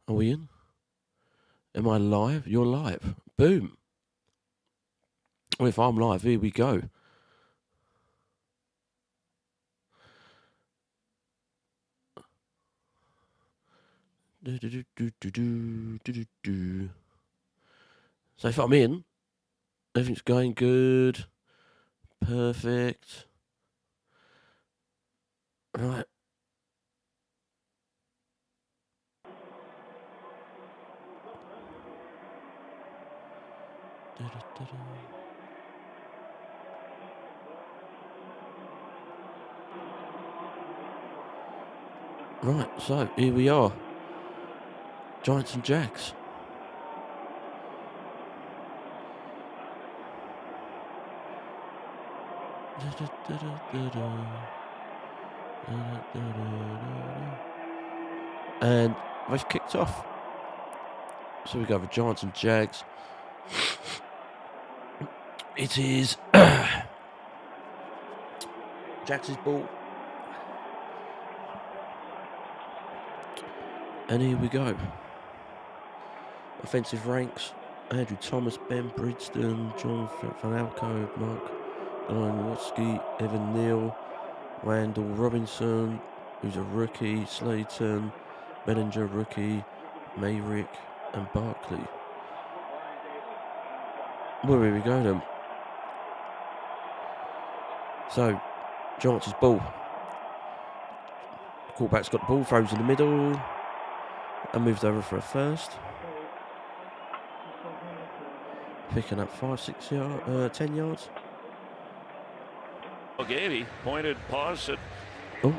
Are we in? Am I live? You're live. Boom. Well, if I'm live, here we go. So if I'm in, everything's going good. Perfect. Right. Right, so here we are. Giants and Jags. And they've kicked off. So we go for Giants and Jags. It is Jags' ball. And here we go. Offensive ranks. Andrew Thomas, Ben Bridgeston, John Fanalco, Mark Glenwoski, Evan Neal, Randall Robinson, who's a rookie, Slayton, Bellinger rookie, Mayrick, and Barkley. Well, here we go then. So, Giants' ball. Quarterback's got the ball, throws in the middle, and moves over for a first. Picking up 10 yards. Gavey pointed pause at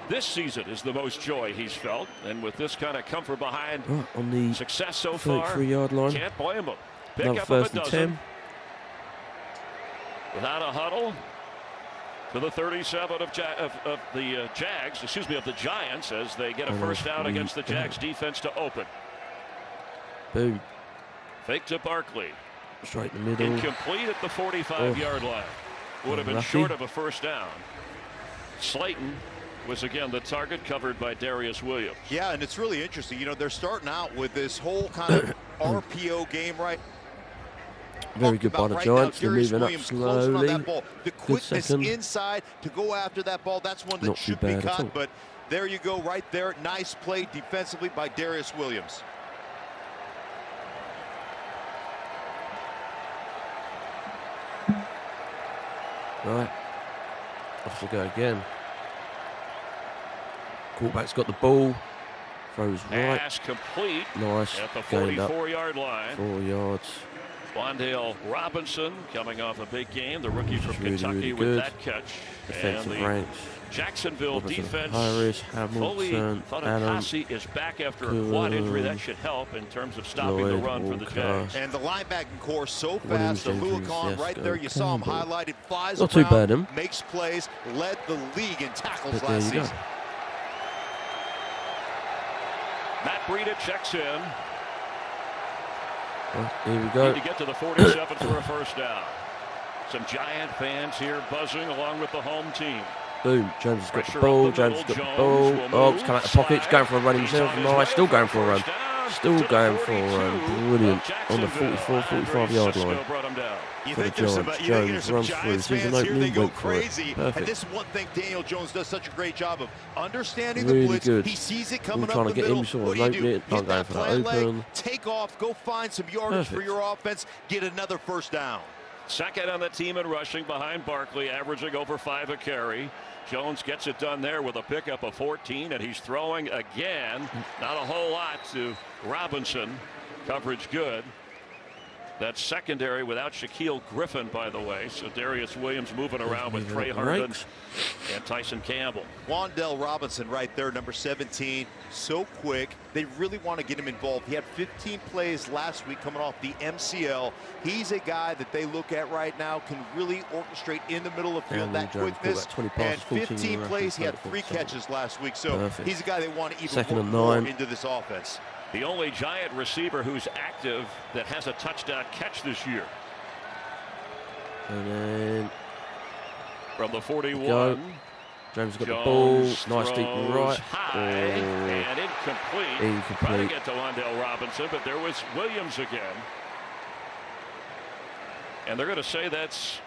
this season is the most joy he's felt, and with this kind of comfort behind on the success so far, 33-yard line. Can't blame him. Pick Another up first a and dozen 10. Without a huddle to the 37 of the Jags, excuse me, of the Giants, as they get a first down against the Jags defense to open. Boom. Fake to Barkley. Straight in the middle. Incomplete at the 45-yard line. Would have been short of a first down. Slayton was again the target, covered by Darius Williams. Yeah, and it's really interesting. You know, they're starting out with this whole kind of RPO game, right? Very good by the Giants. They're moving up slowly. The quickness inside to go after that ball, that's one that should be caught. But there you go right there. Nice play defensively by Darius Williams. Right. Off we go again. Quarterback's got the ball. Throws right. Pass complete. Nice. At the 44-yard line. 4 yards. Wandale Robinson coming off a big game. The rookie from Kentucky really with that catch. Defensive and the ranks. Jacksonville Robinson, defense. Harris, Hamilton, Fatukasi is back after a quad injury. That should help in terms of stopping the run for the Jags. And the linebacking core so fast. The Luakon right there, you saw him highlighted. Flies not around, too bad, him. Makes plays, led the league in tackles But last season. Matt Breida checks in. Well, here we go. Need to get to the 47 for a first down. Some Giant fans here buzzing along with the home team. Boom. Jones has got the ball. Jones has got the ball. Oh, it's come out of the pocket. He's going for a run himself. Nice. Still going for a run. Still going for a run. Brilliant. On the 44, 45-yard line. For the Giants. Jones runs through. Sees an opening. Went for it. Perfect. And this is one thing Daniel Jones does such a great job of understanding really the blitz. Good. He sees it coming trying up to the get middle. him sort What of do you open do? it. Not going for that open. Take off. Go find some yardage for your offense. Get another first down. Second on the team in rushing behind Barkley, averaging over 5 a carry. Jones gets it done there with a pickup of 14, and he's throwing again. Not a whole lot to Robinson. Coverage good. That secondary without Shaquille Griffin, by the way. So Darius Williams moving around with Trey Harden and Tyson Campbell. Wandale Robinson right there, number 17. So quick. They really want to get him involved. He had 15 plays last week coming off the MCL. He's a guy that they look at right now, can really orchestrate in the middle of the field, that quickness. And 15 plays, he had 3 catches last week. So he's a guy they want to even work more into this offense. The only Giant receiver who's active that has a touchdown catch this year. And then from the 41. Jones got the ball. Jones Nice deep right. High and incomplete. Trying to get to Londale Robinson, but there was Williams again. And they're going to say that's,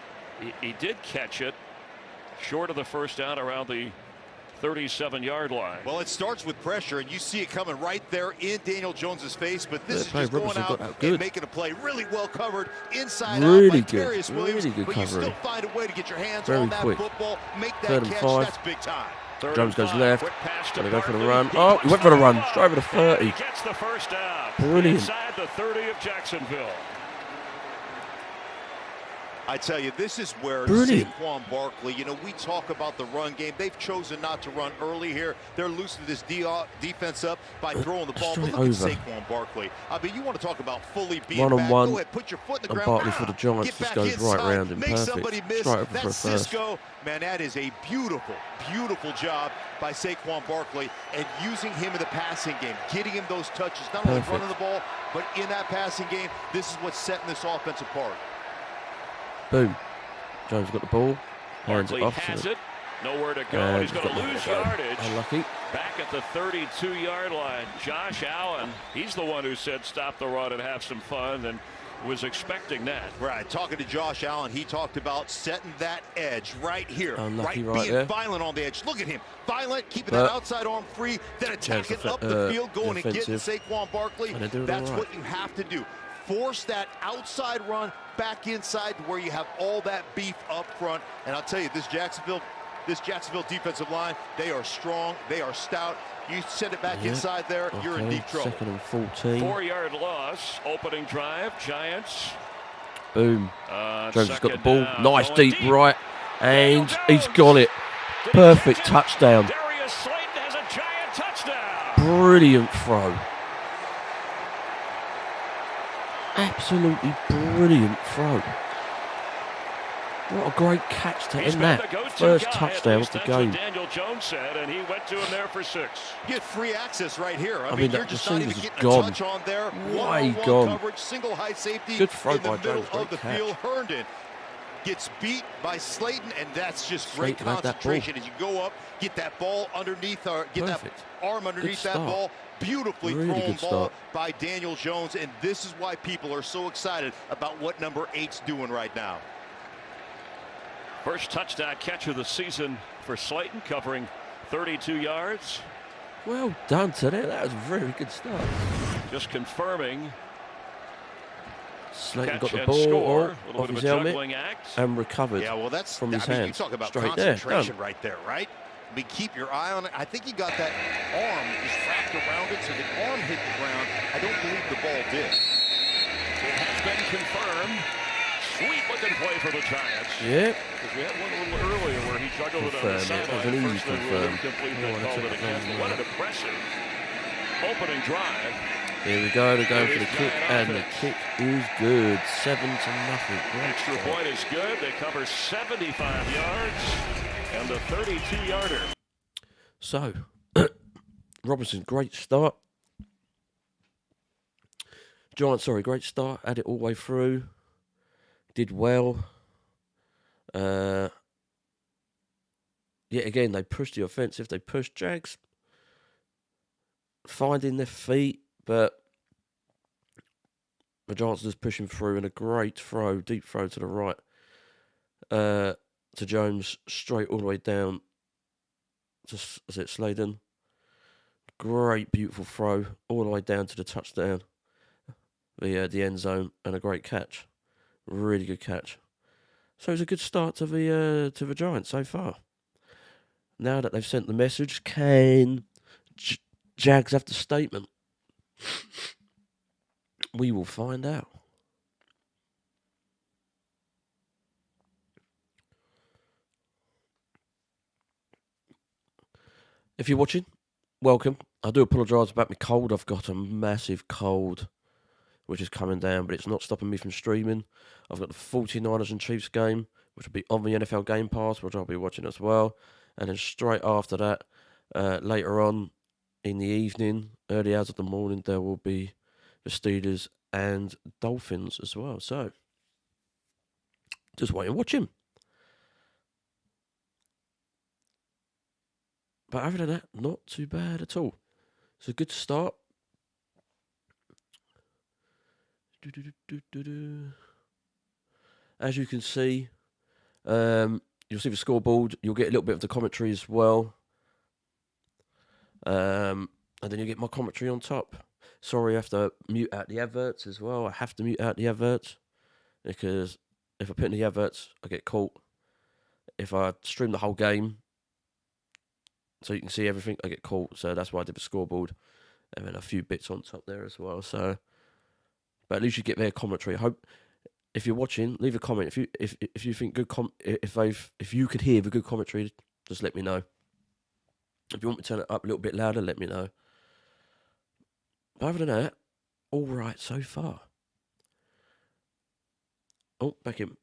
he did catch it short of the first down around the 37-yard line. Well, it starts with pressure, and you see it coming right there in Daniel Jones's face. But this is just going out and making a play. Really well covered inside out by Darius Williams. Really good but covering. you still find a way to get your hands Very on that quick. football, make that 3rd and catch. 5. That's big time. Jones goes left. Gonna go for the run. Oh, he went for the run. Straight over the 30. He gets the first down. Brilliant. Inside the 30 of Jacksonville. I tell you, this is where Brilliant. Saquon Barkley, you know, we talk about the run game. They've chosen not to run early here. They're loosening this defense up by throwing the ball. But look at Saquon Barkley. I mean, you want to talk about fully being back. Go ahead, put your foot in the ground. Barkley for the Giants just goes right round him. Make somebody miss. Straight over That's for a first. Cisco. Man, that is a beautiful, beautiful job by Saquon Barkley and using him in the passing game, getting him those touches, not only running the ball, but in that passing game. This is what's setting this offense apart. Boom. Jones got the ball. Hands Barkley it off. has it. Nowhere to go. He's going to lose yardage. Unlucky. Back at the 32-yard line. Josh Allen, he's the one who said stop the run and have some fun, and was expecting that. Right. Talking to Josh Allen, he talked about setting that edge right here. Unlucky being there. violent on the edge. Look at him. Violent, keeping that outside arm free, then attacking up the field, going and getting Saquon Barkley. That's what you have to do. Force that outside run back inside to where you have all that beef up front. And I'll tell you, this Jacksonville defensive line, they are strong, they are stout. You send it back inside there, you're in deep trouble. 2nd and 14. 4-yard loss. Opening drive. Giants. Boom. Jones has got the ball. Down. Nice deep right. And he's got it. Perfect touchdown. Darius Slayton has a giant touchdown. Brilliant throw. Absolutely brilliant throw. What a great catch to end that. First touchdown of the game. Daniel Jones said, and he went to him there for 6. Get free access right here. I mean, you're just not even getting a gone. touch on there. Way One-on-one gone. coverage, single high safety. Good throw in the by middle Jones. of the Great field. Herndon gets beat by Slayton, and that's just great Slayton had that concentration as you go up, get that ball underneath, or get Perfect. that arm underneath that ball. Beautifully Really thrown good ball start. by Daniel Jones, and this is why people are so excited about what number 8's doing right now. First touchdown catch of the season for Slayton, covering 32 yards. Well done today. That was a very good start. Just confirming. Slayton got Catch the and ball score. off his helmet and recovered. Yeah, well, that's from his You hand. talk about Straight there. concentration right there, right? I mean, keep your eye on it. I think he got that arm just wrapped around it, so the arm hit the ground. I don't believe the ball did. It has been confirmed. Sweet looking play for the Giants. Yeah. Because we had one a little earlier where he juggled it on the sideline. That was an easy First they ruled confirm. incomplete, they called it again. But what an impressive opening drive. Here we go. They're going for the kick, and the kick is good. 7-0. Extra point is good. They cover 75 yards and the 32-yarder. So, Robinson, great start. Giants, great start. Had it all the way through. Did well. Yet again, they pushed the offensive. They pushed Jags. Finding their feet, but the Giants just pushing through, and a great throw, deep throw to the right. To Jones, straight all the way down to Slayton. Great, beautiful throw, all the way down to the touchdown, the end zone, and a great catch. Really good catch. So it's a good start to the Giants so far. Now that they've sent the message, can Jags have the statement? We will find out. If you're watching, welcome. I do apologise about my cold. I've got a massive cold, which is coming down, but it's not stopping me from streaming. I've got the 49ers and Chiefs game, which will be on the NFL Game Pass, which I'll be watching as well. And then straight after that, later on in the evening, early hours of the morning, there will be the Steelers and Dolphins as well. So, just wait and watch him. But other than that, not too bad at all. It's a good start. As you can see, you'll see the scoreboard. You'll get a little bit of the commentary as well. And then you get my commentary on top. Sorry, I have to mute out the adverts as well. I have to mute out the adverts because if I put in the adverts, I get caught. If I stream the whole game, so you can see everything, I get caught. So that's why I did the scoreboard, and then a few bits on top there as well. So, but at least you get their commentary. I hope if you're watching, leave a comment. If you think if you could hear the good commentary, just let me know. If you want me to turn it up a little bit louder, let me know. But other than that, all right so far. Oh, back in.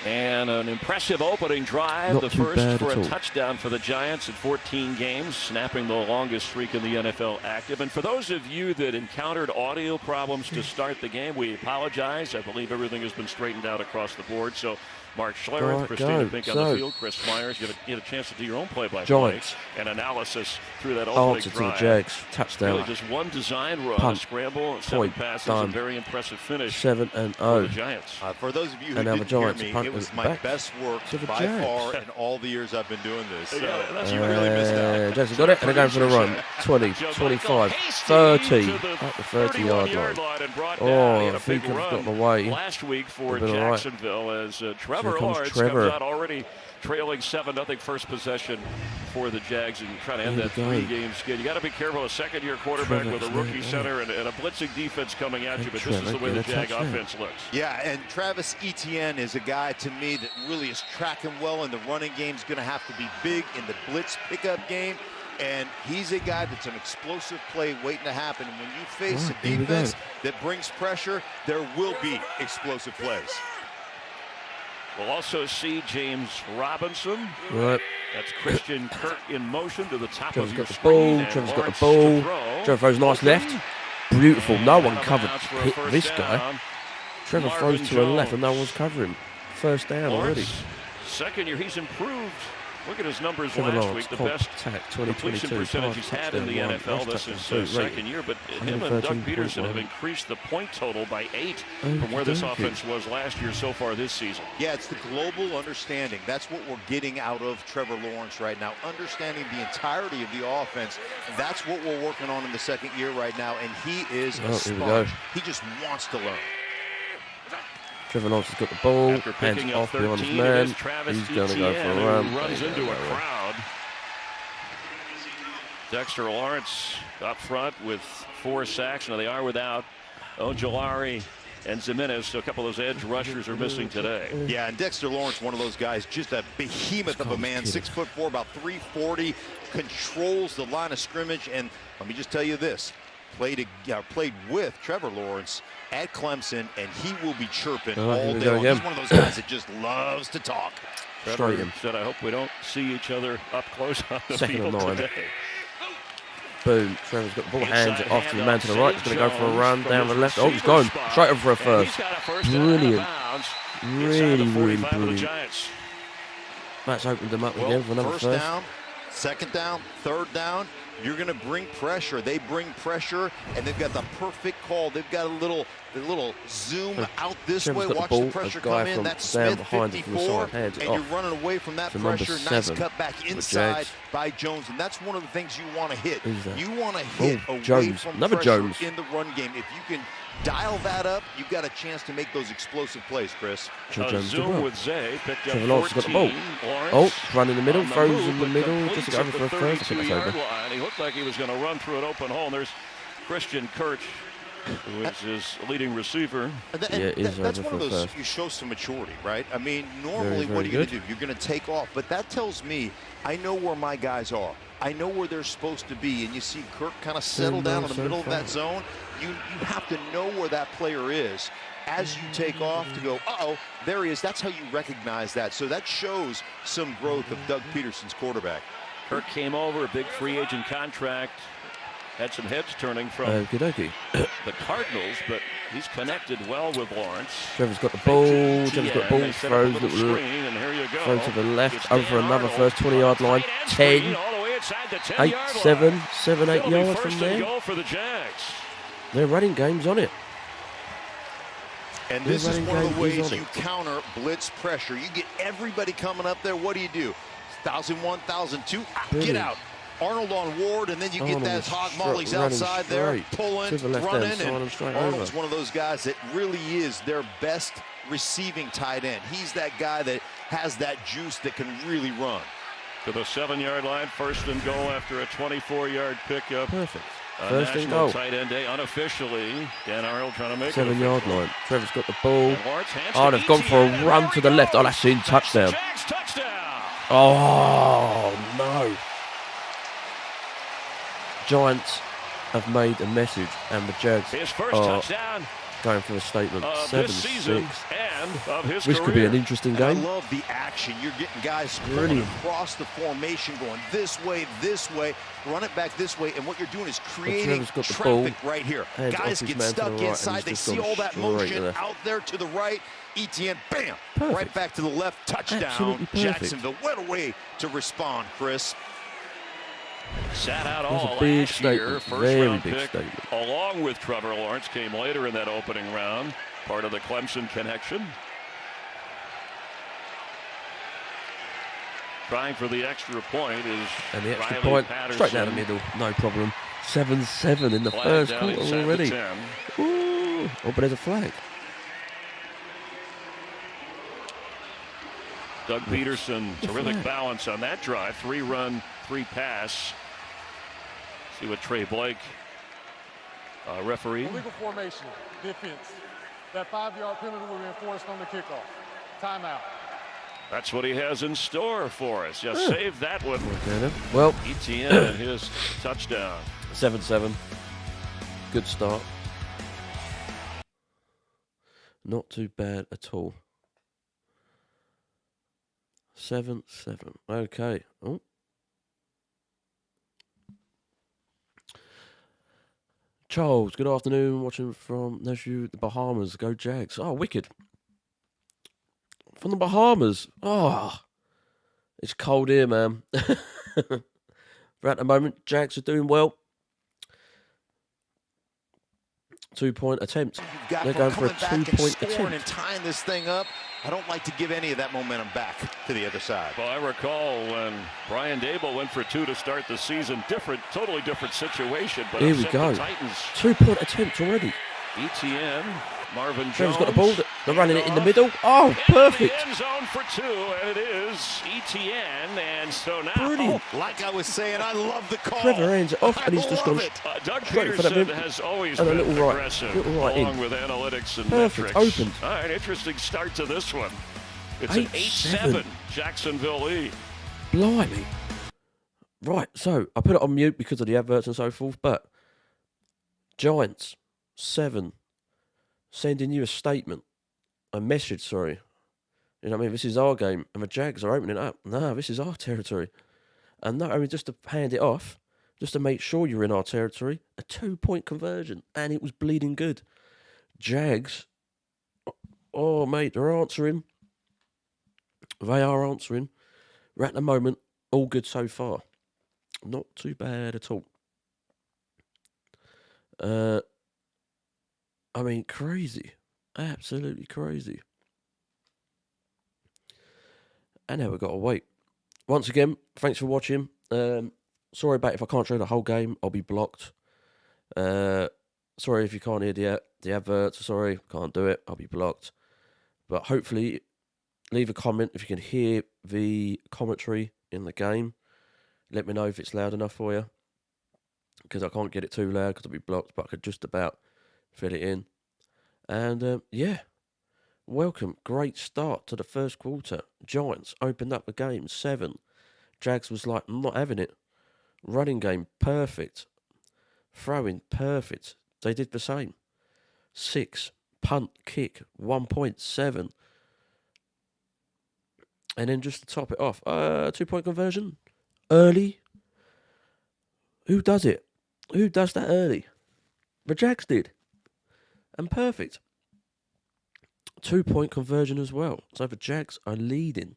And an impressive opening drive, Not the too first bad for at a all. touchdown for the Giants in 14 games, snapping the longest streak in the NFL active. And for those of you that encountered audio problems to start the game, we apologize. I believe everything has been straightened out across the board. So Mark Schlereth, Right, Christina go. Pink on So, the field, Chris Myers, you had a chance to do your own play-by-play Giants. and analysis through that opening Answer to the drive. Jags. Touchdown. Really just one design run, Punt. a scramble, 7 Point. passes, Done. a very impressive finish 7-0. for the Giants. For those of you who And now didn't the hear Giants me, punt it was it my back best work to the by Jags. far in all the years I've been doing this. So Yeah, that's you really missed out. Jackson got it, and they're going for the run. 20, 25, 30, at the 30-yard line. And brought Oh, down. He had I a think big I've run got my way. last week for Been all right. Jacksonville as Trevor comes Lawrence Trevor. comes out already trailing 7-0 first possession for the Jags and trying to end There that we go. 3-game skid. You got to be careful. A second-year quarterback Trevor with a is rookie there, center and a blitzing defense coming at you, but this is the Trevor way the get a Jag touchdown. offense looks. Yeah, and Travis Etienne is a guy to me that really is tracking well in the running game. He's going to have to be big in the blitz pickup game. And he's a guy that's an explosive play waiting to happen. And when you face Right, a here we defense go. that brings pressure, there will be explosive plays. We'll also see James Robinson. Right. That's Christian Kirk in motion to the top Trevor's of your got the screen. ball. and Trevor's got Lawrence the ball. to throw. Trevor throws nice left. Beautiful. And No one out of covered bounds for a hit first this guy. down. Trevor Marvin throws to the left, and no Jones. one's covering. First down already. Lawrence, second year, he's improved. Look at his numbers Trevor last Lawrence, week. The best contact, completion 2022, percentage he's had in the touchdown, NFL. one, This touchdown, is rating. second year, but him and Doug Peterson have 113.1. increased the point total by 8 from where this Okey-dokey. offense was last year so far this season. Yeah, it's the global understanding. That's what we're getting out of Trevor Lawrence right now, understanding the entirety of the offense. That's what we're working on in the second year right now, and he is a here we sponge. go. He just wants to learn. Trevor Lawrence has got the ball, After picking hands up off behind 13, his it man. is Travis He's going to go for Etienne a who run. runs There you into go, a right. crowd. Dexter Lawrence up front with 4 sacks. Now they are without Ojolari and Zimenez, so a couple of those edge rushers are missing today. Yeah, and Dexter Lawrence, one of those guys, just a behemoth of a man, 6'4", about 340, controls the line of scrimmage. And let me just tell you this, played with Trevor Lawrence at Clemson, and he will be chirping All right, all here we day go long. again. He's one of those guys that just loves to talk. Trevor Straight in. said, I hope we don't see each other up close on the Second field and 9. today. Boom. Trevor's got the ball, hands it Inside off to the man to the handoff, right. He's going to go for a Jones run from down the his left. Oh, he's receiver gone. spot. Straight over for a And first. he's got a first down out of Brilliant. bounds inside Really, the really 45 of the brilliant. Giants. That's opened them up Well, again for another first first. down, second down, third down, you're going to bring pressure. They bring pressure, and they've got the perfect call. They've got a little zoom out this Trevor's way. got the Watch ball. the pressure A guy come in. from That's down Smith, behind it from the 54, side, hands it and you're off running away from that to number pressure. Nice 7 cut back for the inside Jags. by Jones, and that's one of the things you want to hit. Who's that? You want to hit away Jones. from Another pressure Jones. in the run game. If you can dial that up, you've got a chance to make those explosive plays, Chris. Trevor A Jones did zoom well. with Zay, picked up Trevor Lawrence has got the ball. 14. Lawrence Oh, run in the middle, on the throws move, in the but middle, just to completes go over at for a the first. I think that's 32-yard over. line. He looked like he was going to run through an open hole. And there's Christian Kirk, who is his leading receiver. That's over one of for a those, first. you show some maturity, right? I mean, normally Very, what are you very going to do? You're going to take off, but that tells me I know where my guys are. I know where they're supposed to be, and you see Kirk kind of settle down in the middle of that zone. You have to know where that player is as you take off to go, uh-oh, there he is. That's how you recognize that. So that shows some growth of Doug Peterson's quarterback. Kirk came over, a big free agent contract. Had some heads turning from Okey-dokey. the Cardinals, but he's connected well with Lawrence. Trevor's got the ball. Fakes it to Trevor's got the Etienne. ball. They set up a Throws little little screen, and here you go. throw to the left, It's over for Dan another Arnold. first 20-yard line. Tight end screen 10. all the way inside the 8, 10-yard 7, line. 7, 8 It'll be yards first from and there. goal for the Jags. Their running game's on it. And this is one of the ways you counter blitz pressure. You get everybody coming up there. What do? 1,001, 1,002. Get out. Arnold on Ward, and then you get that hog mollies outside there, pulling, running, and Arnold's one of those guys that really is their best receiving tight end. He's that guy that has that juice that can really run. To the 7-yard line, first and goal after a 24-yard pickup. Perfect. First and National goal. Tight end day unofficially. Dan Arnold trying to make 7-yard line. Trevor's got the ball. Oh, they've gone for a run to the left. Oh, that's in. Touchdown. Jags touchdown. Oh, no. Giants have made a message, and the Jags His first are touchdown going for a statement. of 7-6. this season and of his This could be an interesting And I game. love the action. You're getting guys pulling across the formation, going this way, run it back this way, and what you're doing is creating got the traffic ball, right here. hands Guys off his get man to stuck the right, inside. and They he's see just all that gone straight motion there. out there to the right. ETN, bam, Perfect. right back to the left. Touchdown, Absolutely perfect. Jacksonville. What a way to respond, Chris. Sat out That was all a big last year. statement. First Very round big pick, statement. along with Trevor Lawrence, came later in that opening round. Part of the Clemson connection. Trying for the extra point is And the extra Riley point, Patterson. straight down the middle, no problem. 7-7 in the Flag first down quarter inside the already. 10. Ooh. Oh, but there's a flag. Doug Peterson, terrific balance on that drive. 3-run, 3-pass. See what Trey Blake, referee. Illegal formation, defense. That 5-yard penalty will be enforced on the kickoff. Timeout. That's what he has in store for us. Just save that one. Well, ETN and his touchdown. 7-7. Good start. Not too bad at all. 7-7. Okay. Oh. Charles, good afternoon. Watching from the Bahamas. Go Jags. Oh, wicked. From the Bahamas. Oh, it's cold here, man. But at the moment, Jags are doing well. 2-point attempt. They're going for a 2-point attempt. And tying this thing up. I don't like to give any of that momentum back to the other side. Well, I recall when Brian Dable went for 2 to start the season. Totally different situation. But Here we go. Titans. 2-point attempt already. ETN, Marvin Jones. Trevor's got the ball. They're running it in the middle. Oh, perfect. In the end zone for 2, and it is ETN. And so now, Brilliant. Like I was saying, I love the call. Trevor hands it off, and he's just gone Doug straight for the Peterson rim. has always And a been little right. aggressive, Little right in. along with analytics and Perfect. metrics. Opened. All right, interesting start to this one. It's 8-7. an 8-7 Jacksonville lead. Blimey. Right, so I put it on mute because of the adverts and so forth, but Giants, 7, sending you a statement, a message, sorry. You know what I mean? This is our game, and the Jags are opening up. No, this is our territory. And not only just to hand it off, just to make sure you're in our territory, a 2-point conversion, and it was bleeding good. Jags, oh, mate, they're answering. They are answering. We're at the moment, all good so far. Not too bad at all. I mean, crazy. Absolutely crazy. And now we've got to wait. Once again, thanks for watching. Sorry about if I can't show the whole game. I'll be blocked. Sorry if you can't hear the adverts. Sorry, can't do it. I'll be blocked. But hopefully, leave a comment if you can hear the commentary in the game. Let me know if it's loud enough for you. Because I can't get it too loud because I'll be blocked. But I could just about fit it in. And yeah, welcome. Great start to the first quarter. Giants opened up the game 7. Jags was like, I'm not having it. Running game, perfect. Throwing, perfect. They did the same. 6. Punt, kick, 1.7. And then just to top it off, 2-point conversion. Early. Who does it? Who does that early? The Jags did. And perfect. 2-point conversion as well. So the Jags are leading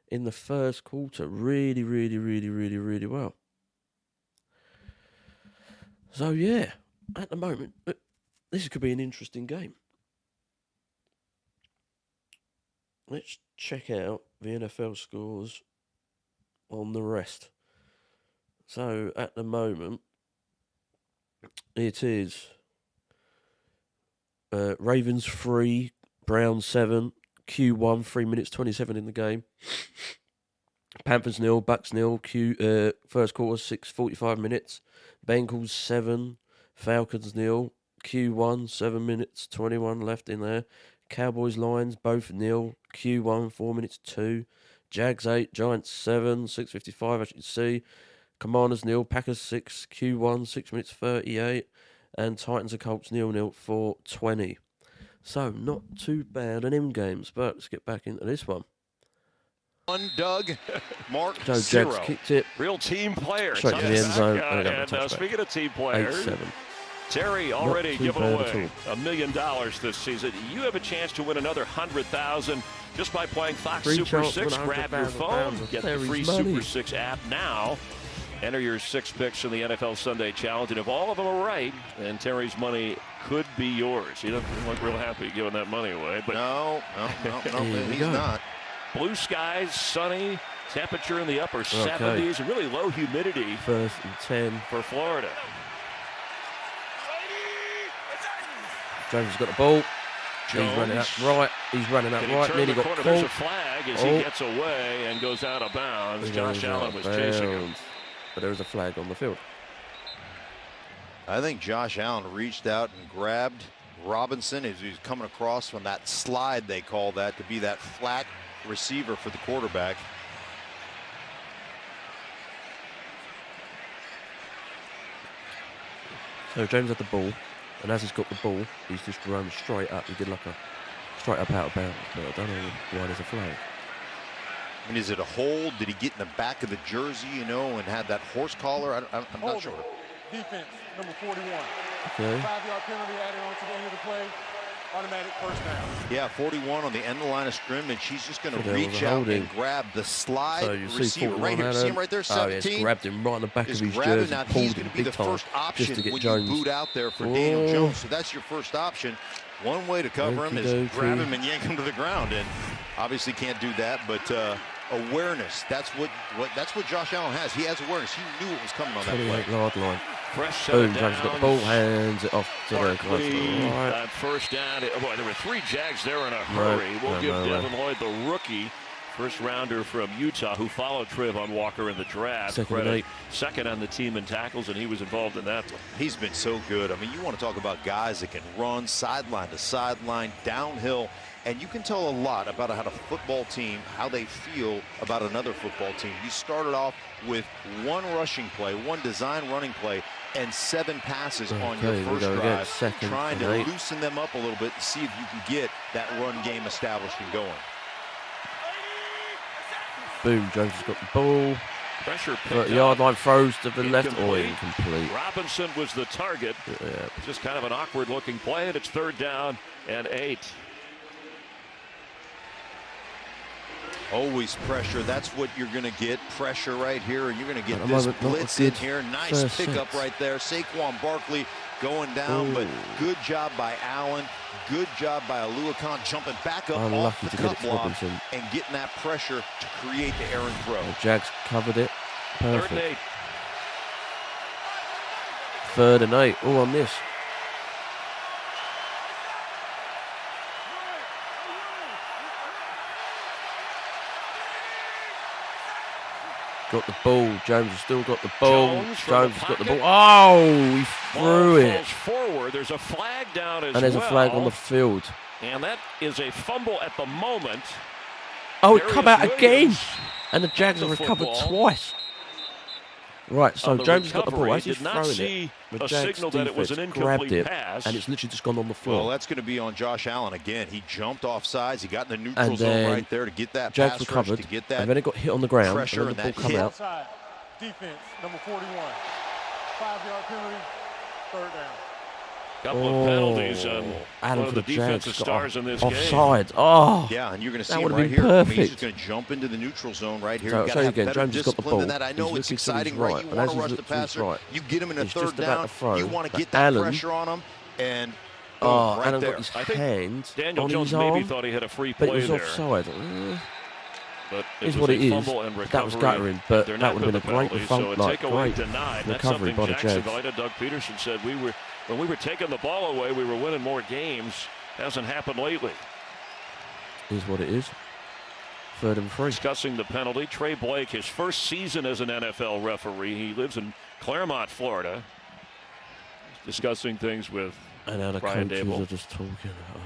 in the first quarter really, really, really, really, really well. So, yeah, at the moment, this could be an interesting game. Let's check out the NFL scores on the rest. So, at the moment, it is Ravens 3, Browns 7, Q1, 3 minutes 27 in the game. Panthers 0, Bucks 0, first quarter 6:45 minutes. Bengals 7, Falcons 0, Q1 7 minutes 21 left in there. Cowboys Lions both 0, Q1 4 minutes 2. Jags 8, Giants 7, 6:55 as you can see. Commanders 0, Packers 6, Q1 6 minutes 38. And Titans and Colts 0-0 4:20. So not too bad in them games, but let's get back into this one. One, Doug, Mark, Joe 0. Jags kicked it. Real team player. Straight to the end zone. And speaking of team players, 8-7. Terry already given bad away $1 million this season. You have a chance to win another $100,000 just by playing Fox Free Super chance 6. to win Grab your phone, £100,000. get the free Terry's money. Super 6 app now. Enter your 6 picks in the NFL Sunday Challenge, and if all of them are right, then Terry's money could be yours. You don't look real happy giving that money away, but No, he's not. blue skies, sunny, temperature in the upper 70s, and really low humidity 1st and 10. for Florida. Jones has got the ball. Jones. He's running up right. He's running up Can he right. turn Nearly the got corner? There's a caught. flag as he gets away and goes out of bounds. Josh Allen was chasing him. But there was a flag on the field. I think Josh Allen reached out and grabbed Robinson as he was coming across from that slide, they call that, to be that flat receiver for the quarterback. So James had the ball, and as he's got the ball, he's just run straight up. He did like a straight up out of bounds, but I don't know why there's a flag. I mean, is it a hold? Did he get in the back of the jersey, you know, and had that horse collar? I'm not sure. Defense, number 41. Okay. 5-yard penalty added on to the end of the play. Automatic first down. Yeah, 41 on the end of the line of scrimmage. He's just going So to there was reach a out holding. and grab the slide So you see receiver right here. See him right there, 17? Oh, yes, grabbed him right on the back Is of his grabbing jersey. now. He's Pulled going him to be big the time first option just to get when Jones. you boot out there for Daniel Oh. Jones. So that's your first option. One way to cover him is Okey-dokey. grab him and yank him to the ground, and obviously can't do that. But awareness. That's what Josh Allen has. He has awareness. He knew what was coming on that play. 28-yard line. Fresh set Boom, of James got the downs. ball, hands it off to the Barkley, right. first down. Boy, there were 3 Jags there in a hurry. We'll give Devin Lloyd, the rookie, first rounder from Utah, who followed Trevon Walker in the draft. Second and 8. Second on the team in tackles, and he was involved in that. He's been so good. I mean, you want to talk about guys that can run sideline to sideline, downhill, and you can tell a lot about how a football team, how they feel about another football team. You started off with 1 rushing play, 1 design running play, and 7 passes on your first drive, trying to loosen them up a little bit and see if you can get that run game established and going. Boom, Jones has got the ball. Pressure 30-yard line, throws to the left, or Incomplete. incomplete. Robinson was the target. Yeah. Just kind of an awkward looking play, and it's 3rd down and 8. Always pressure. That's what you're going to get. Pressure right here, and you're going to get At the this moment, not a blitz in good here. Nice first pickup set. right there. Saquon Barkley going down, but good job by Allen. Good job by Aluakon jumping back up off Unlucky the to get it cut to block Robinson. and getting that pressure to create the errant throw. The Jags covered it. 3rd Perfect. and 8. 3rd and 8. All on this. Got the ball. Jones has still got the ball. Jones from Jones the has got the pocket. ball. Oh, he Ball threw it. falls forward. There's a flag down as well. And there's a flag on the field. And that is a fumble at the moment. Oh, it Darius come out again. Williams And the Jags have the recovered football. twice. Right, so On the James has got the ball. recovery, As he's did not throwing see it, the a Jags signal that it was an defense incomplete grabbed it, pass. and it's literally just gone on the floor. Well, that's going to be on Josh Allen again. He jumped off sides. He got in the neutral And zone then right there to get that Jags pass recovered, rush, to get that and then it got hit on the ground, pressure and then and the that ball come hit. out. Outside. Defense, number 41. 5-yard penalty, 3rd down. Couple of penalties on Adam one of for the Jags defensive got stars in this game. offside. Oh, Yeah, and you're going to that see him would've right been here. I mean, he's perfect. just going to jump into the neutral zone right here. So, You got to have again, better James has got the discipline than ball. that. I know He's it's looking to his exciting, right? right, You and want as to he's rush the looked to his passer. right, You get him in a he's third just about down. to throw, You want to but get that Allen- pressure on him, and Oh, right Alan there. got his I think hand Daniel on Jones his maybe arm, thought he had a free but play it was there. offside. But Is was what a it is. fumble and That was recovery. guttering, but They're that not would have good been a great penalties, so a like, takeaway great denied. That's recovery something by the Jags. Jacksonville. I know Doug Peterson said when we were taking the ball away, we were winning more games. Hasn't happened lately. Is what it is. 3rd and 3. Discussing the penalty, Trey Blake, his first season as an NFL referee. He lives in Claremont, Florida. Discussing things with And now the Brian coaches Dable. are just talking.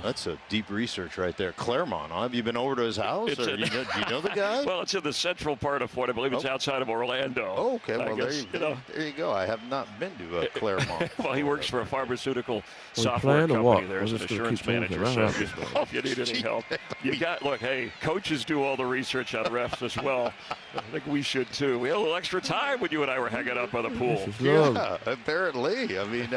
That's a deep research right there. Claremont, huh? Have you been over to his house? It's Or in- do you know the guy? Well, it's in the central part of Florida. I believe it's outside of Orlando. Oh, okay. I Well, guess, there you go. I have not been to Claremont. Well, he works for a pharmaceutical we software playing or company what? there as We're an just gonna assurance keep talking, manager. right? So Right. just, well, if you need any help, you got, look, hey, coaches do all the research on refs as well. I think we should too. We had a little extra time when you and I were hanging out by the pool. This is long. Yeah, apparently. I mean,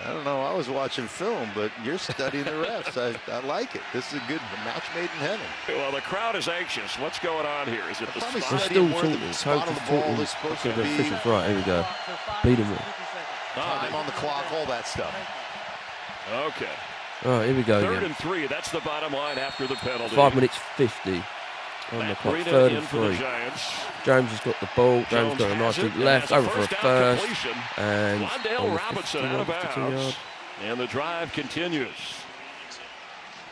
I don't know. I was watching film, but you're studying the refs. I like it. This is a good match made in heaven. Well, the crowd is anxious. What's going on here? Is it the Probably spot? They're studying still where the talking. spot Coach of is the ball talking. is supposed Okay, to the be. officials. Right, here we go. Beat him. Time on the clock, all that stuff. Okay. All right, here we go 3rd again. and 3. That's the bottom line after the penalty. 5 minutes 50 on the Matt clock. Breida 3rd in and for the 3. Giants. James has got the ball. James got a nice has it, deep left and over has for a down first. completion. And Wandale on the Robinson 51, out of 52 bounds. yard. And the drive continues.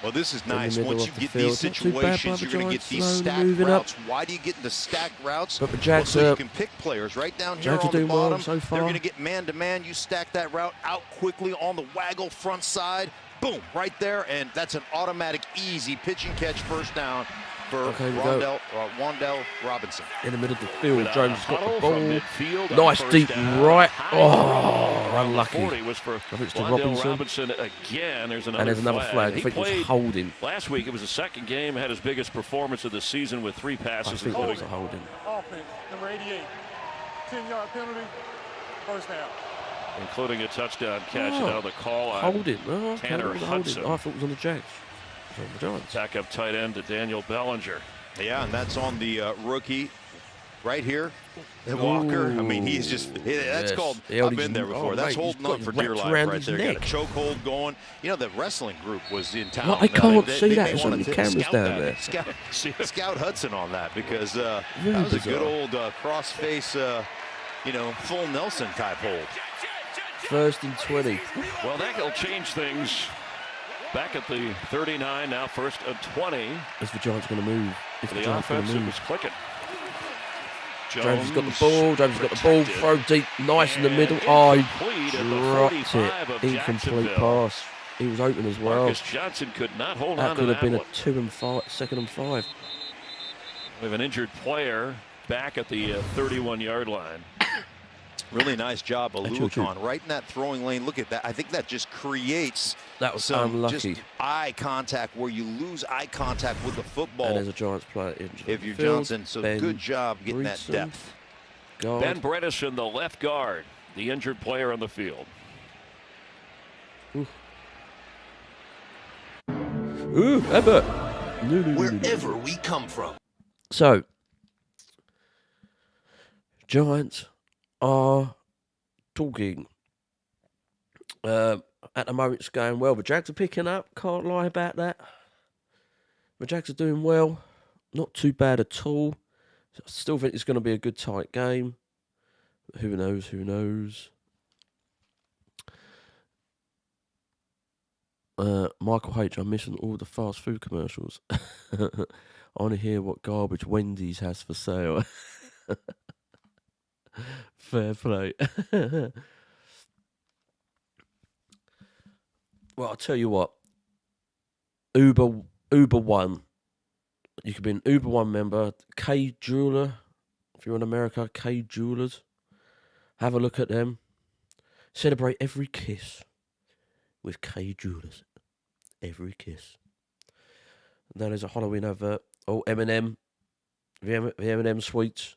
Well, this is the nice. middle Once of you the get these field. Not too bad by situations, the you're going to get Giants, these slowly stacked moving up. routes. Why do you get into stacked routes? But the Jags so you are- can pick players right down here Jags are on the doing well bottom. so far. They're going to get man-to-man. You stack that route out quickly on the waggle front side. Boom, right there. And that's an automatic, easy pitch and catch first down for Okay, we go. Wandale Robinson. In the middle of the field, With a James has got huddle the from ball. midfield on Nice first deep down. right. High Oh, around the unlucky. 40 was for think it's to Wandale Robinson. again. There's another And there's another flag. I He think it was played holding. last week. It was the second game. Had his biggest performance of the season with 3 I passes, think it was including a holding. Offense, number 88. 10-yard penalty, first down. including a touchdown catch. Oh, Now the call on Holding. Oh, okay, Tanner it was a holding. Hudson. I thought it was on the Jags. It was on the Giants. backup tight end to Daniel Bellinger. Yeah, and that's on the rookie right here. Walker, I mean, he's just, that's Yes. called, He held I've been his- there before. oh, That's mate, he's holding got on his for dear wrapped life around right his there. Got a neck. chokehold going. You know, the wrestling group was in town. Well, I can't see they that. may There's wanna only take- cameras scout down that. there. Scout Hudson on that because that Really was a good bizarre. old cross-face, full Nelson type hold. 1st and 20. Well, that'll change things. Back at the 39, now 1st and 20. Is the Giants going to move? Is the The Giants going offense to it move? was clicking. James has got the ball. James has got the ball. protected. Throw deep. Nice in the And middle. Oh, incomplete he at the dropped 45 it. of Incomplete Jacksonville. pass. He was open as well. Marcus Johnson could not hold That on to could have that been one. a 2 and 5, 2nd and 5. We have an injured player back at the 31-yard line. Really nice job of Achoo, achoo. Lucan right in that throwing lane. Look at that. I think that just creates That was some unlucky. just eye contact where you lose eye contact with the And football there's a Giants player injured. if you're Field, Johnson. So Ben good job getting that Breedson, depth. guard. Ben Bredesen, the left guard, the injured player on the field. Ooh, Ebert. Wherever we come from. So, Giants are talking. At the moment, it's going well. The Jags are picking up. Can't lie about that. The Jags are doing well. Not too bad at all. I still think it's going to be a good tight game. Who knows? Who knows? Michael H., I'm missing all the fast food commercials. I want to hear what garbage Wendy's has for sale. Fair play. Well, I'll tell you what. Uber One. You could be an Uber One member. K Jeweler. If you're in America, K Jewelers. Have a look at them. Celebrate every kiss with K Jewelers. Every kiss. And then there's a Halloween advert. Oh, M&M. The M&M sweets.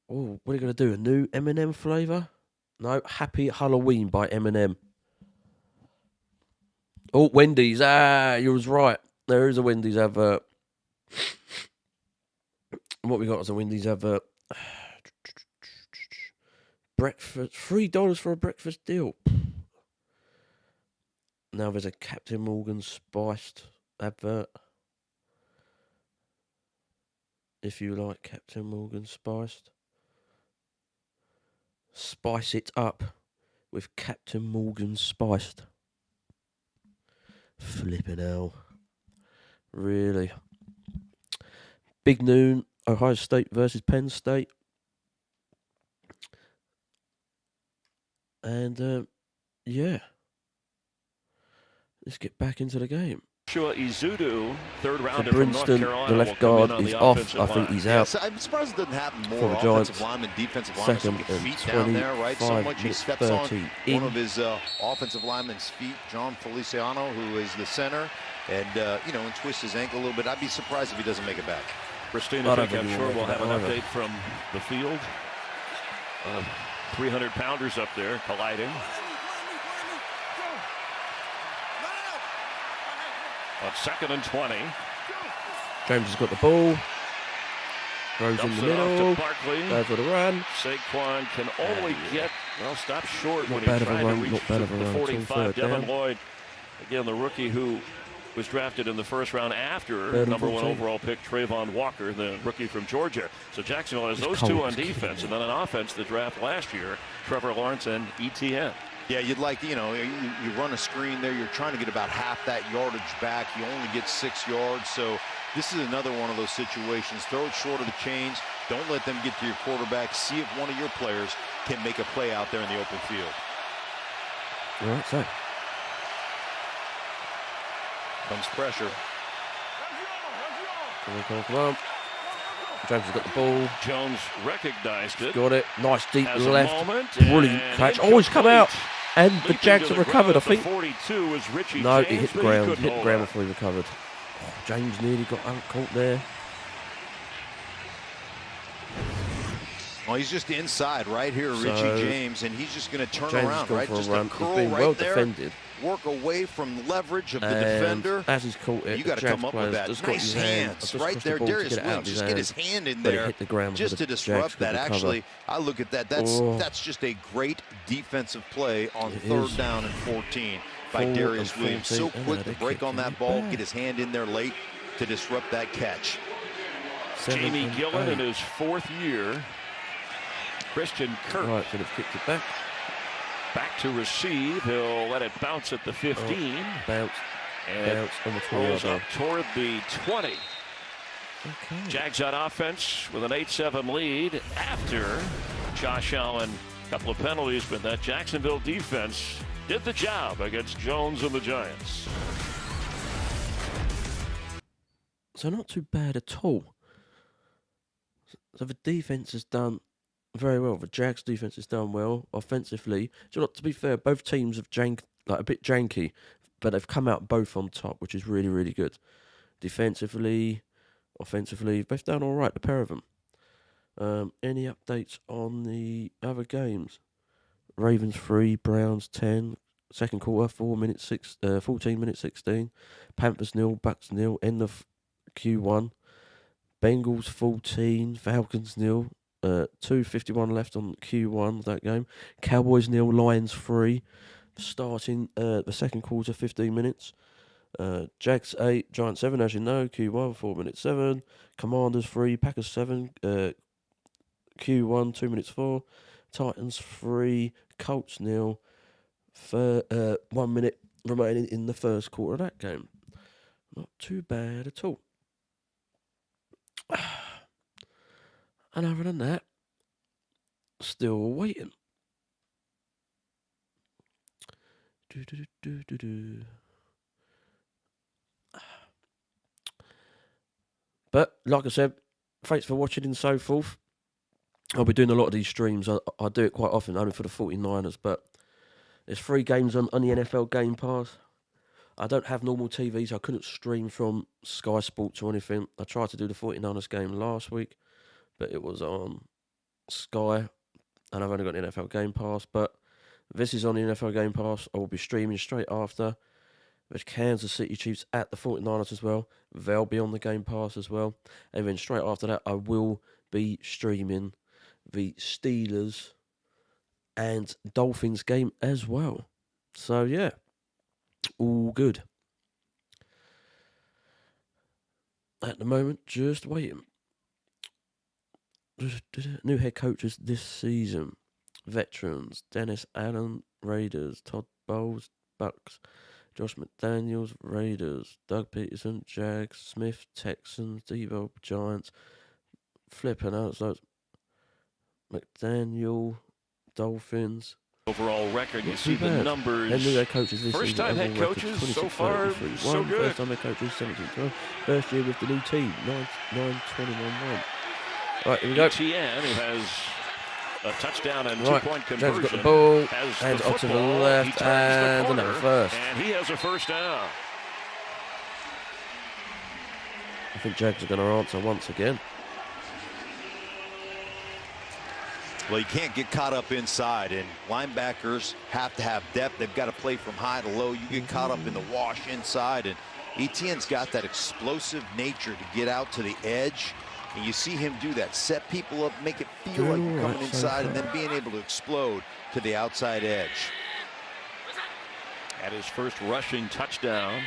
Oh, what are you going to do? A new M&M flavour? No, Happy Halloween by M&M. Oh, Wendy's. You was right. There is a Wendy's advert. What we got is a Wendy's advert. Breakfast. $3 for a breakfast deal. Now there's a Captain Morgan spiced advert. If you like Captain Morgan spiced. Spice it up with Captain Morgan spiced. Flipping hell. Really. Big noon. Ohio State versus Penn State. And, yeah. Let's get back into the game. Joshua Izudu, third rounder So from North Brinston, Carolina, the left guard, is off. I think he's out. So I'm surprised it doesn't happen more. For the Offensive Giants. linemen, defensive linemen, Second some and feet down there, right? So 25 much he minutes steps 30 on in. one of his offensive linemen's feet, John Feliciano, who is the center, and and twists his ankle a little bit. I'd be surprised if he doesn't make it back. Christina, I'm sure we'll have an update from the field. 300-pounders up there colliding. On 2nd and 20. James has got the ball. Throws in the middle. Barkley. Goes for the run. Saquon can only get, stop short when he bad of a tried to run, reach not bad of a the run. 45. Third Devin down. Lloyd, again, the rookie who was drafted in the first round after Third and number 1 14. overall pick Trayvon Walker, the rookie from Georgia. So Jacksonville has those cold. two on defense, and then on offense, the draft last year, Trevor Lawrence and ETN. Yeah, you'd like, you run a screen there. You're trying to get about half that yardage back. You only get 6 yards. So this is another one of those situations. Throw it short of the chains. Don't let them get to your quarterback. See if one of your players can make a play out there in the open field. All right, so. Comes pressure. Come on. James has got the ball. Jones recognized it. Got it. Nice deep Has a left. moment, Brilliant and catch. Oh, he's come out. And the Leaping Jags to have the recovered, I ground think. at the 42 was Richie No, James, he hit the but ground. couldn't Hit the hold ground on. before he recovered. Oh, James nearly got caught there. Well, he's just inside right here, So, Richie James, and he's just going to turn James has around, gone right? for a Just run. a curl He's been right well there. defended. Work away from leverage of the And defender. as he's caught it, You got to the Jags come up player's with that. just got Nice his hand hands just right crossed the there. ball to Darius get it out Williams of his just get his hands, hand in but it there hit the ground just for to the Jags disrupt could that. recover. Actually, I look at that. That's just a great defensive play on It third is. down and 14 by 4 Darius and Williams. So 14, quick and to they break kick on that it ball, back. get his hand in there late to disrupt that catch. 7 Jamie and Gillen 8. in his 4th year. Christian Kirk Right, should have kicked it back. back to receive. He'll let it bounce at the 15. Bounce. And Bounce on the 20 rolls yard up toward the 20. Okay. Jags on offense with an 8-7 lead after Josh Allen. A couple of penalties, but that Jacksonville defense did the job against Jones and the Giants. So not too bad at all. So the defense has done very well. The Jags defense has done well offensively. So not to be fair, both teams have a bit janky, but they've come out both on top, which is really, really good. Defensively, offensively, both done all right, the pair of them. Any updates on the other games? Ravens 3, Browns 10. Second quarter, 14 minutes 16. Panthers 0, Bucks 0. End of Q1. Bengals 14, Falcons 0. 2:51 left on Q1 of that game. Cowboys 0, Lions 3. Starting the second quarter, 15 minutes. Jags 8, Giants 7, as you know. Q1, 4 minutes 7. Commanders 3, Packers 7. Q1, 2 minutes 4. Titans 3, Colts 0. 1 minute remaining in the first quarter of that game. Not too bad at all. And other than that, still waiting. But like I said, thanks for watching and so forth. I'll be doing a lot of these streams. I do it quite often, only for the 49ers, but there's 3 games on the NFL Game Pass. I don't have normal TV, so I couldn't stream from Sky Sports or anything. I tried to do the 49ers game last week, but it was on Sky, and I've only got the NFL Game Pass, but this is on the NFL Game Pass. I will be streaming straight after. There's Kansas City Chiefs at the 49ers as well. They'll be on the Game Pass as well. And then straight after that, I will be streaming the Steelers and Dolphins game as well. So, yeah, all good. At the moment, just waiting. New head coaches this season. Veterans, Dennis Allen, Raiders, Todd Bowles, Bucks, Josh McDaniels, Raiders, Doug Peterson, Jags, Smith, Texans, Debo, Giants, flipping out, so McDaniel, Dolphins. Overall record, you see the numbers. And new head coaches this First time head coaches, so far, so good. First time head coaches, 17-12. First year with the new team, 9-21-1. Right, here we go. ETN, who has a touchdown and right, two-point Jags conversion. got the ball, has and the off to the left, and another first. And he has a first down. I think Jags are going to answer once again. Well, you can't get caught up inside, and linebackers have to have depth. They've got to play from high to low. You get caught up in the wash inside, and Etienne's got that explosive nature to get out to the edge, and you see him do that. Set people up, make it feel like you're coming inside, and then being able to explode to the outside edge. At his first rushing touchdown.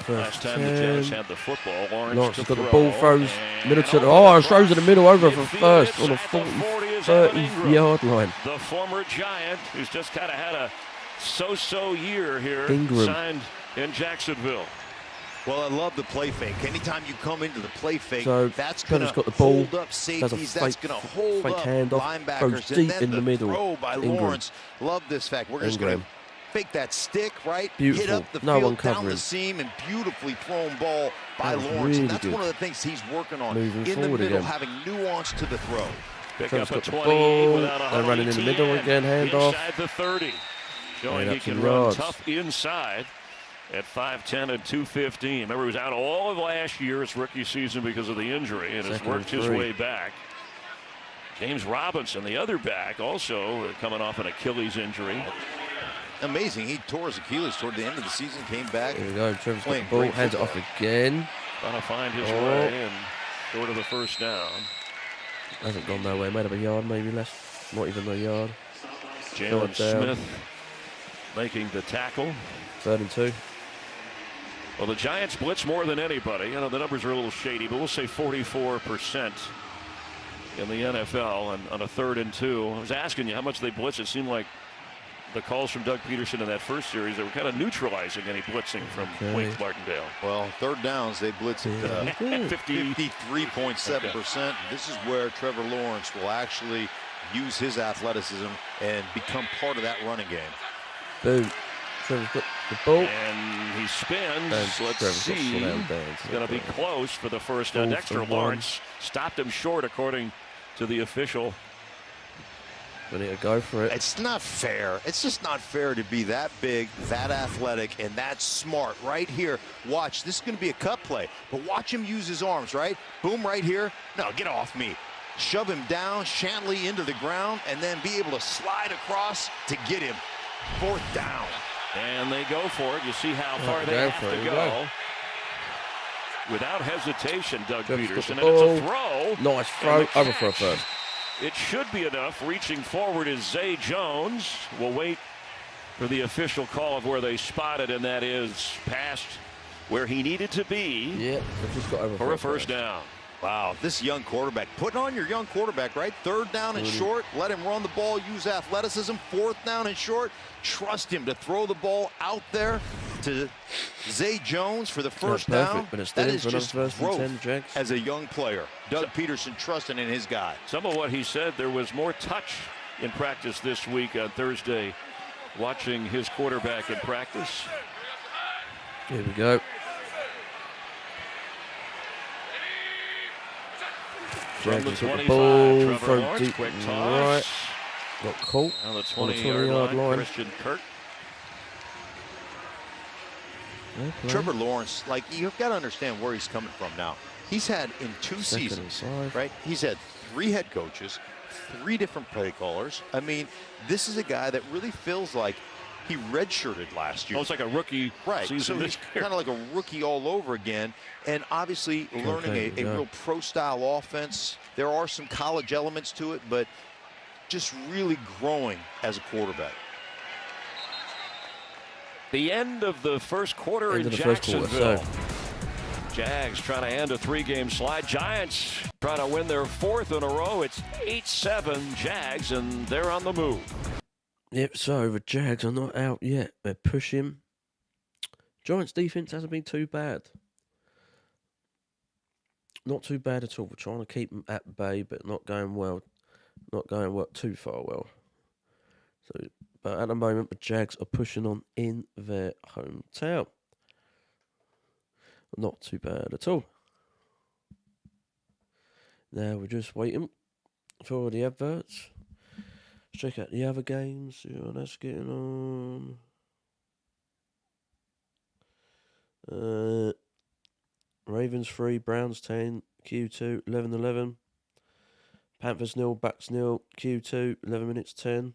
Last time the Jags had the football, Lawrence got the ball, throws middle to the, throws in the middle over for first on the 30-yard line. The former Giant, who's just kind of had a so-so year here, Ingram signed in Jacksonville. Well, I love the play fake. Anytime you come into the play fake, so that's going to hold up safeties. That's going to hold up linebackers. Deep and then in the middle. Throw by Lawrence. Love this fact. We're just going to fake that stick, right? Beautiful. Hit up the field, down the seam, and beautifully thrown ball by Lawrence. Really and that's good. one of the things he's working on. Moving in the middle, again. having nuance to the throw. Pick up a 20 without a they're running in the middle again, handoff. Inside the 30. Showing he can run tough inside at 5'10 and 215. Remember, he was out all of last year's rookie season because of the injury and has worked his way back. James Robinson, the other back, also coming off an Achilles injury. Amazing. He tore his Achilles toward the end of the season, came back. Here we go. Trevor's got the ball, hands it off again. Trying to find his way and go to the first down. Hasn't gone nowhere. Made up a yard, maybe less. Not even a yard. Jalen Smith making the tackle. 3rd and 2. Well, the Giants blitz more than anybody. You know, the numbers are a little shady, but we'll say 44% in the NFL and on a 3rd and 2. I was asking you how much they blitz. It seemed like the calls from Doug Peterson in that first series, they were kind of neutralizing any blitzing from Wink Martindale. Well, 3rd downs, they blitz at 53.7%. This is where Trevor Lawrence will actually use his athleticism and become part of that running game. Boom. Trevor's got the ball. And he spins. Let's see. It's going to be close for the first down. Dexter Lawrence stopped him short, according to the official. We need to go for it. It's not fair. It's just not fair to be that big, that athletic, and that smart right here. Watch, this is going to be a cut play, but watch him use his arms, right? Boom, right here. No, get off me. Shove him down, Shantley into the ground, and then be able to slide across to get him. 4th down. And they go for it. You see how far they have to go. Without hesitation, Doug Peterson. And it's a throw. Nice throw. Overthrow first. It should be enough. Reaching forward is Zay Jones. We'll wait for the official call of where they spotted, and that is past where he needed to be. Yeah, just got for a first down. Wow, this young quarterback, putting on your young quarterback, right? 3rd down and short, let him run the ball, use athleticism. 4th down and short, trust him to throw the ball out there to Zay Jones for the first down. But it's that is just first growth 10, as a young player. Doug Peterson trusting in his guy. Some of what he said, there was more touch in practice this week on Thursday, watching his quarterback in practice. Here we go. From the 25, Trevor Lawrence, quick toss. Got caught on the 20-yard line. Christian Kirk. Trevor Lawrence, like, you've got to understand where he's coming from now. He's had in 2 seasons, right? He's had 3 head coaches, 3 different play callers. I mean, this is a guy that really feels like he redshirted last year. Almost like a rookie season. So he's kind of like a rookie all over again, and obviously learning a real pro-style offense. There are some college elements to it, but just really growing as a quarterback. The end of the first quarter in Jacksonville. Jags trying to end a 3-game slide. Giants trying to win their 4th in a row. It's 8-7 Jags, and they're on the move. Yep, so the Jags are not out yet. They're pushing. Giants' defense hasn't been too bad. Not too bad at all. We're trying to keep them at bay, but not going well. Not going too far well. So, but at the moment, the Jags are pushing on in their hometown. Not too bad at all. Now we're just waiting for the adverts. Let's check out the other games. See what that's getting on. Ravens 3, Browns 10, Q2, 11-11. Panthers 0, Bucks 0, Q2, 11 minutes 10.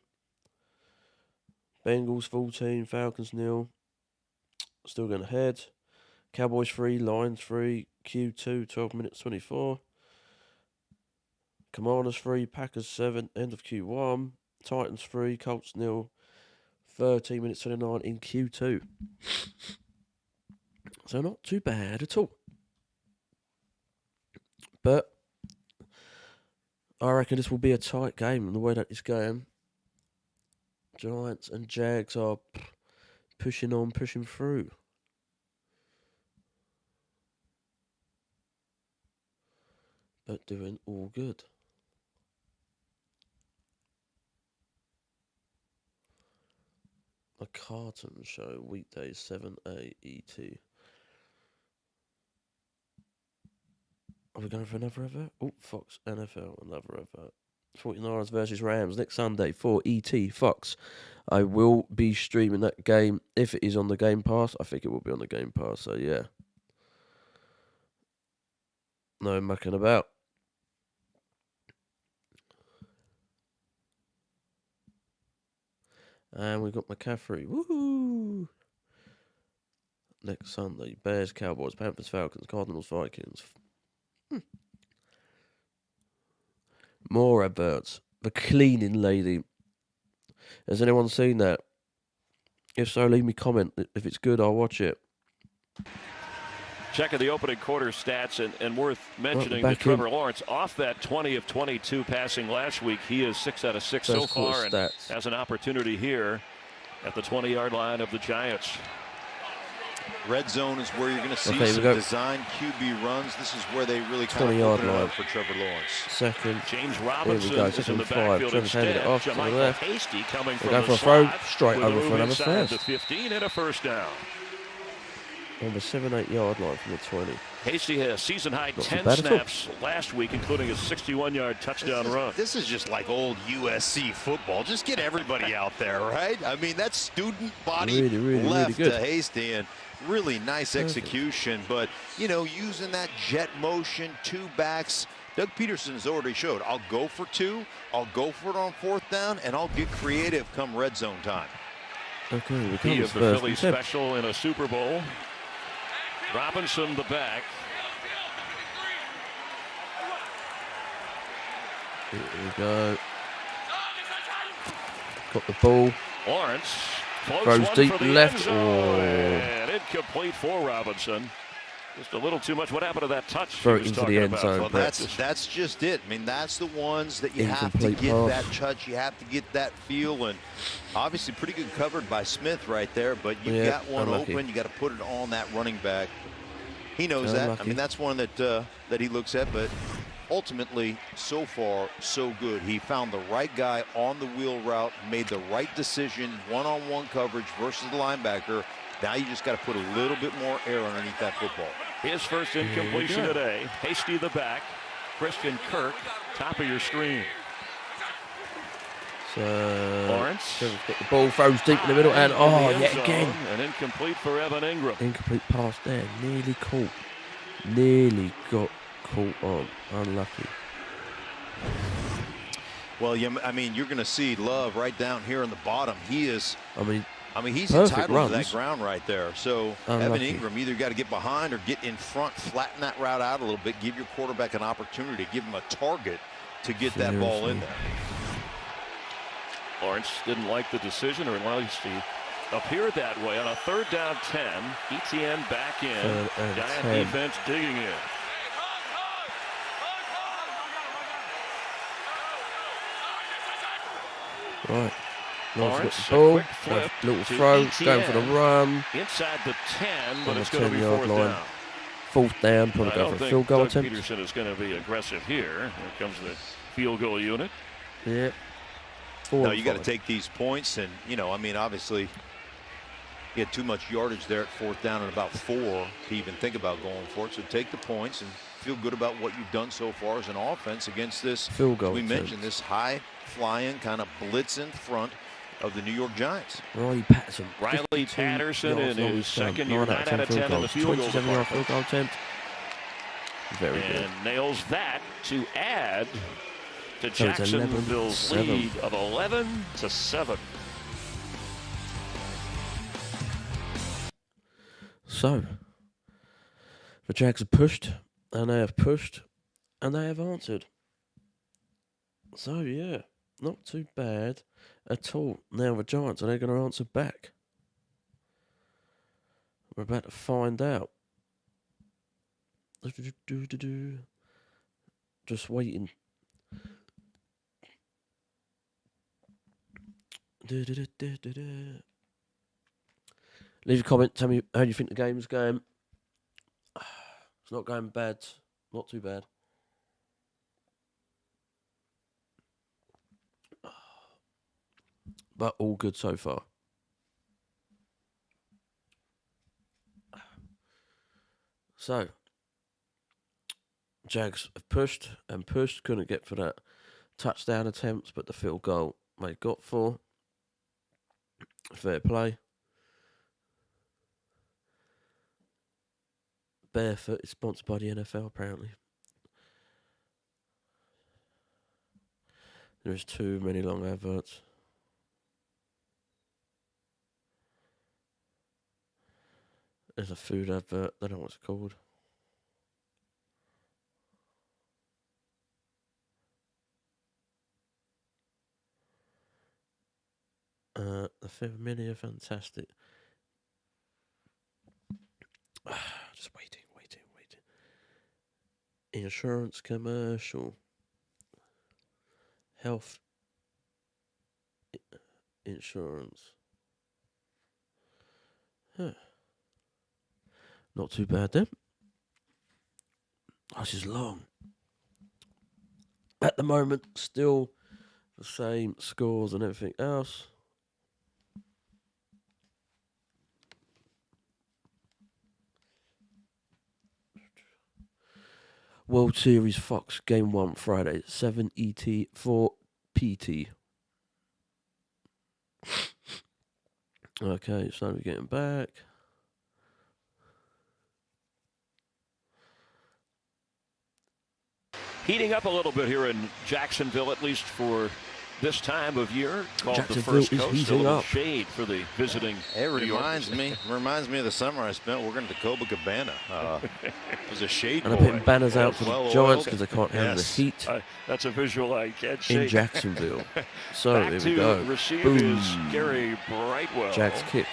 Bengals 14, Falcons 0. Still going ahead. Cowboys 3, Lions 3, Q2, 12 minutes 24. Commanders 3, Packers 7, end of Q1. Titans 3, Colts 0, 13 minutes 29 in Q2. So not too bad at all. But I reckon this will be a tight game in the way that it's going. Giants and Jags are pushing on, pushing through. But doing all good. A carton show, weekdays 7 AET. Are we going for another advert? Oh, Fox NFL, another advert. 49ers versus Rams next Sunday for ET Fox. I will be streaming that game if it is on the Game Pass. I think it will be on the Game Pass, so yeah. No mucking about. And we've got McCaffrey. Woohoo! Next Sunday. Bears, Cowboys, Panthers, Falcons, Cardinals, Vikings. More adverts. The cleaning lady. Has anyone seen that? If so, leave me a comment. If it's good, I'll watch it. Checking the opening quarter stats, and worth mentioning that Trevor Lawrence, off that 20 of 22 passing last week, he is 6 out of 6 so far, and has an opportunity here at the 20-yard line of the Giants. Red zone is where you're going to see some design QB runs. This is where they really kind of open it up for Trevor Lawrence. Second. James Robinson is in the backfield instead. It off to the left. Hasty coming from the slot, throw straight over for another first. The 15 and a first down. On the 7-8 yard line from the 20. Hasty has season-high 10 snaps last week, including a 61-yard touchdown run. This is just like old USC football. Just get everybody out there, right? I mean, that student body left to Hasty, and really nice execution. But, you know, using that jet motion, 2 backs, Doug Peterson has already showed, I'll go for 2, I'll go for it on 4th down, and I'll get creative come red zone time. Okay, he is the Philly special in a Super Bowl. Robinson the back. Here we go. Got the ball. Lawrence throws deep left. And incomplete for Robinson. Just a little too much. What happened to that touch? Throw it into the end zone. Well, that's just it. I mean, that's the ones that you have to get that touch. You have to get that feel, and obviously pretty good covered by Smith right there. But you got one open. You got to put it on that running back. He knows that. I mean, that's one that that he looks at. But ultimately, so far, so good. He found the right guy on the wheel route, made the right decision, one-on-one coverage versus the linebacker. Now you just got to put a little bit more air underneath that football. His first incompletion today. Hasty the back. Christian Kirk, top of your screen. Lawrence got the ball, throws deep in the middle, and yet again. An incomplete for Evan Ingram. Incomplete pass there. Nearly caught. Nearly got caught on. Unlucky. Well, I mean, you're going to see Love right down here in the bottom. He is. I mean, he's perfect entitled runs. to that ground right there. So Evan Ingram either got to get behind or get in front, flatten that route out a little bit, give your quarterback an opportunity, give him a target to get that ball in there. Lawrence didn't like the decision, or at least he appeared that way on a 3rd down 10. ETN back in. Giant defense digging in. Right. Lawrence, ball, a quick flip, little throw, ETN, going for the run. Inside the 10, but On it's the going to be 10-yard 4th line. down. 4th down, probably go for a field goal Doug attempt. Peterson is going to be aggressive here. Here comes the field goal unit. Yeah. No, you got to take these points, and I mean, obviously, he had too much yardage there at 4th down and about 4 to even think about going for it. So take the points and feel good about what you've done so far as an offense against this field goal. We mentioned this high-flying kind of blitz in front of the New York Giants. Riley Patterson. Riley Patterson in his second year, 9 out of 10 in the field goal 27-yard field goal attempt. Very good. And nails that to add to Jacksonville's lead of 11-7. So, the Jags have pushed, and they have pushed, and they have answered. So, yeah, not too bad at all. Now the Giants, are they going to answer back? We're about to find out. Just waiting. Leave a comment. Tell me how you think the game's going. It's not going bad. Not too bad. But all good so far. So, Jags have pushed and pushed. Couldn't get for that touchdown attempt, but the field goal they got for. Fair play. Barefoot is sponsored by the NFL, apparently. There's too many long adverts. There's a food advert. I don't know what it's called. The Familiar, fantastic. Just waiting. Insurance commercial. Health insurance. Huh. Not too bad then. This is long. At the moment, still the same scores and everything else. World Series Fox Game 1 Friday 7 ET 4 PT. Okay, so we're getting back. Heating up a little bit here in Jacksonville, at least for this time of year. Called the Jacksonville First is Coast. heating A little up. shade for the visiting. It reminds me of the summer I spent working at the Copacabana. It was a shade. And I'm putting banners out for the Giants because they can't handle the heat That's a visual I can't shake. in Jacksonville. So Back here to we go. receive Boom. is Gary Brightwell. Jags kick.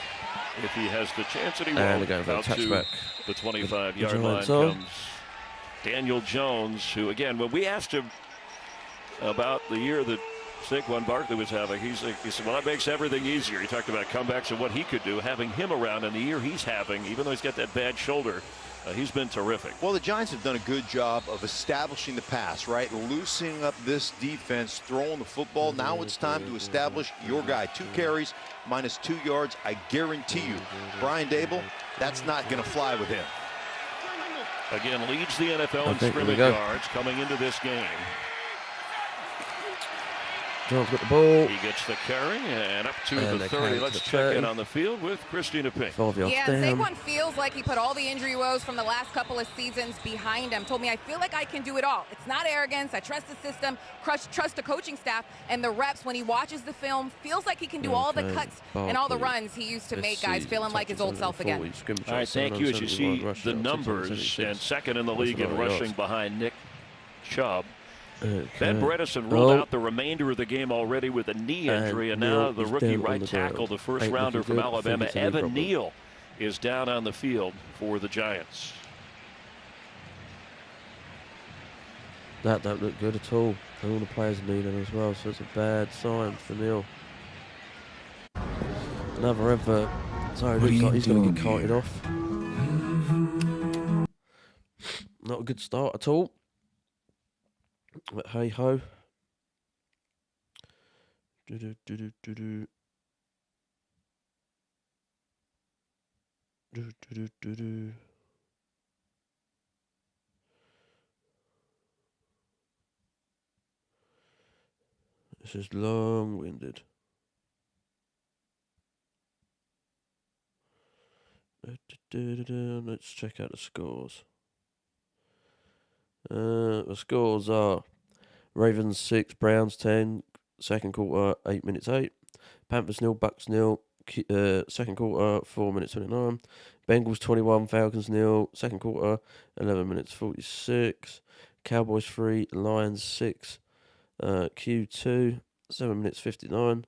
If he has the chance, and he And will. they're going for a Out to touchback. the 25-yard line Giants are. comes Daniel Jones, who, again, when we asked him about the year that Saquon Barkley was having, he said, well, that makes everything easier. He talked about comebacks and what he could do. Having him around in the year he's having, even though he's got that bad shoulder, he's been terrific. Well, the Giants have done a good job of establishing the pass, right? Loosening up this defense, throwing the football. Now it's time to establish your guy. 2 carries, minus 2 yards. I guarantee you, Brian Dable, that's not going to fly with him. Again, leads the NFL in scrimmage yards coming into this game. John's got the ball. He gets the carry and up to And the they 30. carry to Let's the check 30. in on the field with Christina Pink. 5 yards Yeah, down. Saquon feels like he put all the injury woes from the last couple of seasons behind him. Told me, I feel like I can do it all. It's not arrogance. I trust the system, trust the coaching staff, and the reps. When he watches the film, feels like he can do all the cuts and all the runs he used to make guys, feeling like his old self again. All right, thank you. As you see the numbers, and second in the league in rushing behind Nick Chubb. Ben Bredesen ruled out the remainder of the game already with a knee injury, and now the rookie right tackle, the first rounder from Alabama, Evan Neal, is down on the field for the Giants. That don't look good at all. And all the players need him as well, so it's a bad sign for Neal. Another effort. Sorry, looks like he's going to get carted off. Not a good start at all. But hey ho. This is long-winded. Let's check out the scores. The scores are Ravens 6, Browns 10, second quarter 8 minutes 8. Panthers 0, Bucks 0, second quarter 4 minutes 29. Bengals 21, Falcons 0, second quarter 11 minutes 46. Cowboys 3, Lions 6, Q2 7 minutes 59.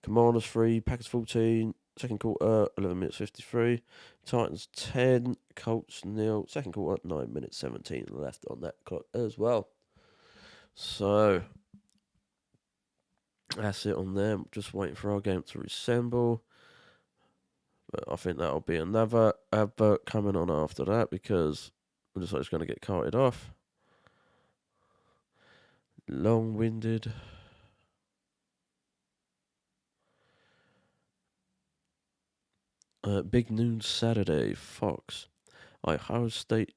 Commanders 3, Packers 14, second quarter 11 minutes 53. Titans 10, Colts 0, second quarter 9 minutes 17 left on that clock as well. So that's it on them. Just waiting for our game to reassemble. But I think that'll be another advert coming on after that, because it looks like it's going to get carted off. Long-winded. Big noon Saturday, Fox. Ohio State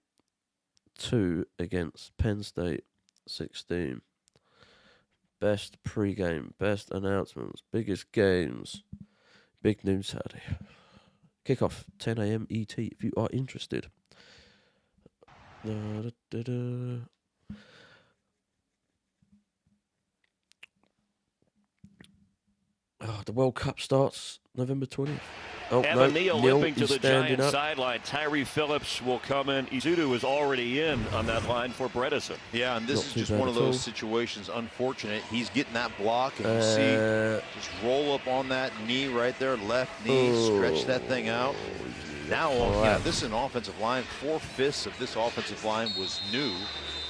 2 against Penn State 16. Best pre-game, best announcements, biggest games. Big noon Saturday. Kickoff 10 a.m. ET if you are interested. The World Cup starts November 20th. Oh, Evan Neal limping to the Giants up. sideline. Tyree Phillips will come in. Izudu is already in on that line for Bredesen. Yeah, and this is just one of those situations, unfortunate. He's getting that block, and you see, just roll up on that knee right there, left knee, stretch that thing out. Now, yeah, this is an offensive line. 4/5 of this offensive line was new.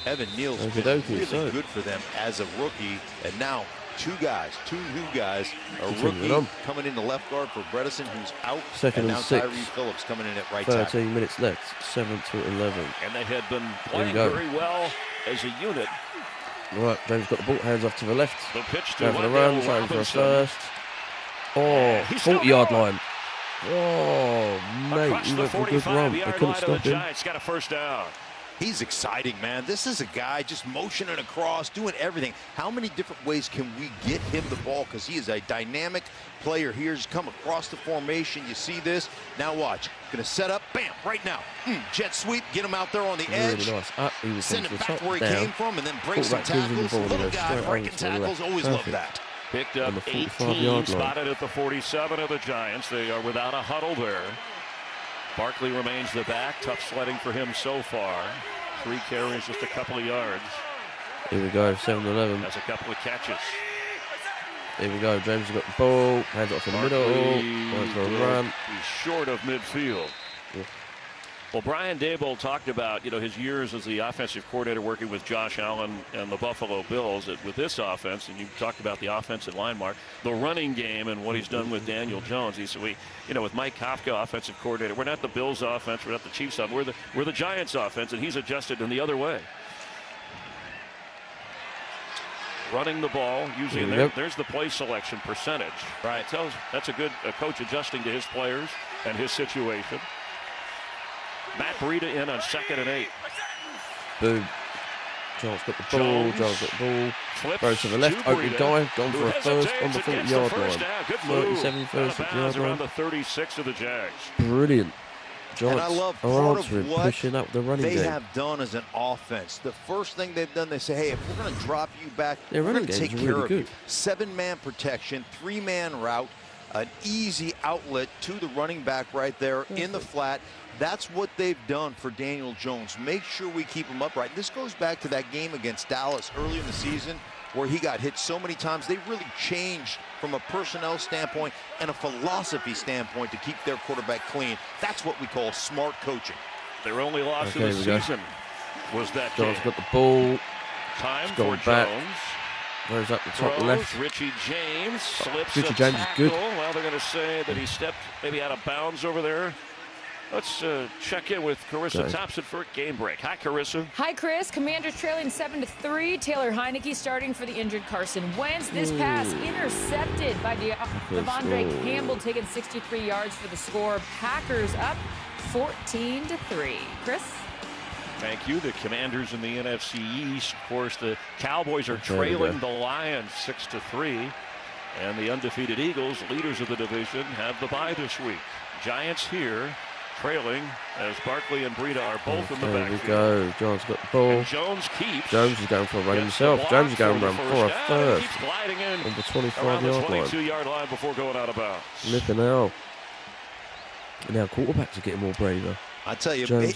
Evan Neal's been really good for them as a rookie, and now two new guys, a rookie coming into left guard for Bredesen, who's out, second and now and 6. Tyree Phillips coming in at right 13 tackle. minutes left, 7-11. And they had been playing very well as a unit. Right, James got the ball, hands off to the left. The pitch to Going for the run, trying for a first. Oh, 40-yard line. Oh, mate, he went for a good run. They couldn't stop him. Giants got a first down. He's exciting, man. This is a guy just motioning across, doing everything. How many different ways can we get him the ball? Because he is a dynamic player here. He's come across the formation. You see this. Now watch. Going to set up. Bam, right now. Jet sweep. Get him out there on the edge. Really nice. He was send him back where he came from, and then break some tackles. Little guy breaking tackles. Always love that. Picked up 18, spotted at the 47 of the Giants. They are without a huddle there. Barkley remains the back. Tough sledding for him so far. 3 carries, just a couple of yards. Here we go, 7-11. Has a couple of catches. Here we go, James has got the ball. Hands off in the middle. Went for a run. He's short of midfield. Yeah. Well, Brian Daboll talked about, his years as the offensive coordinator working with Josh Allen and the Buffalo Bills with this offense, and you talked about the offensive line, Mark, the running game and what he's done with Daniel Jones. He said, with Mike Kafka, offensive coordinator, we're not the Bills offense, we're not the Chiefs offense, we're the Giants offense, and he's adjusted in the other way. Running the ball, usually, there's the play selection percentage. Right. That's a good coach adjusting to his players and his situation. Matt Breida in on 2nd and 8. Boom. Giants got the ball. Giants got the ball. Flips Throws to the left. to Open Breida, guy. Gone who for a first on the hesitates 40-yard against the first line. down. Good move. 37, Out of 36 bounds yard around line. the 36 of the Jags. Brilliant. And I Giants love are part answering, of what pushing up the running they game. have done as an offense. The first thing they've done, they say, hey, if we're going to drop you back, Their we're running going to take game's care really of you. good. 7-man protection, 3-man route, an easy outlet to the running back right there in the flat. That's what they've done for Daniel Jones. Make sure we keep him upright. This goes back to that game against Dallas early in the season where he got hit so many times. They really changed from a personnel standpoint and a philosophy standpoint to keep their quarterback clean. That's what we call smart coaching. Their only loss of the season was that Jones game. got the ball. Time He's for gone back. Jones. Throws up the top Throws. left. Richie James slips Richie a James is tackle. good. Well, they're going to say that he stepped maybe out of bounds over there. Let's check in with Carissa Thompson for a game break. Hi, Carissa. Hi, Chris. Commanders trailing 7-3. Taylor Heineke starting for the injured Carson Wentz. This pass intercepted by Devondre Campbell, taking 63 yards for the score. Packers up 14-3. Chris? Thank you. The Commanders in the NFC East. Of course, the Cowboys are trailing the Lions 6-3. And the undefeated Eagles, leaders of the division, have the bye this week. Giants here, trailing as Barkley and Breida are both in the backfield. There we go. Jones got the ball. And Jones keeps. Jones is going for a run himself. Jones is going to run for a first. Keeps gliding in on the around the 25-yard line. 22-yard line before going out of bounds. Flipping out. And now quarterbacks are getting more braver. I tell you, Jones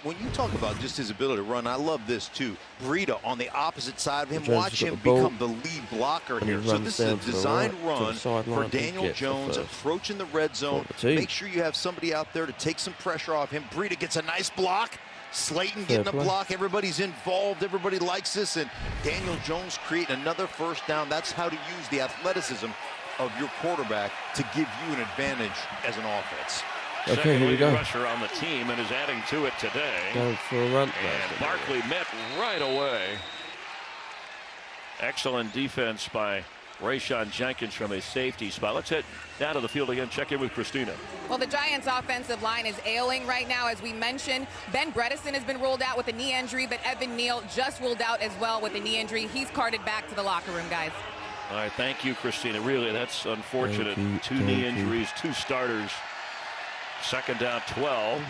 when you talk about just his ability to run, I love this too. Breida on the opposite side of him, Jones watch him got the ball, become the lead blocker here. he So runs this is a down to the designed right, to the run sideline, for and Daniel gets the Jones first. approaching the red zone. Make sure you have somebody out there to take some pressure off him. Breida gets a nice block. Slayton getting a block. Everybody's involved. Everybody likes this. And Daniel Jones creating another first down. That's how to use the athleticism of your quarterback to give you an advantage as an offense. Okay, here we go. Rusher on the team and is adding to it today. Going for a run. And Barkley met right away. Excellent defense by Rayshon Jenkins from a safety spot. Let's head down to the field again. Check in with Christina. Well, the Giants' offensive line is ailing right now, as we mentioned. Ben Bredesen has been ruled out with a knee injury, but Evan Neal just ruled out as well with a knee injury. He's carted back to the locker room, guys. All right, thank you, Christina. Really, that's unfortunate. Two knee injuries, two starters. Second down, 12.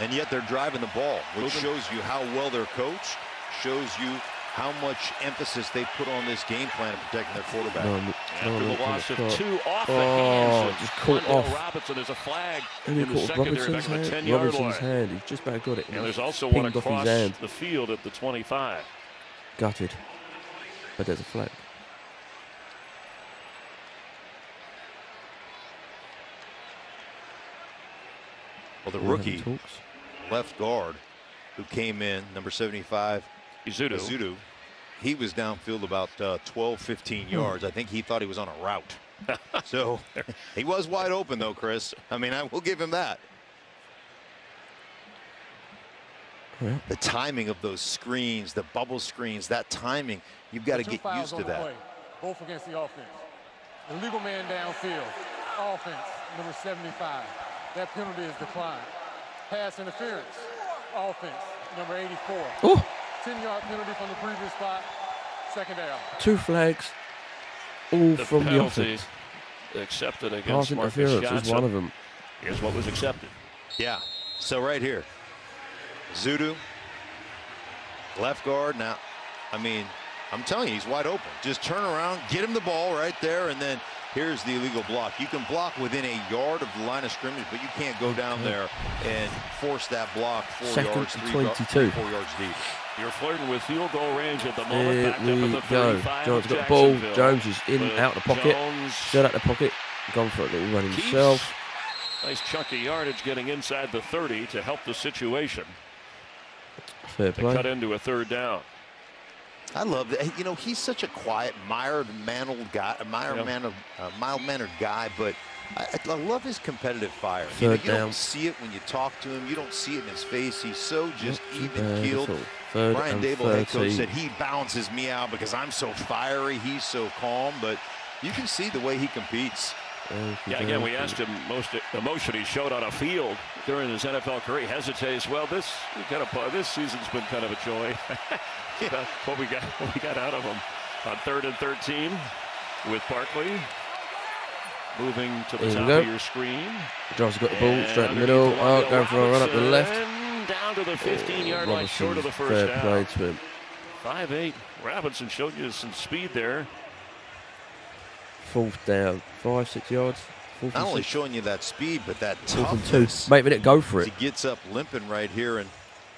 And yet they're driving the ball, which shows you how well they're coached, shows you how much emphasis they put on this game plan of protecting their quarterback. After the loss of two off the hands of just caught off. Robinson, there's a flag And in the secondary back at the 10-yard line. hand. He's just about got it. And there's also one across the field at the 25. Gutted. But there's a flag. Well, the rookie left guard who came in, number 75, Izudu, he was downfield about 12, 15 yards. I think he thought he was on a route. So he was wide open, though, Chris. I mean, I will give him that. Yeah. The timing of those screens, the bubble screens, that timing, you've got to get used to that. Both against the offense. Illegal man downfield. Offense, number 75. That penalty is declined. Pass interference. Offense, number 84. Oh. 10-yard penalty from the previous spot. Second down. Two flags. All the from the offense. Accepted against Marcus interference Johnson. is one of them. Here's what was accepted. Yeah. So right here, Zudu, left guard. Now, I mean, I'm telling you, he's wide open. Just turn around, get him the ball right there, and then here's the illegal block. You can block within a yard of the line of scrimmage, but you can't go down there and force that block 4 yards, 4 yards deep. You're flirting with field goal range at the moment. Here Backed up at the 35. Jones got the ball. Jacksonville. Jones is in, out the pocket. Set out the pocket. Gone for a little run himself. Nice chunk of yardage getting inside the 30 to help the situation. Fair play. To cut into a third down. I love that. You know, he's such a quiet, mild-mannered guy, mild-mannered guy, but I love his competitive fire. You don't see it when you talk to him. You don't see it in his face. He's so just even-keeled. Brian Dable, head coach, said he balances me out because I'm so fiery. He's so calm, but you can see the way he competes. Yeah, again, we asked him most emotion he showed on a field during his NFL career. He hesitates. Well, this season's been kind of a joy. what we got out of him on 3rd and 13 with Barkley. Moving to the top of your screen. John's got the ball straight in the middle. Oh, going for a run up the left. Down to the 15-yard line, short of the first fair down. Play to him. 5'8". Robinson showed you some speed there. 4th down, 5-6 yards. Not only showing you that speed, but that 4th and toughness. 2. Mate, we didn't go for it. He gets up limping right here, and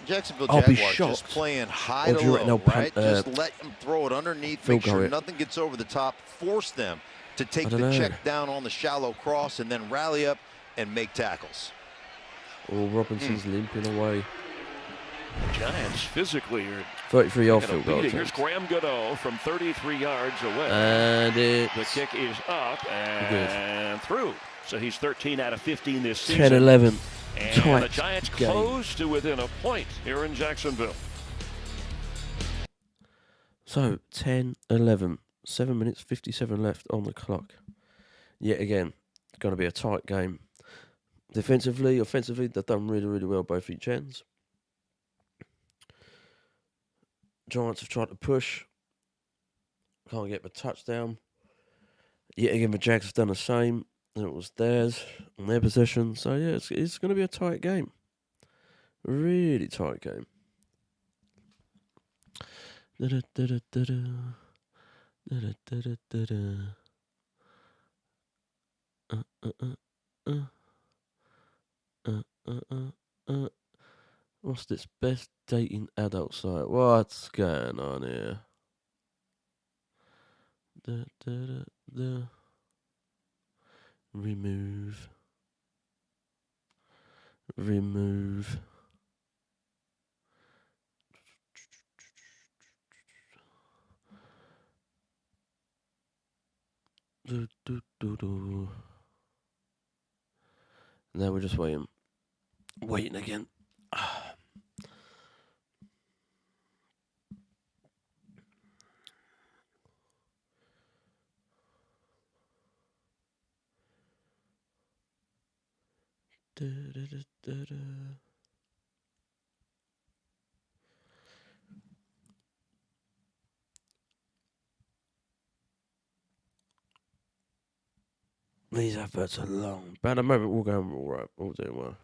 Jacksonville I'll be Jaguars shocked. just playing high to Or do you low, reckon they'll right? punt, Just let him throw it underneath, field make sure goal it. nothing gets over the top, force them to take I the don't know. check down on the shallow cross, and then rally up and make tackles. Oh, Robinson's limping away. Giants physically are 33-yard gonna field goal. beat it. Here's Graham Godot from 33 yards away. And The it's kick is up and through. So he's 13 out of 15 this 10-11. season. And the Tight Giants game. close to within a point here in Jacksonville. So 10-11. 7 minutes 57 left on the clock. Yet again, it's going to be a tight game. Defensively, offensively, they've done really, really well both each ends. Giants have tried to push. Can't get the touchdown. Yet again, the Jags have done the same. And it was theirs on their possession. So yeah, it's going to be a tight game. Really tight game. What's this best dating adult site? What's going on here? Remove. Now we're just waiting again. These adverts are long. But at the moment, we're going all right. We're doing well.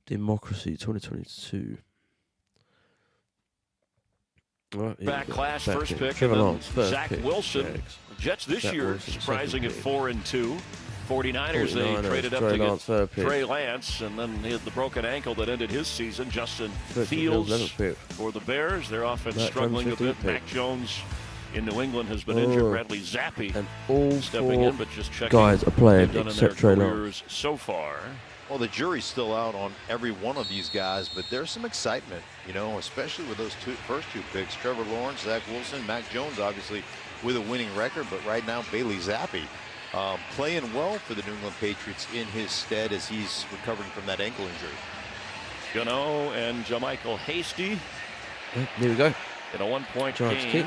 Democracy 2022. Right, Class first pick. Trevor And Lawrence, then first Zach pick. Wilson. Jags. Jets this Zach year Wilson, surprising at second pick. 4-2. 49ers, they 49ers, traded up Trey to Lance, third get pick. Trey Lance, and then he had the broken ankle that ended his season. Justin Fields 11th pick. for the Bears. Their offense Mac struggling a Jones, bit. 15th Mac pick. Jones in New England has been injured. Bradley Zappi And all stepping four in, but just checking guys are playing they've done in except their Trey Lance. careers so far. Well, the jury's still out on every one of these guys, but there's some excitement, you know, especially with those first two picks. Trevor Lawrence, Zach Wilson, Mac Jones, obviously with a winning record, but right now Bailey Zappi playing well for the New England Patriots in his stead as he's recovering from that ankle injury. Gano and Jamichael Hasty Here we go. in a one-point Giants game. kick.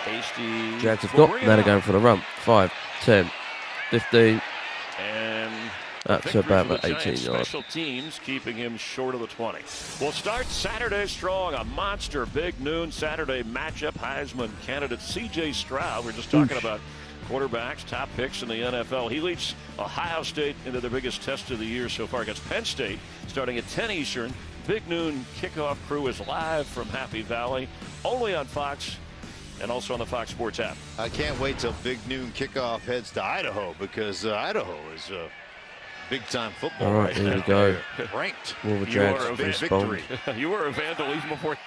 Hasty Jags have will got. bring Now it they're up. going for the run. 5, 10, 15. And That's victory about for the 18 Giants. yards. Special teams keeping him short of the 20. We'll start Saturday strong. A monster big noon Saturday matchup. Heisman candidate C.J. Stroud. We're just talking about quarterbacks, top picks in the NFL. He leads Ohio State into their biggest test of the year so far against Penn State, starting at 10 Eastern. Big noon kickoff crew is live from Happy Valley, only on Fox and also on the Fox Sports app. I can't wait till big noon kickoff heads to Idaho, because Idaho is big time football. All right, here now. we go. They're ranked. Will the You Jags are a big respond? victory. You were a vandal even before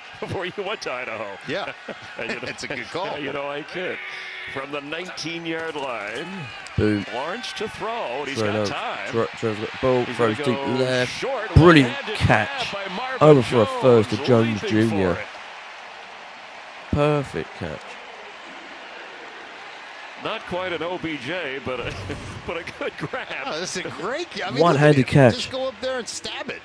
you went to Idaho. Yeah, And you know- it's a good call. You know, I kid. From the 19-yard line, Boom. Lawrence to throw, and he's Trey got Lance. time. Trevor's got the ball. He's Throws gonna deep go left. short. Brilliant One-handed catch. grab by Marvin over for a first to Jones leaping Jr. for it. Perfect catch. Not quite an OBJ, but a good grab. Oh, this is a great. I mean, One-handed catch. Just go up there and stab it.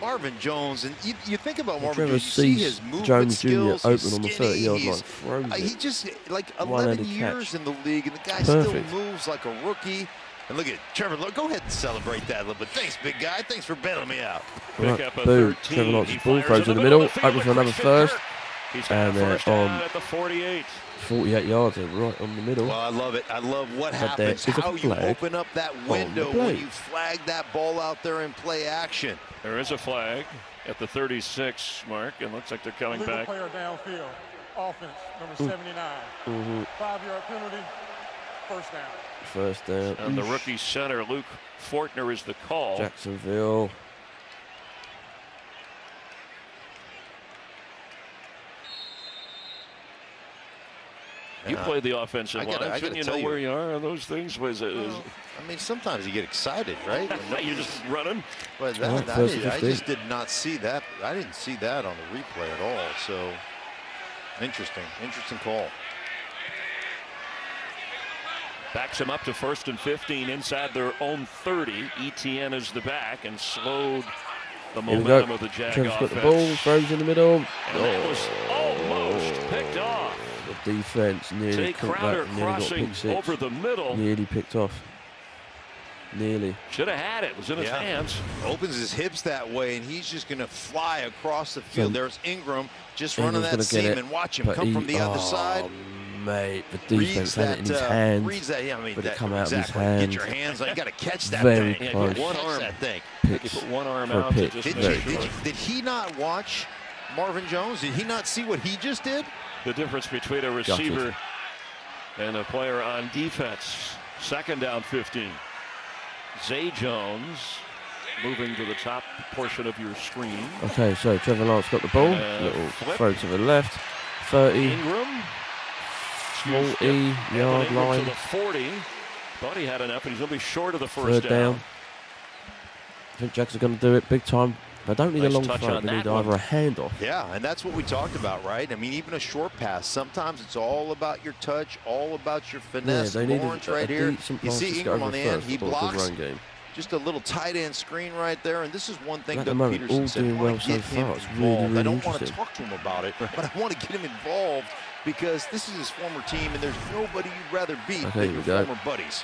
Marvin Jones, and you think about Marvin Trevor Jones, you see his movement Jones Jr. skills. open He's on the skinny, 30-yard he's- line, throws it. He just like 11 One-handed years catch. in the league, and the guy Perfect. still moves like a rookie. And look at Trevor. Look, go ahead and celebrate that a little bit. Thanks, big guy. Thanks for bailing me out. Pick Right, up a boom. 13. Trevor Lawrence He ball fires throws in the middle, field open for another Christian first. Kirk. He's And got a first on down at the 48. 48 yards, right on the middle. Well, I love it. I love what But there happens, is a how you flag open up that window when you flag that ball out there and play action. There is a flag at the 36 mark, and looks like they're coming Legal back. player downfield. Offense, number 79. 5-yard penalty, first down. First down. And the rookie center, Luke Fortner, is the call. Jacksonville. You play the offensive line. I Shouldn't you gotta know tell where you are on those things? Was it? I mean, sometimes you get excited, right? You're just running. But Right, that, first and I 15. just did not see that. I didn't see that on the replay at all. So, interesting call. Backs him up to 1st and 15 inside their own 30. ETN is the back and slowed the Here we momentum go. of the Jag Trevor's got offense. the ball, throws in the middle. And that was almost picked off. The defense nearly Jay cooked Crowder that, nearly got crossing pick six. over the middle. Nearly picked off. Nearly. Should have had it. It was in his hands. Opens his hips that way, and he's just going to fly across the field. There's Ingram just running Ingram's that gonna get seam, it, and watch him but come from the other oh, side. Mate, the defense had it in his hands. Reads that, yeah, I mean, but it that, come out of his exactly. hands. Get your hands on. You got to catch that Very thing. close. One Catch arm. that thing. You Picks put one arm for a out to pick. just Did, make sure. did he not watch Marvin Jones? Did he not see what he just did? The difference between a receiver and a player on defense. 2nd down 15. Zay Jones moving to the top portion of your screen. Okay, so Trevor Lawrence got the ball. Little flip. throw to the left. 30. Ingram. Small Yard yard to line. the 40. Thought he had enough, and he's going to be short of the first Third down. I think Jags are going to do it big time. They don't need Nice a long touch throw. on They need that one. either a handoff. Yeah, and that's what we talked about, right? I mean, even a short pass, sometimes it's all about your touch, all about your finesse. They need Lawrence a right here. decent You pass see to get Ingram over on the end. first He for a good blocks. run game. Just a little tight end screen right there, and this is one thing At the Doug moment, Peterson all said. doing I wanna well so get him far. It's involved. really, I really don't want to interesting. talk to him about it, but I want to get him involved because this is his former team, and there's nobody you'd rather beat Okay, than here your we go. former buddies.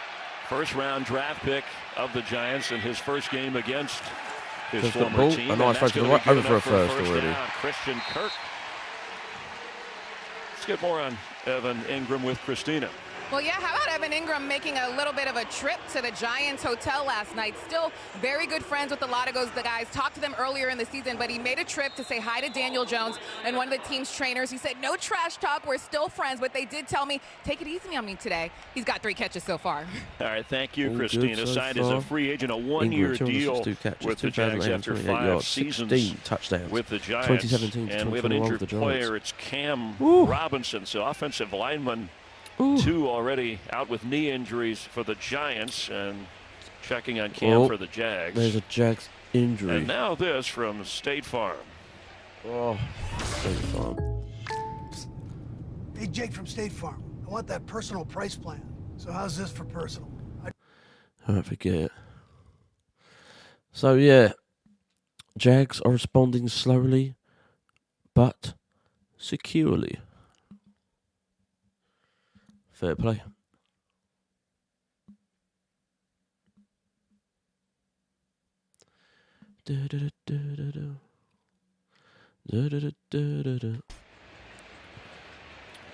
First round draft pick of the Giants in his first game against his Just got former ball. team. A and nice that's throw to the gonna right, be good over for a enough first first already. down. Christian Kirk. Let's get more on Evan Ingram with Christina. Well, yeah, how about Evan Ingram making a little bit of a trip to the Giants hotel last night? Still very good friends with a lot of the guys. Talked to them earlier in the season, but he made a trip to say hi to Daniel Jones and one of the team's trainers. He said, no trash talk, we're still friends, but they did tell me, take it easy on me today. He's got 3 catches so far. All right, thank you, All Christina. good so Signed as a far. free agent, a one-year Ingram, deal 262 catches, with the Jags after 2,828 5 yards, seasons 16 touchdowns. with the Giants. 2017 to and we have an 2021 injured with the Giants. player. It's Cam Ooh. Robinson, so offensive lineman. Ooh. 2 already out with knee injuries for the Giants, and checking on Cam for the Jags. There's a Jags injury. And now this from State Farm. Oh, State Farm. Hey, Jake from State Farm. I want that personal price plan. So how's this for personal? I don't forget. So, yeah. Jags are responding slowly, but securely. Fair play.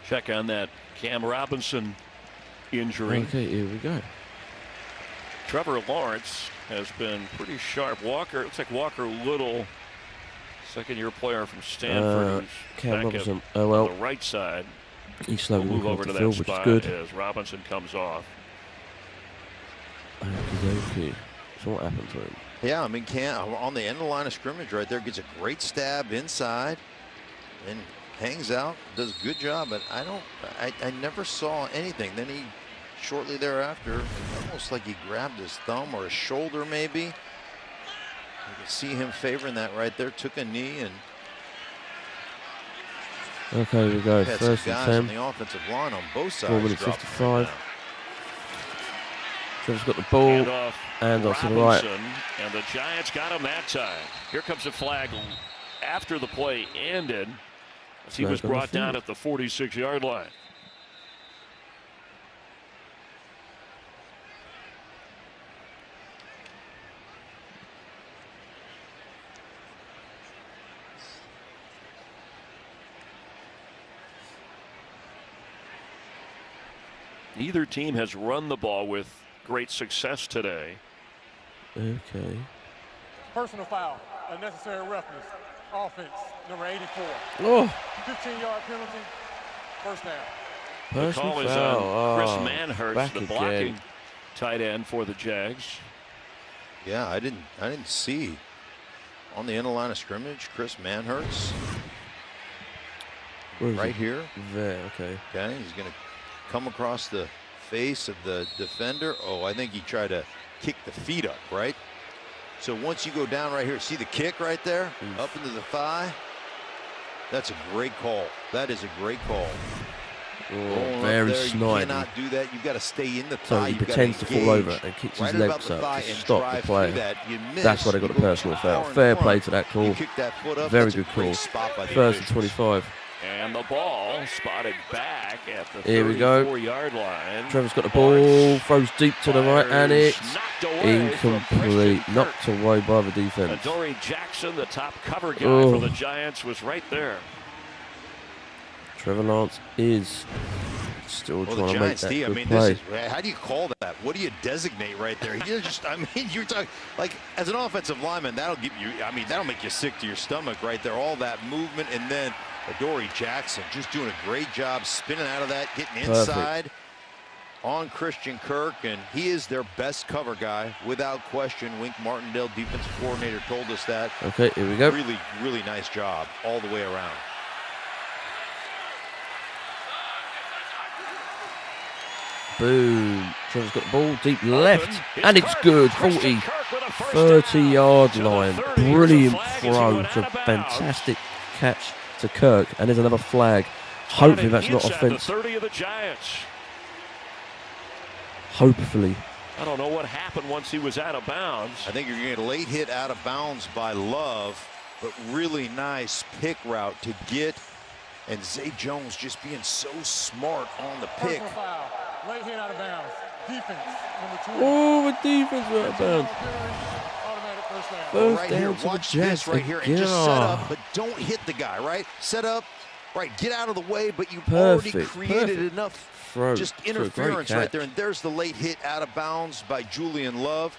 Check on that Cam Robinson injury. Okay, here we go. Trevor Lawrence has been pretty sharp. Walker, looks like Walker Little, second-year player from Stanford, who's Cam back Robinson. on Oh, well, the right side. he's slowly We'll move moving over off to the that field, which is spot good. as Robinson comes off. Okay. So what happened to him? Yeah, I mean, Cam on the end of the line of scrimmage right there gets a great stab inside and hangs out, does a good job, but I never saw anything. Then he, shortly thereafter, almost like he grabbed his thumb or his shoulder maybe. can see him favoring that right there. Took a knee and Okay, we go. had some First guys and on 10. the offensive line on both sides. 4 minutes dropping 55. right Trevor's got the ball. Handoff And off to the right. Robinson, and the Giants got him that time. Here comes a flag after the play ended, as he was brought down at the 46-yard line. Neither team has run the ball with great success today. Okay. Personal foul, unnecessary roughness, offense, number 84. Oh, 15-yard penalty, first down. The personal call is foul. on Chris Oh, Manhurst, back the again. blocking tight end for the Jags. Yeah, I didn't see on the end of line of scrimmage Chris Manhurst Where is right he? here. There, okay. Okay, he's going to come across the face of the defender. Oh, I think he tried to kick the feet up, right? So once you go down right here, see the kick right there, up into the thigh. That's a great call. That is a great call. Oh, very You snidey. cannot do that. You've got to stay in the So thigh. he You've gotta pretends to fall engage over and kicks right his about legs the up thigh to and stop drive the through play. that. You miss, That's why they got you a go personal too foul. far in Fair front. play to that call. You kick that foot up. Very That's a good great call. spot by the First and officials. 25. And the ball spotted back at the Here we go. 34-yard line. Trevor's got the ball, throws deep to the right, and it's Knocked away from incomplete. Christian Knocked Kirk. away by the defense. Adoree Jackson, the top cover guy Oh. for the Giants, was right there. Trevor Lawrence is still Well, trying the to make Giants that D, I good mean, play. this is, how do you call that? What do you designate right there? You just, I mean, you're talking, like, as an offensive lineman, that'll give you, I mean, that'll make you sick to your stomach right there. All that movement, and then Adoree Jackson just doing a great job spinning out of that, getting inside on Christian Kirk, and he is their best cover guy, without question. Wink Martindale, defensive coordinator, told us that. Okay, here we go. Really, really nice job all the way around. Boom. Trevor's got the ball deep left, and it's good. 30-yard line. Brilliant throw. It's a fantastic catch to Kirk, and there's another flag. Hopefully that's not offense. 30 of the Giants. Hopefully. I don't know what happened once he was out of bounds. I think you're going to get a late hit out of bounds by Love, but really nice pick route to get. And Zay Jones just being so smart on the pick. Personal foul, late hit out of bounds. Defense, number 2. Oh, the defense went out of bounds. Automatic first down. First Right down here, to the watch Jets this right here, and just set up, but don't hit the guy, right? Set up, right, get out of the way, but you've already created enough just interference right there. And there's the late hit out of bounds by Julian Love.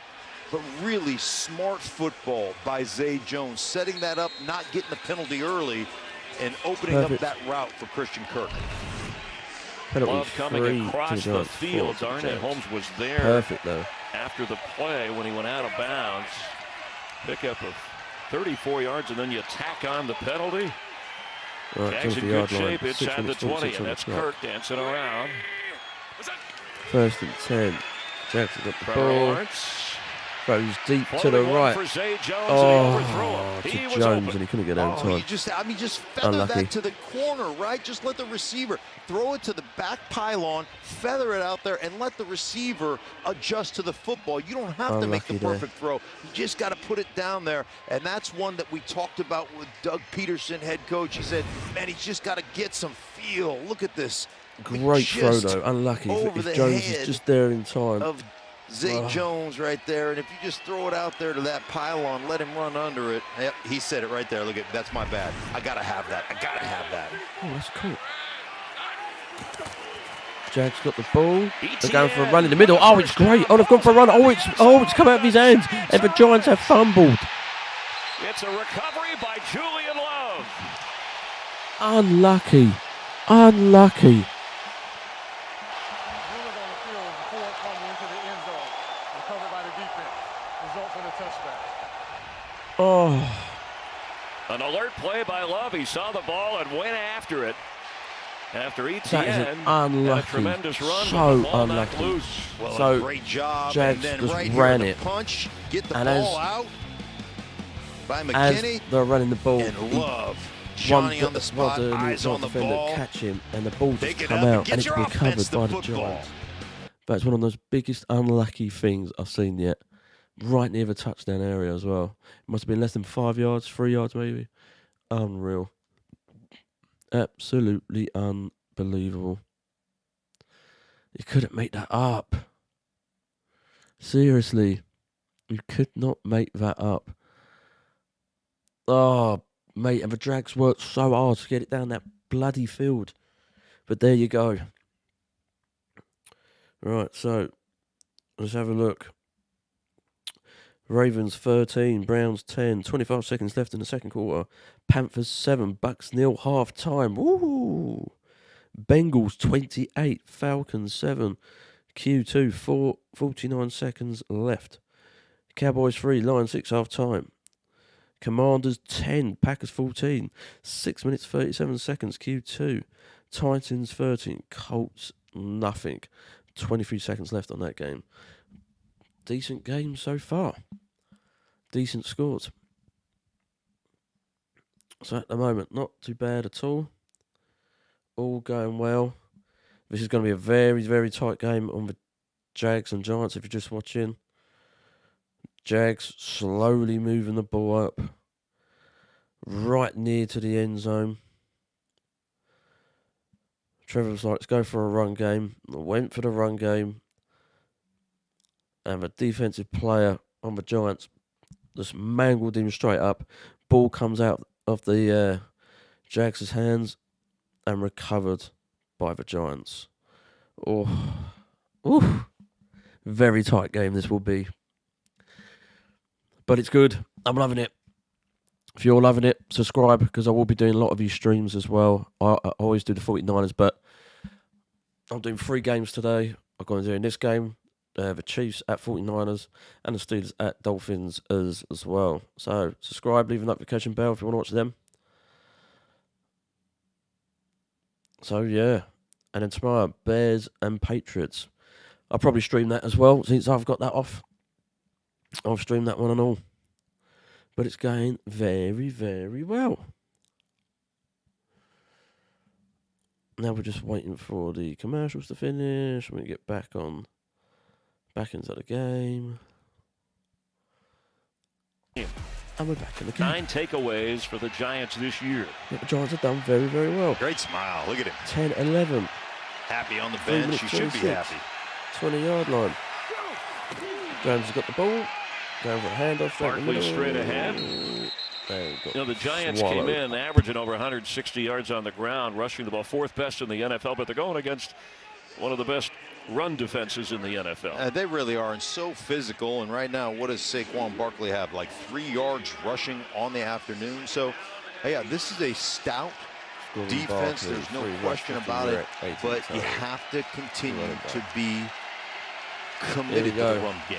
But really smart football by Zay Jones, setting that up, not getting the penalty early, and opening up that route for Christian Kirk. Love coming across the field. Darnell Holmes was there. Perfect, though. After the play when he went out of bounds. Pickup of 34 yards, and then you tack on the penalty. Right, Jags in good shape line. inside the 20, and that's Kirk dancing around. First and 10. Jackson got the Trevor ball. Lawrence. Throws deep to the right. For Zay Jones, Oh, to to was Jones, open. and he couldn't get out in time. Just feather Unlucky. that to the corner, right? Just let the receiver throw it to the back pylon, feather it out there, and let the receiver adjust to the football. You don't have to make the perfect throw. You just got to put it down there, and that's one that we talked about with Doug Peterson, head coach. He said, man, he's just got to get some feel. Look at this. Great throw, though. Unlucky. If Jones is just there in time. Of Zay Jones right there, and if you just throw it out there to that pylon, let him run under it. Yep, he said it right there. Look at, that's my bad. I gotta have that. I gotta have that. Oh, that's cool. Jags got the ball. They're going for a run in the middle. Oh, it's great. Oh, they've gone for a run. Oh, it's come out of his hands. And the Giants have fumbled. It's a recovery by Julian Love. Unlucky. Unlucky. Oh. An alert play by Love. He saw the ball and went after it. After ETN, That is an unlucky, a tremendous run, so with the ball unlucky. knocked loose. Well, So, great job. Jags and then just right ran here, it. the punch, get the And ball out. by as McKinney. they're running the ball. And Love. Johnny on the spot, eyes on the defender ball. catch him, and the ball just Pick it come up out, and and get it's your been offense covered the by the football. Giants. That's one of those biggest unlucky things I've seen yet. Right near the touchdown area as well. It must have been less than 5 yards, 3 yards maybe. Unreal. Absolutely unbelievable. You couldn't make that up. Seriously. You could not make that up. Oh, mate, and the Drags worked so hard to get it down that bloody field. But there you go. Right, so let's have a look. Ravens 13, Browns 10, 25 seconds left in the second quarter. Panthers 7, Bucks 0, half time. Woo! Bengals 28, Falcons 7, Q2 4, 49 seconds left. Cowboys 3, Lions 6, half time. Commanders 10, Packers 14, 6 minutes 37 seconds, Q2. Titans 13, Colts nothing. 23 seconds left on that game. Decent game so far. Decent scores. So at the moment, not too bad at all. All going well. This is going to be a very, very tight game on the Jags and Giants if you're just watching. Jags slowly moving the ball up. Right near to the end zone. Trevor was like, let's go for a run game. I went for the run game. And the defensive player on the Giants just mangled him straight up. Ball comes out of the Jags' hands and recovered by the Giants. Oh, ooh, very tight game this will be. But it's good. I'm loving it. If you're loving it, subscribe, because I will be doing a lot of these streams as well. I always do the 49ers, but I'm doing 3 games today. I'm going to do in this game, the Chiefs at 49ers, and the Steelers at Dolphins as well. So subscribe, leave a notification bell if you want to watch them. So yeah, and then tomorrow, Bears and Patriots. I'll probably stream that as well, since I've got that off. I'll stream that one and all. But it's going very, very well. Now we're just waiting for the commercials to finish. We get back into the game. And we're back in the game. 9 takeaways for the Giants this year. Yeah, the Giants have done very, very well. Great smile. Look at him. 10-11. Happy on the 3 bench. minutes, You should be 26. happy. 20-yard line. James has got the ball. Going for a handoff. Barkley straight ahead. The Giants came in averaging over 160 yards on the ground, rushing the ball 4th best in the NFL, but they're going against one of the best run defenses in the NFL. They really are, and so physical. And right now, what does Saquon Barkley have? Like 3 yards rushing on the afternoon. So, yeah, this is a stout defense. There's no question about it. But you have to continue to be committed to the run game.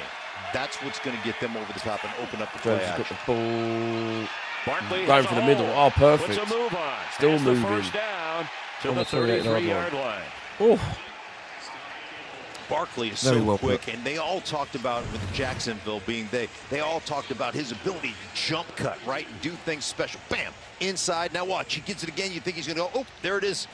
That's what's going to get them over the top and open up the play action. Got the ball. Barkley going for the middle. Oh, perfect. Puts a move on. Still moving. The first down to on the 33-yard line. Oh. Barkley is so quick, and they all talked about with Jacksonville being they all talked about his ability to jump cut, right, and do things special. Bam, inside. Now watch, he gets it again. You think he's going to go, oh, there it is.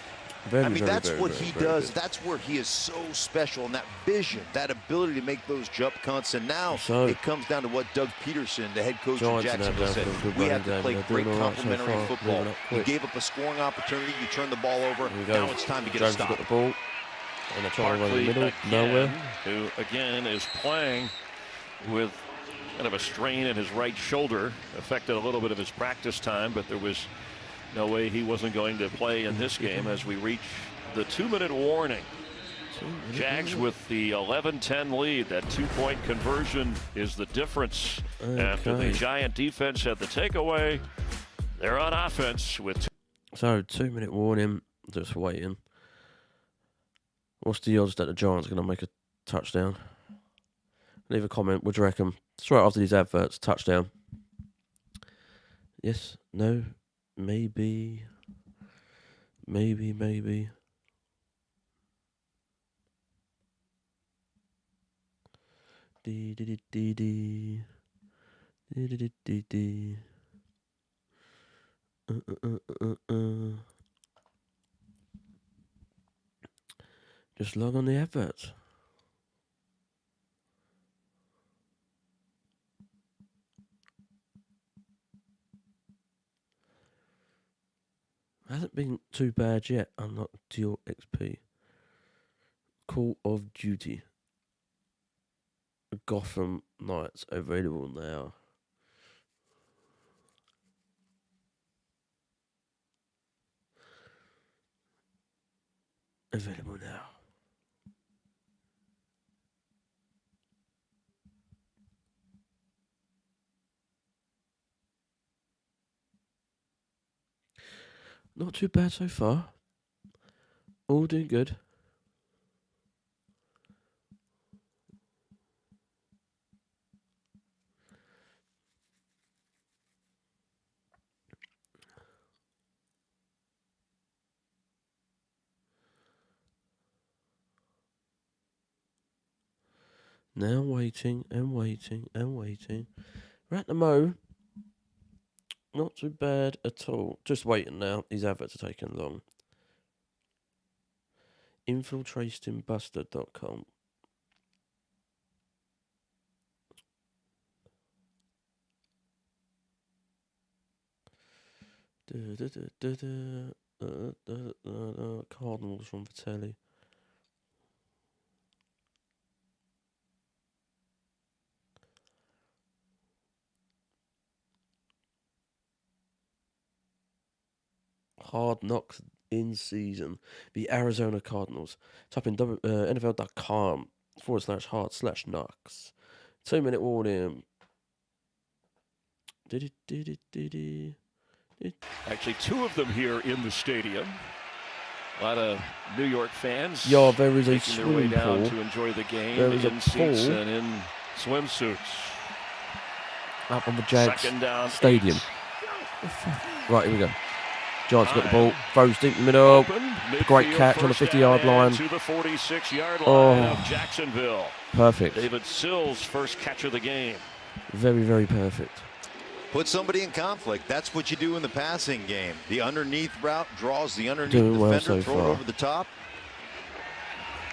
That's what he does. That's where he is so special, and that vision, that ability to make those jump cuts. And now it comes down to what Doug Peterson, the head coach of Jacksonville, said. We have to play great complementary football. You gave up a scoring opportunity. You turned the ball over. Now it's time to get a stop. Got the ball. And they're trying to run in the middle. Nowhere. Who, again, is playing with kind of a strain in his right shoulder. Affected a little bit of his practice time, but there was no way he wasn't going to play in this game as we reach the 2-minute warning. Jags with the 11-10 lead. That 2-point conversion is the difference. After the Giant defense had the takeaway, they're on offense with So 2-minute warning. Just waiting. What's the odds that the Giants are going to make a touchdown? Leave a comment. What do you reckon? Straight after these adverts. Touchdown. Yes. No. Maybe. Maybe. Just log on the adverts. Hasn't been too bad yet. Unlock Dual XP. Call of Duty. Gotham Knights available now. Available now. Not too bad so far. All doing good. Now waiting and waiting and waiting. We're at the mo. Not too bad at all. Just waiting now. These adverts are taking long. Infiltratingbuster.com. Cardinals from Vitelli. Hard Knocks in season. The Arizona Cardinals. Type in NFL.com/hard/knocks. 2-minute warning. Actually, two of them here in the stadium. A lot of New York fans. Yeah, there is a making their way swimming down pool. to enjoy the game There is a in seats pool. and in swimsuits. Up on the Jags Second down, stadium. 8. Right, here we go. Giants got the ball. Throws deep in the middle. Open, Great midfield, catch on the first 50-yard down line. and to the 46-yard line of Jacksonville. Perfect. David Sills' first catch of the game. Very, very perfect. Put somebody in conflict. That's what you do in the passing game. The underneath route draws the underneath Doing well defender, so throw far. it over the top.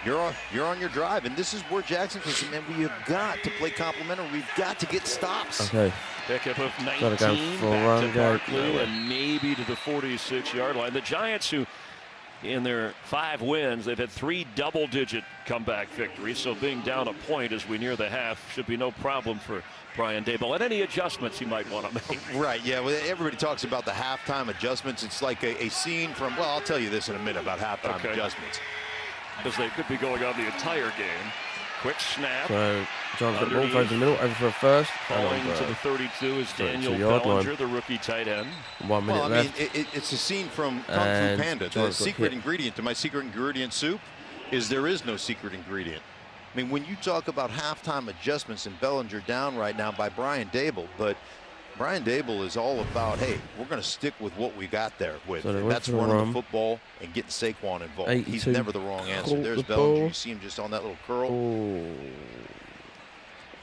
You're on your drive, and this is where Jacksonville said, man, we have got to play complementary. We've got to get stops. Okay. Pickup of 19 Gotta go for a back run, to go. Barkley No way. and maybe to the 46-yard line. The Giants, who in their 5 wins, they've had 3 double-digit comeback victories, so being down a point as we near the half should be no problem for Brian Daboll. And any adjustments he might want to make. Right, yeah. Well, everybody talks about the halftime adjustments. It's like a scene from, well, I'll tell you this in a minute about halftime adjustments. Because they could be going on the entire game. Quick snap. So, Giants got the ball, throws in the middle, over for a first. Falling to the 32 is Daniel 32-yard Bellinger, line. the rookie tight end. 1 minute Well, I mean, left. it's a scene from Kung Fu And Panda. The Giants got secret hit. ingredient to my secret ingredient soup is there is no secret ingredient. I mean, when you talk about halftime adjustments and Bellinger down right now by Brian Daboll, but Brian Daboll is all about, hey, we're going to stick with what we got there with. So they And went that's for a running run. the football and getting Saquon involved. 82. He's never the wrong answer. Caught There's the Bellinger. ball. You see him just on that little curl. Oh.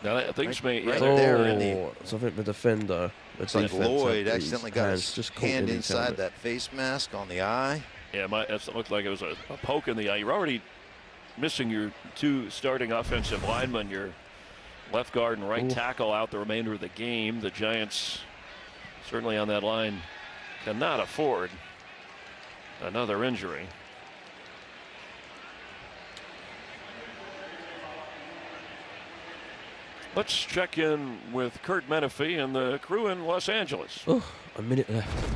Now, things may... right yeah, there in the- So I think the defender, the It's like defense Lloyd had accidentally his got hands his just caught hand in his inside helmet. that face mask on the eye. Yeah, it looked like it was a poke in the eye. You're already missing your 2 starting offensive linemen, your left guard and right tackle out the remainder of the game. The Giants, certainly on that line, cannot afford another injury. Let's check in with Kurt Menefee and the crew in Los Angeles. Oh, a minute left.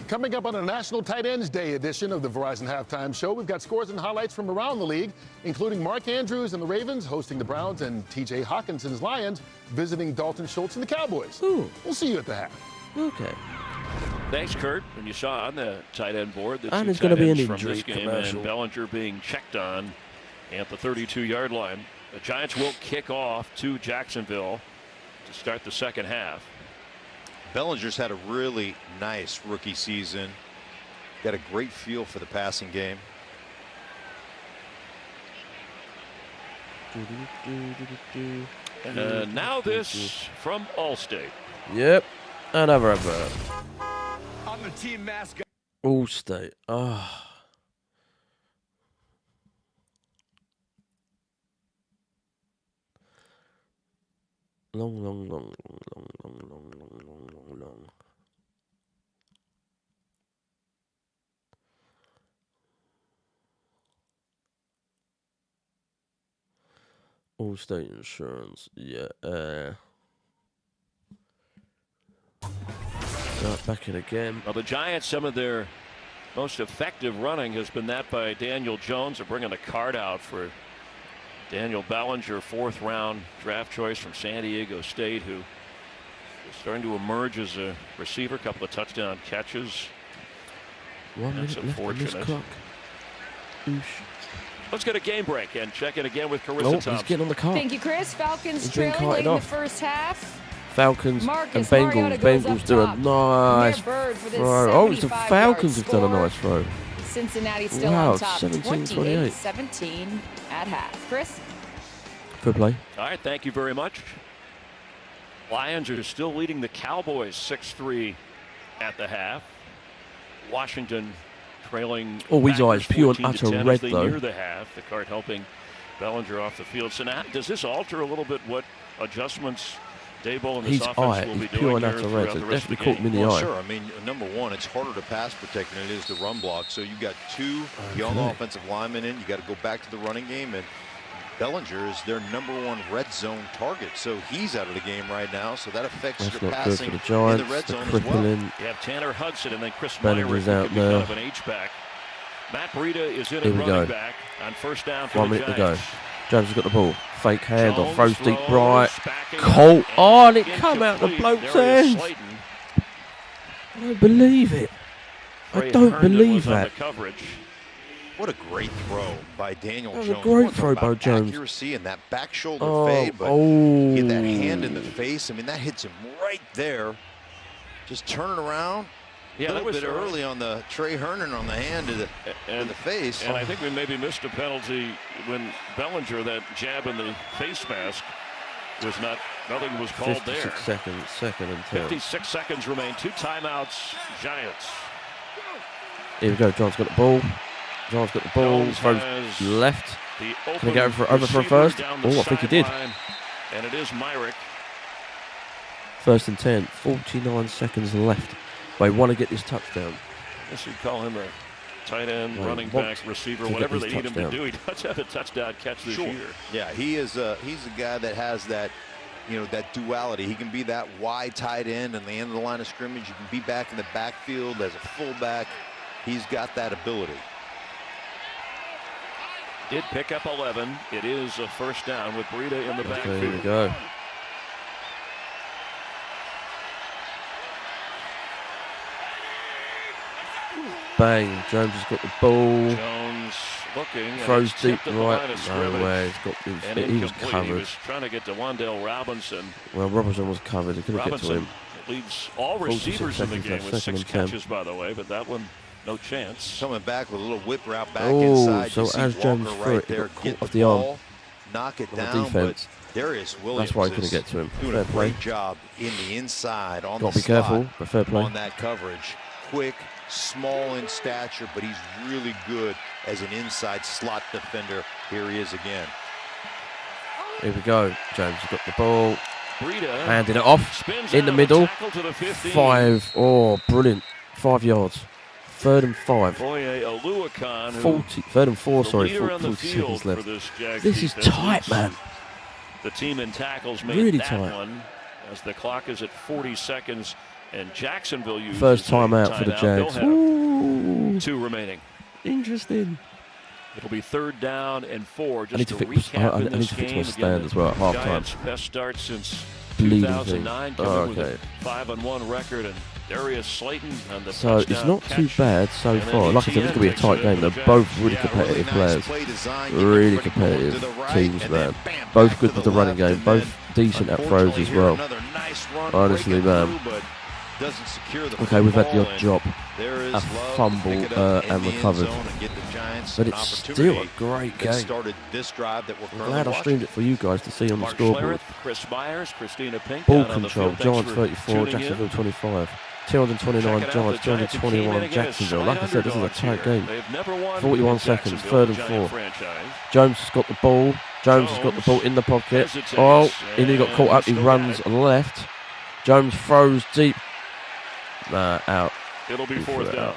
Coming up on a National Tight Ends Day edition of the Verizon Halftime Show, we've got scores and highlights from around the league, including Mark Andrews and the Ravens hosting the Browns and T.J. Hawkinson's Lions visiting Dalton Schultz and the Cowboys. Ooh. We'll see you at the half. Okay. Thanks, Kurt. And you saw on the tight end board that And two there's gonna tight be an ends from injury this game commercial. and Bellinger being checked on at the 32-yard line. The Giants will kick off to Jacksonville to start the second half. Bellinger's had a really nice rookie season. Got a great feel for the passing game. And now this from Allstate. Yep. Another advert. team mascot. Allstate. Ah. Long. Allstate Insurance, yeah. Back in again. Well, the Giants, some of their most effective running has been that by Daniel Jones. They're bringing the card out for Daniel Bellinger, 4th round draft choice from San Diego State, who is starting to emerge as a receiver. A couple of touchdown catches. 1 That's minute left on this unfortunate. clock. Oosh. Let's get a game break and check in again with Carissa Oh, Thompson. he's getting on the cart. Thank you, Chris. Falcons He's been trailing late kited in the off. first half. Falcons Marcus and Mariota Bengals. goes Bengals up do a top. nice Mere Bird for this throw. Oh, it's the 75-yard Falcons have done a score. nice throw. Cincinnati still Wow, on top, 17-28. 28-17 at half. Chris? Good play. All right, thank you very much. Lions are still leading the Cowboys 6-3 at the half. Washington trailing. Oh, his eyes pure and 14-10 utter as red, they though. near the half. The card helping Bellinger off the field. So now, does this alter a little bit what adjustments Daboll and this His offense eye will is be pure doing and here utter red. throughout So the rest of the definitely caught him in game? the Well, eye. sure. I mean, number one, it's harder to pass protect than it is to run block. So you got 2 young offensive linemen in. You got to go back to the running game, and Bellinger is their #1 red zone target. So he's out of the game right now. So that affects That's your not good for passing the in Giants. the red They're zone as well. crippling. You have Tanner Hudson and then Chris Bellinger's Myrick, out who could be there. kind of an H-back. Matt Breida is in Here at we running go. back on first down for 1 the minute to go. Giants. Jones has got the ball. Fake hand off. Throws deep throws, right. backing Colt. up, Oh, and it come out the incomplete. bloke's Darius hands. Slayton. I don't believe it. I Trey don't Herndon believe was on that. the coverage. What a great throw by Daniel That was Jones. a great Talk throw about by Jones. accuracy and that back shoulder Oh, fade, but oh. get that hand in the face. I mean, that hits him right there. Just turning around. Yeah, a that little was bit early on the Trey Herndon on the hand to the face. And I think we maybe missed a penalty when Bellinger, that jab in the face mask, was not, nothing was called 56 there. seconds, 2nd and 10. 56 seconds remain. 2 timeouts, Giants. Here we go. John's got the ball. John's got the ball. Jones Throws has left. The Can he go over for receiver first? down the Oh, I think he did. sideline, and it is Myrick. 1st and 10. 49 seconds left. They want to get this touchdown. I guess you'd call him a tight end, Well, running want back, receiver, to get whatever this they need him to touchdown. do. He does have a touchdown catch this year. Yeah, he's a guy that has that, you know, that duality. He can be that wide tight end and the end of the line of scrimmage. You can be back in the backfield as a fullback. He's got that ability. Did pick up 11. It is a first down with Breida in the Okay, here we backfield. go. Bang. Jones has got the ball. Jones looking. and Throws it's deep tipped at the right. line of No scrimmage way. and He was incomplete. He covered. was trying to get to Wandale Robinson. Well, Robinson was covered. He couldn't get to Robinson him. leads all 46 receivers in the seconds game left, with 2nd 6 and 10. catches, by the way, but that one, no chance. Coming back with a little whip route back Oh, inside. so You see as Jones Walker threw right it, he there, got caught get off the the arm. ball, knock it On the down, defense. but Darius Williams That's why he couldn't is get to him. doing Fair a play. great job in the inside on Got the to be careful, slot but fair play. on that coverage. Quick, small in stature, but he's really good as an inside slot defender. Here he is again. Here we go. Jones has got the ball. Breida Handed it off spins in the out, middle. tackle to the 15. 5. Oh, brilliant. 5 yards. 3rd and 5. Boye Oluokun, who 40. 3rd and 4, the sorry. leader on the 40 field seconds for left. this Jags This is defense tight, leads man. The team in tackles made Really that tight. one as the clock is at 40 seconds, and Jacksonville uses First a time out for the timeout. Jags. They'll have Ooh, 2 remaining. interesting. It'll be 3rd down and 4. Just I need to to fix. recap I in need this to fix game. my stand Again, as well at half time. Giants' best start since Bleeding 2009, thing. coming Oh, with okay. a 5-1 record, and Darius Slayton on the So it's touchdown not too catch. bad so And then far. Like I said, it's going to be a ETN tight takes it game. for They're the both Jags. really Yeah, competitive really nice players. play design. Get Really pretty competitive to the right, teams, and man. then bam, Both back good to with the running left, game. and Both then, decent at throws unfortunately, as here, well. another nice run Honestly, breaking man. through, but doesn't secure the Okay, we've had the football, odd and drop. there is A Love to fumble pick it up in and the end recovered. zone and get the Giants But an it's still opportunity a great that game. started this drive that we're I'm currently glad I watching. streamed it for you guys to see on the Mark scoreboard. Schlereth, Chris Myers, Christina Pink Ball down on the control. field. Thanks Giants for 34, tuning in. Jacksonville 25. 229 Giants, 221 Jacksonville. Like I said, this is a tight game. 41 seconds, 3rd and 4. Jones has got the ball. Jones has got the ball in the pocket. Oh, he nearly got caught up. He runs left. Jones throws deep. Nah, out. It'll be 4th down.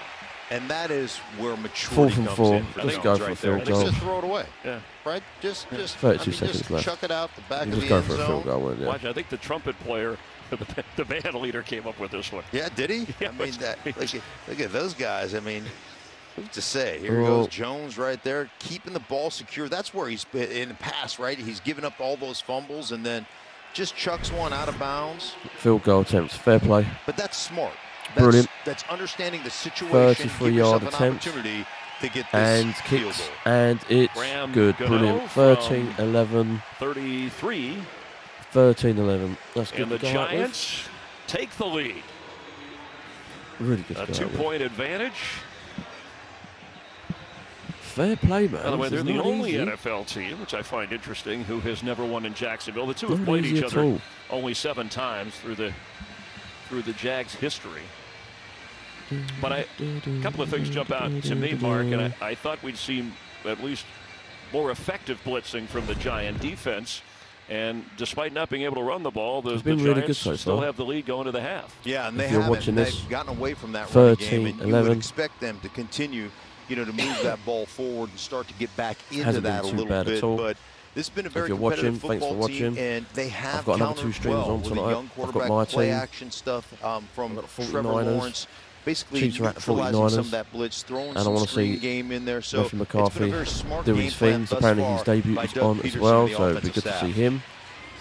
And that is where maturity 4th and comes 4. in. Just go for a field goal. Just throw it away. Yeah. Right? Just 32 seconds just left. chuck it out the back You of just the go end for a zone. field goal, wouldn't you? Watch, I think the trumpet player, the band leader, came up with this one. Yeah, did he? Yeah, I mean, look at those guys. I mean, who's to say? Here Well, goes Jones right there, keeping the ball secure. That's where he's been in the past, right? He's given up all those fumbles and then just chucks one out of bounds. Field goal attempts. Fair play. But that's smart. Brilliant. That's understanding the situation. 33-yard give yourself attempt. An opportunity to get this And field kicks. goal. And it's Graham good. Gano Brilliant. from 13-11. 33. 13-11. That's good And the to go out with. Giants take the lead. Really good A to go out with. 2-point advantage. Fair play, man. By the way, they're This is the not only easy. NFL team, which I find interesting, who has never won in Jacksonville. The two have Not played easy each at other all. only 7 times through the Jags' history. But a couple of things jump out to me, Mark, and I thought we'd see at least more effective blitzing from the Giant defense. And despite not being able to run the ball, the been Giants really good so still far. have the lead going to the half. Yeah, and they If you're haven't. watching They've this, gotten away from that running game, and you 13-11. would expect them to continue, to move that ball forward and start to get back into Hasn't been that a too little bad at bit. all. But this has been a very you're competitive watching, thanks for football team, watching. and they have I've got another 2 countered streams well on with a tonight. young I've got quarterback my play team. action stuff from I've got the Trevor 49ers. Lawrence. Basically Chiefs are at the neutralizing some 49ers. of that blitz, throwing And I some wanna screen see game in there. So Matthew McCarthy it's been a very smart do game his plan things. thus Apparently far his debut by is Doug on as Peterson well, and the so it'd be offensive good to staff. see him.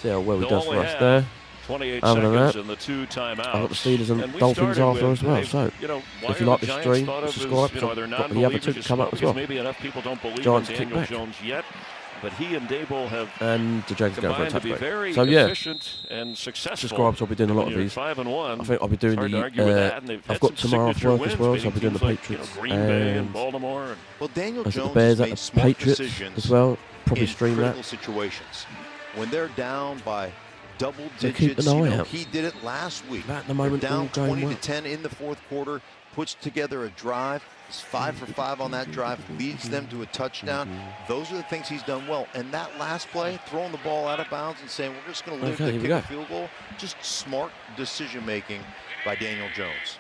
See how well he They'll does for only us have there. 28 Other than seconds that, and the 2 timeouts. I've got the Steelers and we Dolphins started after with, as well. hey, So why if you are like the the Giants stream, thought of subscribe. as, Got they're the other non-believers 2 just come up as because well. maybe enough people don't believe Giants in kick Daniel back. Jones yet, but he and Dable have And the Jags are going for a combined to be touchback. very So yeah, efficient and successful. subscribe. So I'll be doing a lot of When you're these. 5-1. I think I'll be doing It's hard to argue with that, and the. they've I've had got some tomorrow off signature work wins, as well, so beating I'll be doing the teams like, Patriots Green Bay and and Baltimore. And Well, Daniel I said Jones the Bears has at made the smart Patriots decisions as well. Probably in stream critical that. situations. When they're down by double So keep digits, an eye out. he did it last week. At the moment, They're down all going 20 well. to 10 in the 4th quarter, puts together a drive. He's 5 for 5 on that drive, leads them to a touchdown. Those are the things he's done well. And that last play, throwing the ball out of bounds and saying we're just going to live Okay, to here we kick a go. field goal, just smart decision making by Daniel Jones.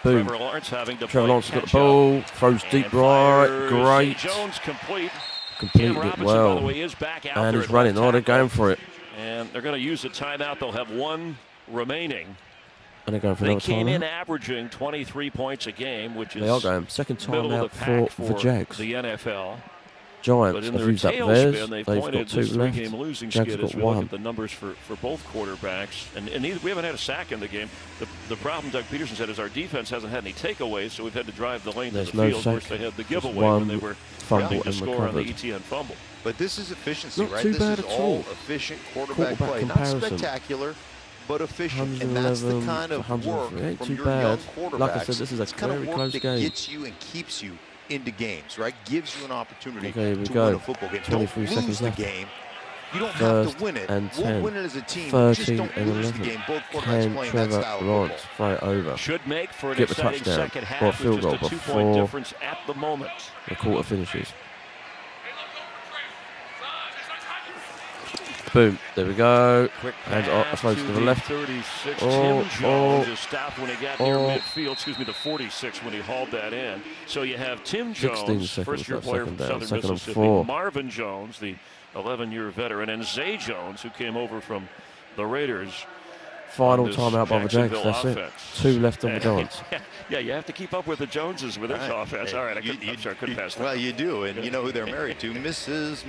Boom. Trevor Lawrence having to Trevor play Lawrence got the catch-up. ball, throws deep And right, fires. great. Jones complete. Completed Cam it Robinson, by the well. way, is back out And there he's at running. left Oh, they're tackle. going for it. And they're going to use the timeout. They'll have 1 remaining. And they're going for They another came in timeout. averaging 23 points a game, which is They are going. Second middle timeout of the pack for the Jags. the NFL. But Giants in have their used up theirs. tailspin, they've They've pointed got 2 this left. 3-game losing Jags skid have as got we look 1. at the numbers for both quarterbacks. And neither, we haven't had a sack in the game. The problem, Doug Peterson said, is our defense hasn't had any takeaways, so we've had to drive the lane There's to the no field. sack. Of course, they had the Just giveaway one when they were fumble trying to and score on the recovered. ETN fumble. But this is efficiency, Not right? too This bad is at all all. efficient quarterback play. Not comparison. spectacular, but efficient. And that's the 111 kind to of work 103. Ain't from too your bad. young quarterbacks. Like I said, this is a It's kind of very work close that game. gets you and keeps you into games, right? Gives you an opportunity Okay, here we to go. win a football game. 23 Don't seconds lose the left. game. You don't have First to win it. and We'll 10. win it as a team. 13 Just don't and lose the 11. game. Both quarterbacks Can playing that Trevor style of Lawrence football. throw it over? Should make for an Get the exciting touchdown second or a half field with goal just a 2-point before difference at the moment. the quarter finishes. Boom. There we go. Quick And pass close to the left. 36. Oh, Tim Jones is stopped when he got near oh. midfield. Excuse me, the 46 when he hauled that in. So you have Tim 16 Jones, seconds first-year left, player second from down, Southern second and Mississippi. 4. Marvin Jones, the 11-year veteran, and Zay Jones, who came over from the Raiders. Final this timeout by the Jags. Jacksonville That's offense. it. 2 left on the Giants. Yeah, you have to keep up with the Joneses with this offense. All right, I'm sorry, I couldn't pass that. Well, you do, and you know who they're married to, Mrs.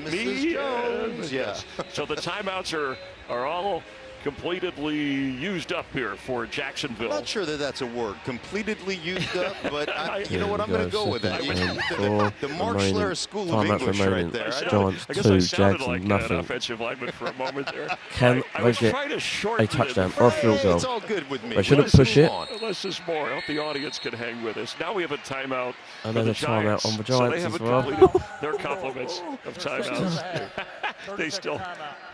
Jones. Yeah. So the timeouts are all completely used up here for Jacksonville. I'm not sure that that's a word, completely used up, but you know what, I'm There going we to go with that. second and 4 The Mark remaining. Schler School of Timeout English remaining. right there. Giants I guess 2, I sounded Jags like an nothing. offensive lineman for a moment there. Can I they was get trying to shorten a touchdown it. or a field goal? It's all good with me. They shouldn't Let's push move it. on. Less is more. I hope the audience can hang with us. Now we have a timeout And for the there's a timeout Giants. on the So they Giants as haven't well. completed their compliments of timeouts. They still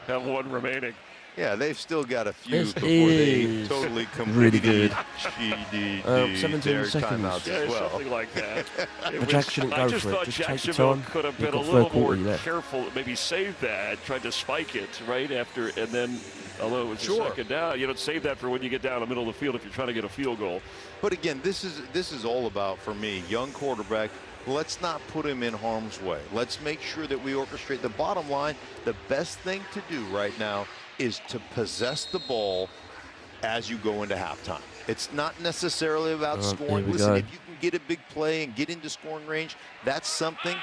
have 1 remaining. Yeah, they've still got a few This before they is totally really good. 17 seconds. timeouts Yeah, as well. something like that. But Jack shouldn't I go just for it. thought Just take your Jacksonville time. could have You've been a got little third quarter more left. careful, maybe save that, tried to spike it right after, and then, although it was a second down, you don't save that for when you get down the middle of the field if you're trying to get a field goal. But again, this is all about, for me, young quarterback. Let's not put him in harm's way. Let's make sure that we orchestrate. The bottom line, the best thing to do right now is to possess the ball as you go into halftime. It's not necessarily about scoring. Listen, if you can get a big play and get into scoring range, that's something.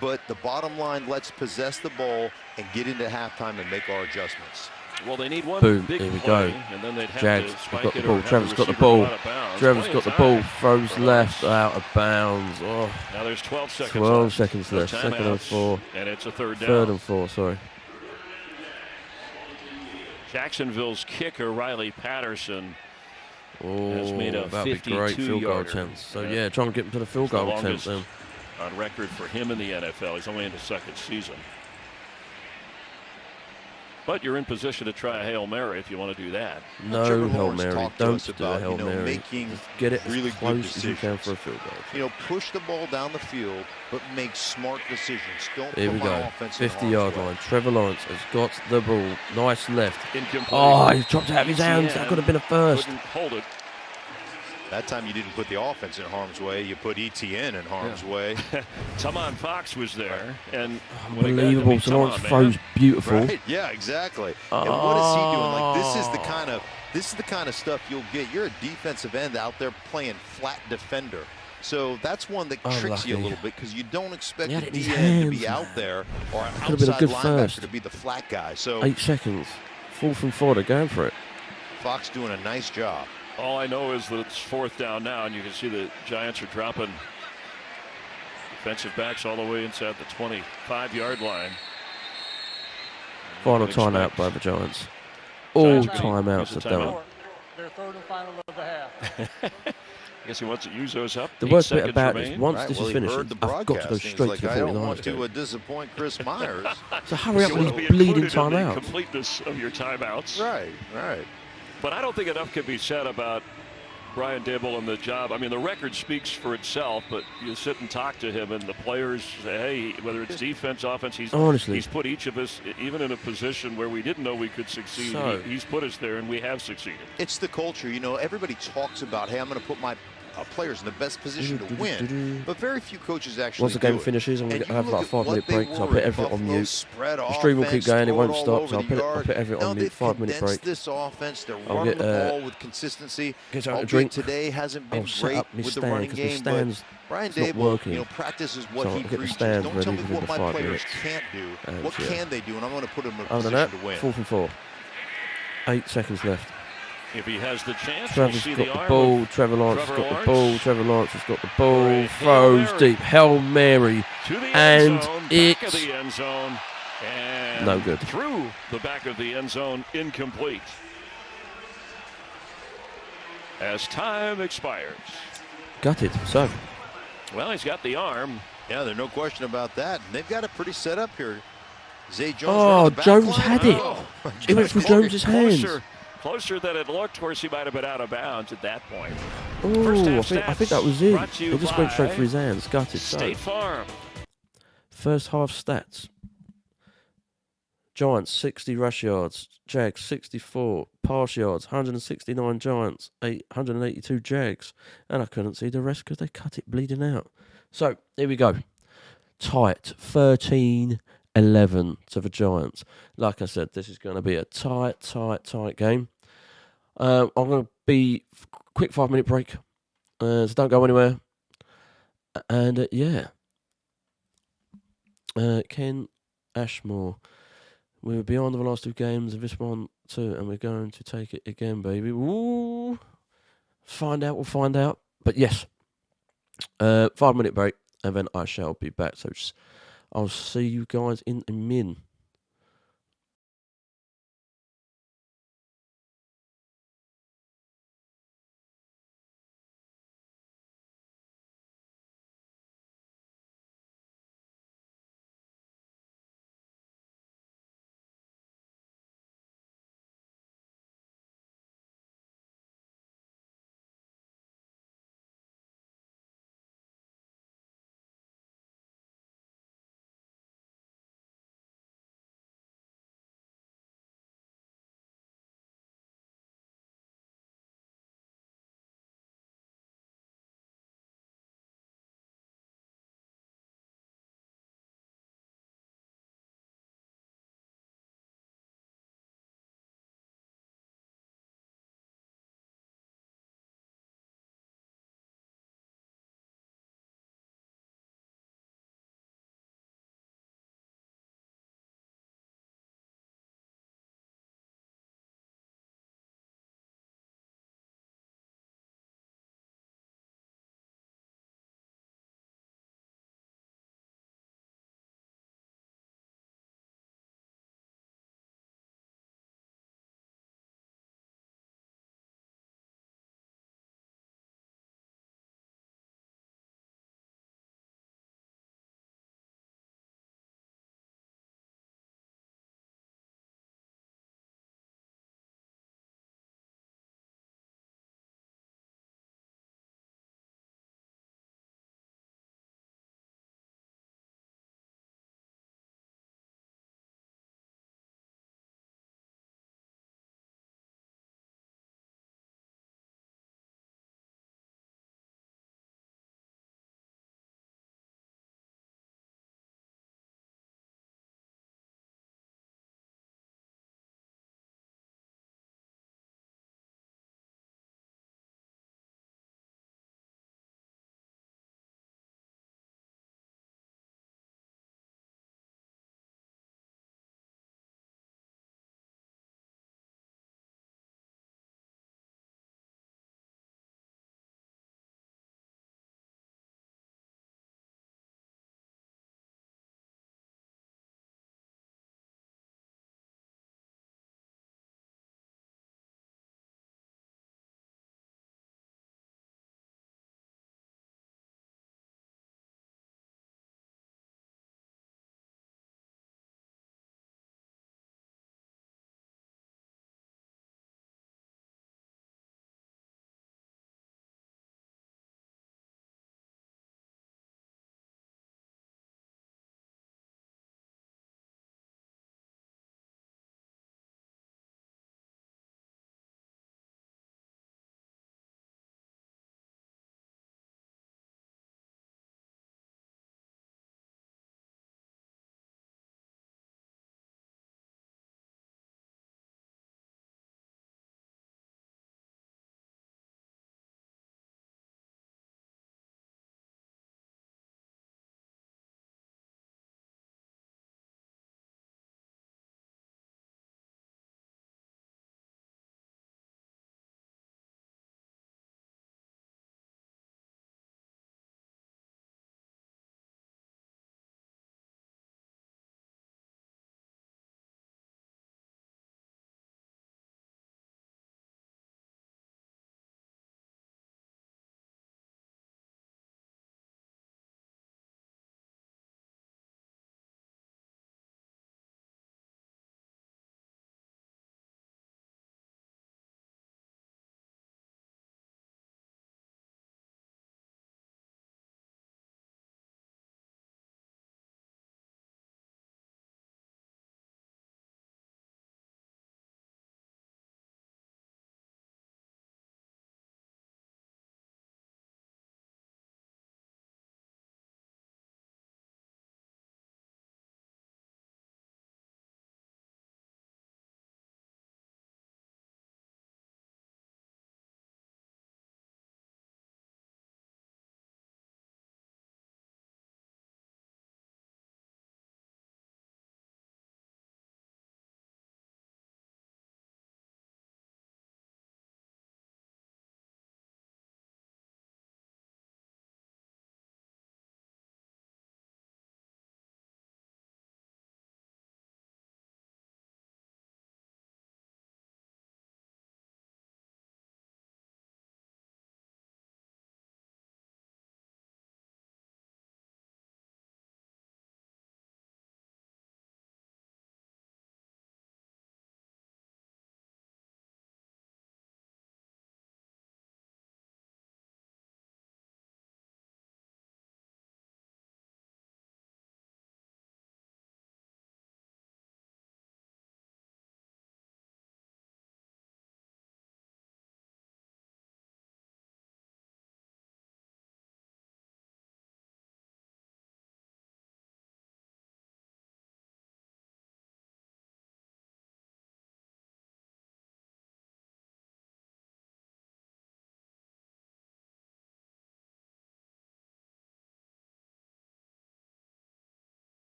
But the bottom line, let's possess the ball and get into halftime and make our adjustments. Well, they need one big Here we play, go. and then they'd have Jags to has spike got the it or ball. have Trevor's got the receiver ball. go out of bounds. Trevor's Plenty got the of ball. time Throws for left Lawrence. out of bounds. Oh, Now there's 12 seconds 12 left. seconds No left. Second and timeouts, 4. And it's a third down. Third and 4, sorry. Jacksonville's kicker, Riley Patterson, Oh, has made a that'd be great field goal 52-yarder. attempts. So, yeah, try and get him to the field It's the goal attempt longest then. on record for him in the NFL. He's only in his second season. But you're in position to try a Hail Mary if you want to do that. No Trevor Hail Lawrence Mary. talked to Don't us do about, a Hail Mary. making Just get it really as good close as you can decisions. for a field goal. Push the ball down the field, but make smart decisions. Don't Here put we my go. offense in 50-yard harm's way. line. Trevor Lawrence has got the ball. Nice left. Incomplete. Oh, he's dropped it out of his hands. ETN That could have been a first. Couldn't hold it. That time you didn't put the offense in harm's way. You put ETN in harm's way. Tamon Fox was there. And when it got to Unbelievable. be So Lawrence Tamon, throws man. beautiful. Right? Yeah, exactly. And what is he doing? Like, this is the kind of stuff you'll get. You're a defensive end out there playing flat defender. So that's one that tricks you a Unlucky. little bit because you don't expect He the had it in his DN to be hands, out there or an Could have been a outside good linebacker first. to be the flat guy. So 8 seconds. 4th and 4. They're going for it. Fox doing a nice job. All I know is that it's fourth down now, and you can see the Giants are dropping defensive backs all the way inside the 25-yard line. Final Expect- timeout by the Giants. All Giants gonna timeouts use a are done. timeout. Their third and final of the half. I guess he wants to use those up. The 8 worst bit seconds about it remain. is once Right, this well, is he finished, heard the I've got to go broadcast. He's straight like, to the I don't 49ers want game. to disappoint Chris Myers. So hurry up You with want to these be bleeding included in the timeouts. completeness of your timeouts. Right, right. But I don't think enough can be said about Brian Dable and the job. I mean, the record speaks for itself, but you sit and talk to him, and the players say, hey, whether it's defense, offense, Honestly. he's put each of us, even in a position where we didn't know we could succeed, So- he's put us there, and we have succeeded. It's the culture. Everybody talks about, hey, I'm going to put my players in the best position to win. But very few coaches actually Once the game do it. finishes, I'm going And to you have look like a at what 5-minute they break, so I'll were put in everything on Buffalo, mute. spread The stream will keep offense, going, it throw won't all stop, over so I'll the put yard. everything Now on mute. they've 5-minute break. condensed this offense. They're I'll running get, the ball with consistency. get something to Albeit drink. today hasn't been I'll set great up my with the stand, running 'cause my game, but stand's Brian not Dable, working. practices what So he I'll get the preaches. stand Don't ready tell me within what the my 5 players minutes. can't do. And, What yeah. can they do? And I'm going to put them in a Other than position that, to win. 4th and 4. 8 seconds left. If he has the chance, Trevor's we'll see got the the arm ball. of Trevor Lawrence has Trevor got the Lawrence. ball. Trevor Lawrence has got the For ball. a Hail Throws Mary. deep. Hail Mary. to the And end zone, back of it's the end zone, and no good. through the back of the end zone, incomplete. As time expires. gutted. So, Well, he's got the arm. Yeah, there's no question about that. And they've got it pretty set up here. Zay Jones. Oh, running the back Jones line. had it. Oh, it went through Jones's hands. Closer than it looked. Of course, he might have been out of bounds at that point. Oh, First I half think that was it. brought to you It just went straight by through his hands. Gutted. So, State Farm. first half stats. Giants 60 rush yards, Jags 64 pass yards, 169 Giants, 182 Jags, and I couldn't see the rest because they cut it bleeding out. So here we go, tight 13-11 to the Giants. Like I said, this is going to be a tight game. I'm going to be quick 5-minute break, so don't go anywhere. And yeah, Ken Ashmore. We were beyond the last 2 games of this one too, and we're going to take it again, baby. Ooh. We'll find out. But yes, 5-minute break, and then I shall be back. So I'll see you guys in a min.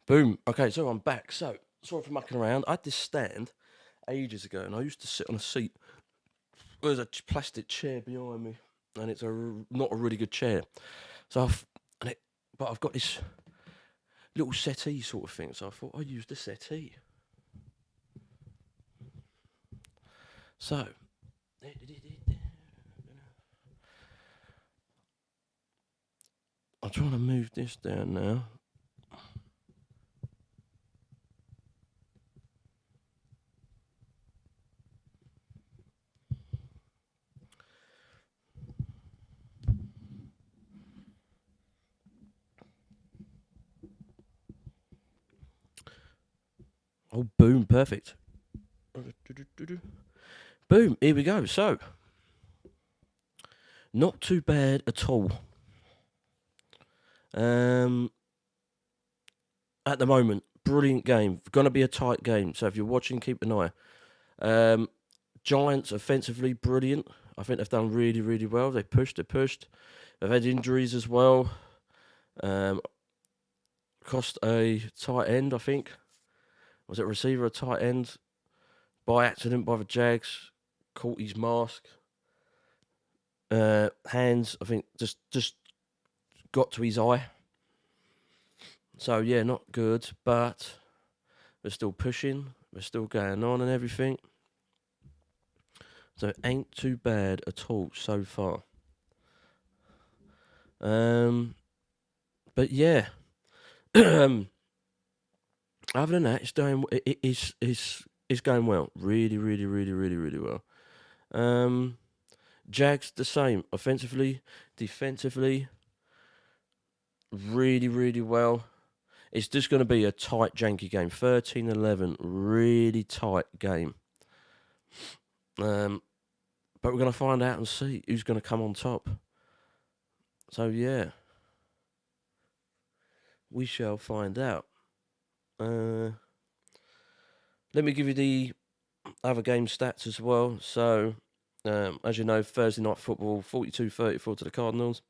Boom. Okay, so I'm back. So, sorry for mucking around. I had this stand ages ago, and I used to sit on a seat. There's a plastic chair behind me, and it's not a really good chair. So but I've got this little settee sort of thing. So I thought I'd use the settee. So, I'm trying to move this down now. Oh, boom, perfect. Boom, here we go. So, not too bad at all. At the moment, brilliant game. Going to be a tight game. So if you're watching, keep an eye. Giants offensively brilliant. I think they've done really, really well. They pushed. They've had injuries as well. Cost a tight end, I think. Was it a receiver, a tight end? By accident, by the Jags. Caught his mask. Hands, I think, just got to his eye. So, yeah, not good, but we're still pushing. We're still going on and everything. So, it ain't too bad at all so far. But, yeah. Other than that, it's going well. Really, really, really, really, really well. Jags, the same. Offensively, defensively, really, really well. It's just going to be a tight, janky game. 13-11, really tight game. But we're going to find out and see who's going to come on top. So, yeah. We shall find out. Let me give you the other game stats as well. So, as you know, Thursday night football, 42-34 to the Cardinals.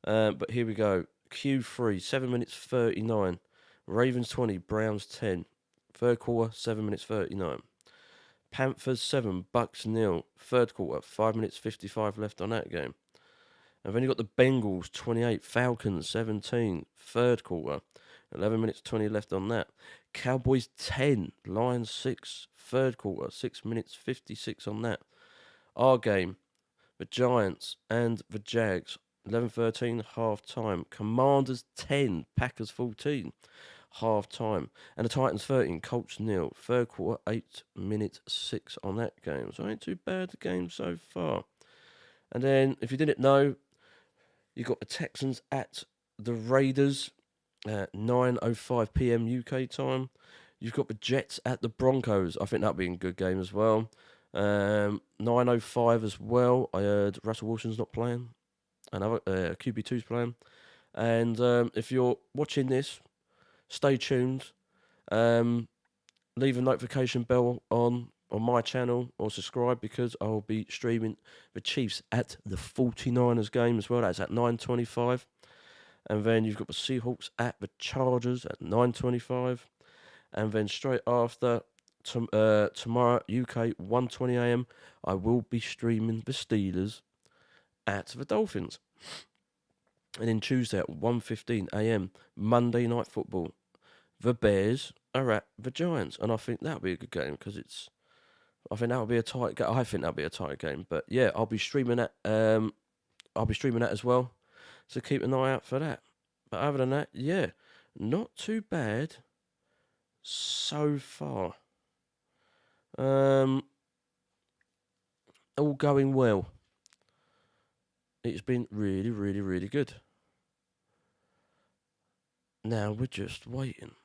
But here we go. Q3, 7 minutes 39. Ravens 20, Browns 10. Third quarter, 7 minutes 39. Panthers 7, Bucks 0. Third quarter, 5 minutes 55 left on that game. And then you've got the Bengals 28, Falcons 17. Third quarter, 11 minutes 20 left on that. Cowboys 10, Lions 6. Third quarter, 6 minutes 56 on that. Our game, the Giants and the Jags, 11-13, half-time. Commanders 10, Packers 14, half-time. And the Titans 13, Colts 0. Third quarter, 8 minutes 6 on that game. So ain't too bad the game so far. And then, if you didn't know, you got the Texans at the Raiders at 9:05 p.m. UK time. You've got the Jets at the Broncos. I think that'll be a good game as well. 9:05 as well. I heard Russell Wilson's not playing. Another QB2's playing. And if you're watching this, stay tuned. Leave a notification bell on my channel or subscribe, because I'll be streaming the Chiefs at the 49ers game as well. That's at 9:25. And then you've got the Seahawks at the Chargers at 9:25. And then straight after, tomorrow, UK, 1:20 AM, I will be streaming the Steelers at the Dolphins. And then Tuesday at 1:15 AM, Monday Night Football, the Bears are at the Giants. And I think that'll be a good game, because I think that'll be a tight game. I think that'll be a tight game. But yeah, I'll be streaming that. I'll be streaming that as well. So keep an eye out for that. But other than that, yeah, not too bad so far. All going well. It's been really, really, really good. Now we're just waiting.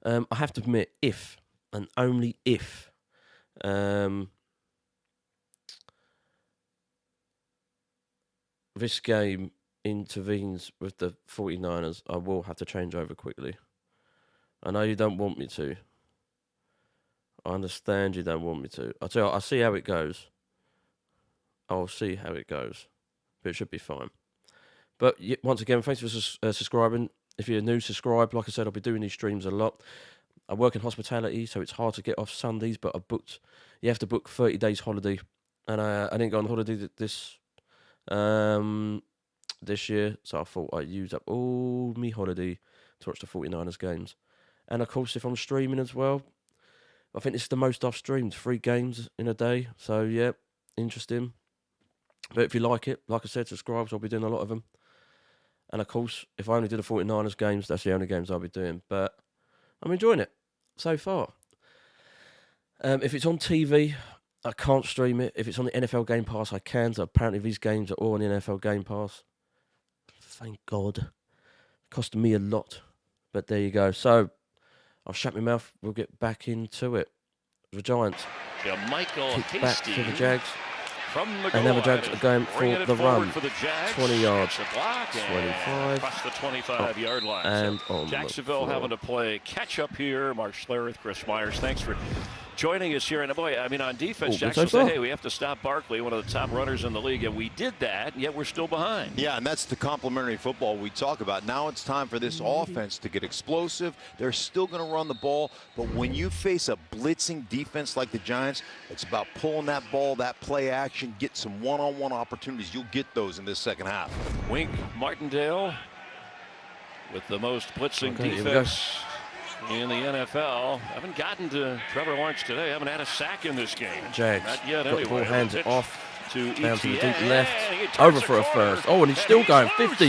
I have to admit, if and only if this game intervenes with the 49ers, I will have to change over quickly. I know you don't want me to. I understand you don't want me to. I'll see how it goes. I'll see how it goes. But it should be fine. But once again, thanks for subscribing. If you're new, subscribe. Like I said, I'll be doing these streams a lot. I work in hospitality, so it's hard to get off Sundays, but you have to book 30 days holiday. And I didn't go on holiday this year, so I thought I'd use up all my holiday to watch the 49ers games. And of course, if I'm streaming as well, I think this is the most I've streamed, 3 games in a day. So yeah, interesting. But if you like it, like I said, subscribe, so I'll be doing a lot of them. And of course, if I only do the 49ers games, that's the only games I'll be doing. But I'm enjoying it so far. If it's on TV, I can't stream it. If it's on the NFL Game Pass, I can. So apparently these games are all on the NFL Game Pass. Thank God. It cost me a lot. But there you go. So I'll shut my mouth. We'll get back into it. The Giants. Yeah, Michael kick back to the Jags. From the and now the Jags are going for the run. For the Jags. 20 yards. 25. Across the 25-yard line. And so on Jacksonville having to play catch-up here. Mark Schlereth, Chris Myers, thanks for joining us here. And boy, I mean, on defense, Jacksonville said, hey, we have to stop Barkley, one of the top runners in the league. And we did that, and yet we're still behind. Yeah, and that's the complementary football we talk about. Now it's time for this offense to get explosive. They're still going to run the ball. But when you face a blitzing defense like the Giants, it's about pulling that ball, that play action, get some one-on-one opportunities. You'll get those in this second half. Wink Martindale with the most blitzing defense in the NFL. Haven't gotten to Trevor Lawrence today. Haven't had a sack in this game. Jags. Not yet, got anyway. the ball hands off to down to the deep ETN. left. Over for a first. Oh, and he's still going. 50,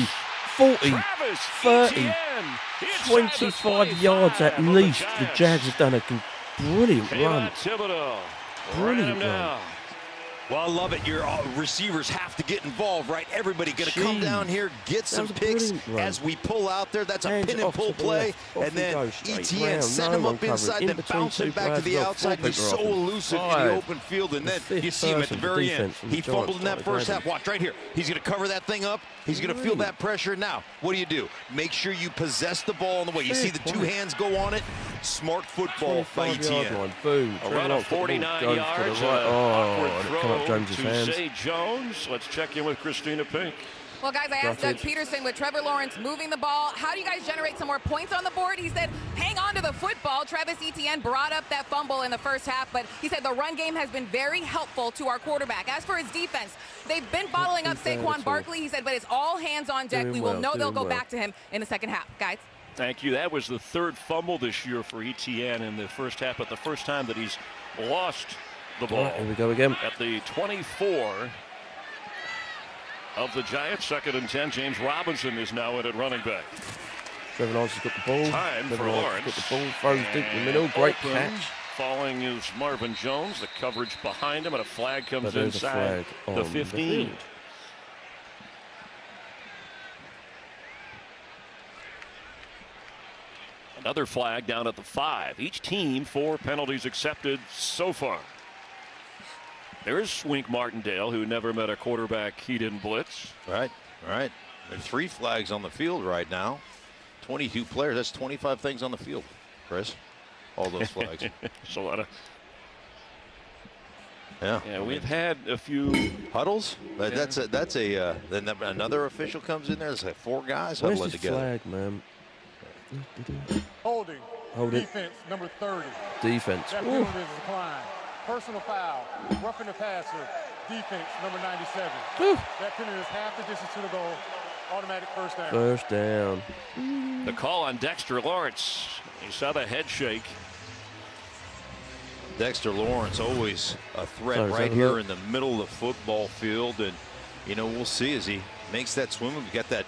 40, 30, 25 yards at least. The Jags have done a brilliant run. Brilliant run. Well, I love it. Your receivers have to get involved, right? Everybody going to come down here, get some picks as we pull out there. That's a pin and pull play. And then ETN send him up inside, then bounce it back to the outside. He's so elusive in the open field. And then you see him at the very end. He fumbled in that first half. Watch right here. He's going to cover that thing up. He's going to feel that pressure. Now, what do? Make sure you possess the ball on the way. You see the 2 hands go on it. Smart football by ETN. Boom. Around a 49 yards. To Zay Jones. Let's check in with Christina Pink. Well, guys, I asked Doug Peterson, with Trevor Lawrence moving the ball, how do you guys generate some more points on the board? He said, hang on to the football. Travis Etienne brought up that fumble in the first half, but he said the run game has been very helpful to our quarterback. As for his defense, they've been bottling up Saquon Barkley. He said, but it's all hands on deck. We will know they'll go back to him in the second half. Guys. Thank you. That was the 3rd fumble this year for Etienne in the first half, but the first time that he's lost the ball. Here we go again. At the 24 of the Giants, 2nd and 10. James Robinson is now in at running back. Trevor Lawrence has got the ball. Time for Lawrence. Got the ball, throws deep in the middle. Great catch. Falling is Marvin Jones. The coverage behind him, and a flag comes inside the 15. Another flag down at the 5. Each team 4 penalties accepted so far. There's Wink Martindale, who never met a quarterback he didn't blitz. Right. There are 3 flags on the field right now. 22 players. That's 25 things on the field, Chris. All those flags. It's a lot of. Yeah, we've had a few huddles. That's then another official comes in there. There's like 4 guys huddling together. Flag, man. Holding. Defense, number 30. Defense. That penalty is declined. Personal foul. Roughing the passer. Defense, number 97. That penalty is half the distance to the goal. Automatic first down. First down. The call on Dexter Lawrence. You saw the head shake. Dexter Lawrence, always a threat right here in the middle of the football field. And, we'll see as he makes that swim. We've got that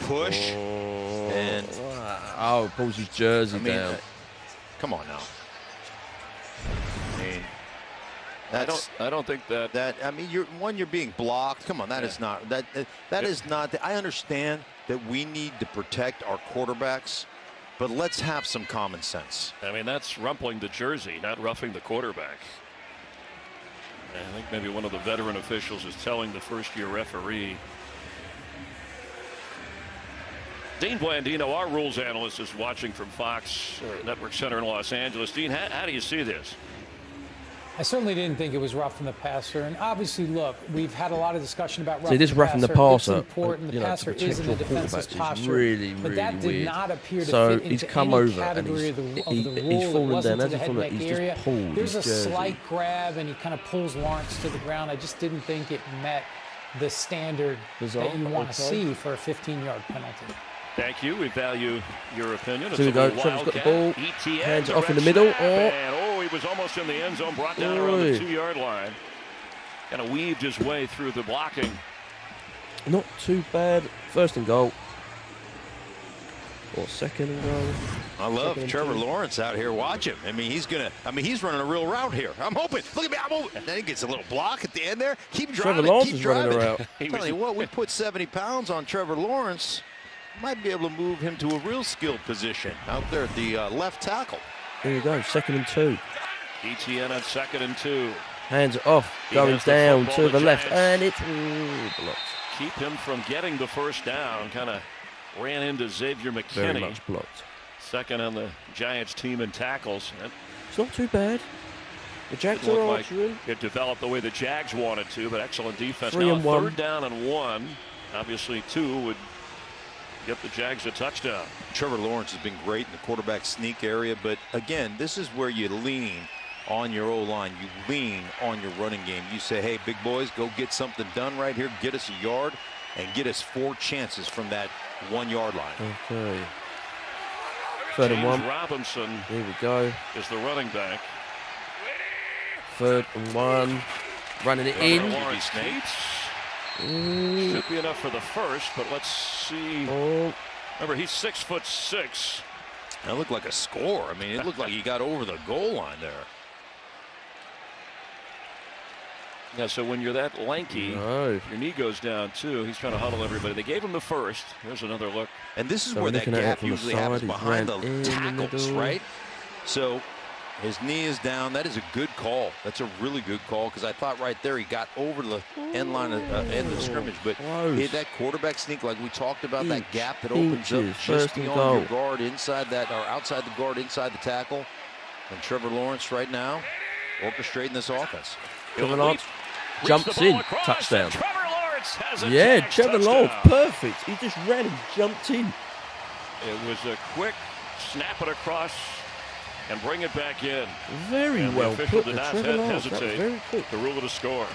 push. And pulls his jersey down. Come on now. I don't think that. You're being blocked. Come on, that is not that. That is not. I understand that we need to protect our quarterbacks, but let's have some common sense. I mean, that's rumpling the jersey, not roughing the quarterback. I think maybe one of the veteran officials is telling the first-year referee. Dean Blandino, our rules analyst, is watching from Fox Network Center in Los Angeles. Dean, how do you see this? I certainly didn't think it was roughing the passer. And obviously, look, we've had a lot of discussion about roughing See, this the roughing the passer. passer, It's important. The you know, to passer protect is in your the defense's quarterbacks posture. is really, but that really did not appear to so fit he's into come any over and category of the rule. he's fallen It wasn't down. to As the he's fallen head down, neck he's area. just pulled There's a his jersey. slight grab, and he kind of pulls Lawrence to the ground. I just didn't think it met the standard that you want to see for a 15-yard penalty. Thank you. We value your opinion. So we go. Trevor's got the ball. Hands off in the middle. And, he was almost in the end zone. Brought down around the 2-yard line. Kind of weaved his way through the blocking. Not too bad. First and goal. Or second and goal. I love Trevor Lawrence out here. Watch him. I mean, he's running a real route here. I'm hoping. Look at me. I'm hoping. And then he gets a little block at the end there. Keep driving. Trevor Lawrence keep is driving. running around. I'm telling you what, we put 70 pounds on Trevor Lawrence. Might be able to move him to a real skilled position out there at the left tackle. Here you go. 2nd and 2. ETN on 2nd and 2. Hands off. Going down to the left. And it's blocked. Keep him from getting the first down. Kind of ran into Xavier McKinney. Very much blocked. Second on the Giants team in tackles. It's not too bad. The Jags are answering. It developed the way the Jags wanted to, but excellent defense. 3 now and 1. 3rd down and 1. Obviously 2 would get the Jags a touchdown. Trevor Lawrence has been great in the quarterback sneak area, but again, this is where you lean on your O-line. You lean on your running game. You say, hey, big boys, go get something done right here. Get us a yard and get us 4 chances from that 1-yard line. Okay. 3rd and 1. Robinson Here we go. is the running back. 3rd and 1. Running it in. Lawrence should be enough for the first, but let's see. Remember, he's 6'6". That looked like a score. I mean, it looked like he got over the goal line there. Yeah, so when you're that lanky, your knee goes down too. He's trying to huddle everybody. They gave him the first. Here's another look. And this is where that gap usually happens behind the tackles, right? So his knee is down. That is a good call. That's a really good call, because I thought right there he got over the end line of end of scrimmage. But that quarterback sneak, like we talked about, that gap that opens up just beyond your guard inside that, or outside the guard, inside the tackle. And Trevor Lawrence right now orchestrating this offense. Trevor Lawrence jumps in, touchdown. Trevor Lawrence has a Trevor Lawrence, perfect. He just ran and jumped in. It was a quick snap it across and bring it back in. Very well put. Did not Trevor Lawrence, that was hesitate very quick. to rule it a score.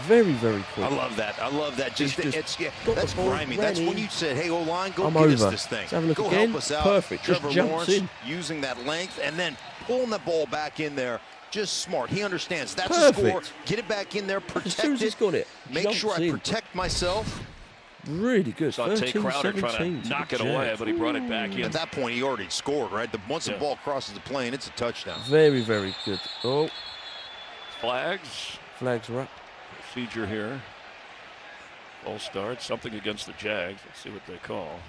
Very, very quick. I love that. I love that. That's grimy. That's when you said, hey, O-line, go I'm get over. us this thing. Let's have a look go again. help us out. Perfect. Trevor Just jumps Lawrence in. using that length and then pulling the ball back in there. Just smart. He understands that's Perfect. a score. Get it back in there. Protect as soon as he's got it, Make sure I protect myself. Really good. Saw Tay Crowder trying to knock it away, but he brought it back in. At that point, he already scored, right? Once the ball crosses the plane, it's a touchdown. Very, very good. Oh. Flags. Flags are up. Procedure here. Ball starts. Something against the Jags. Let's see what they call.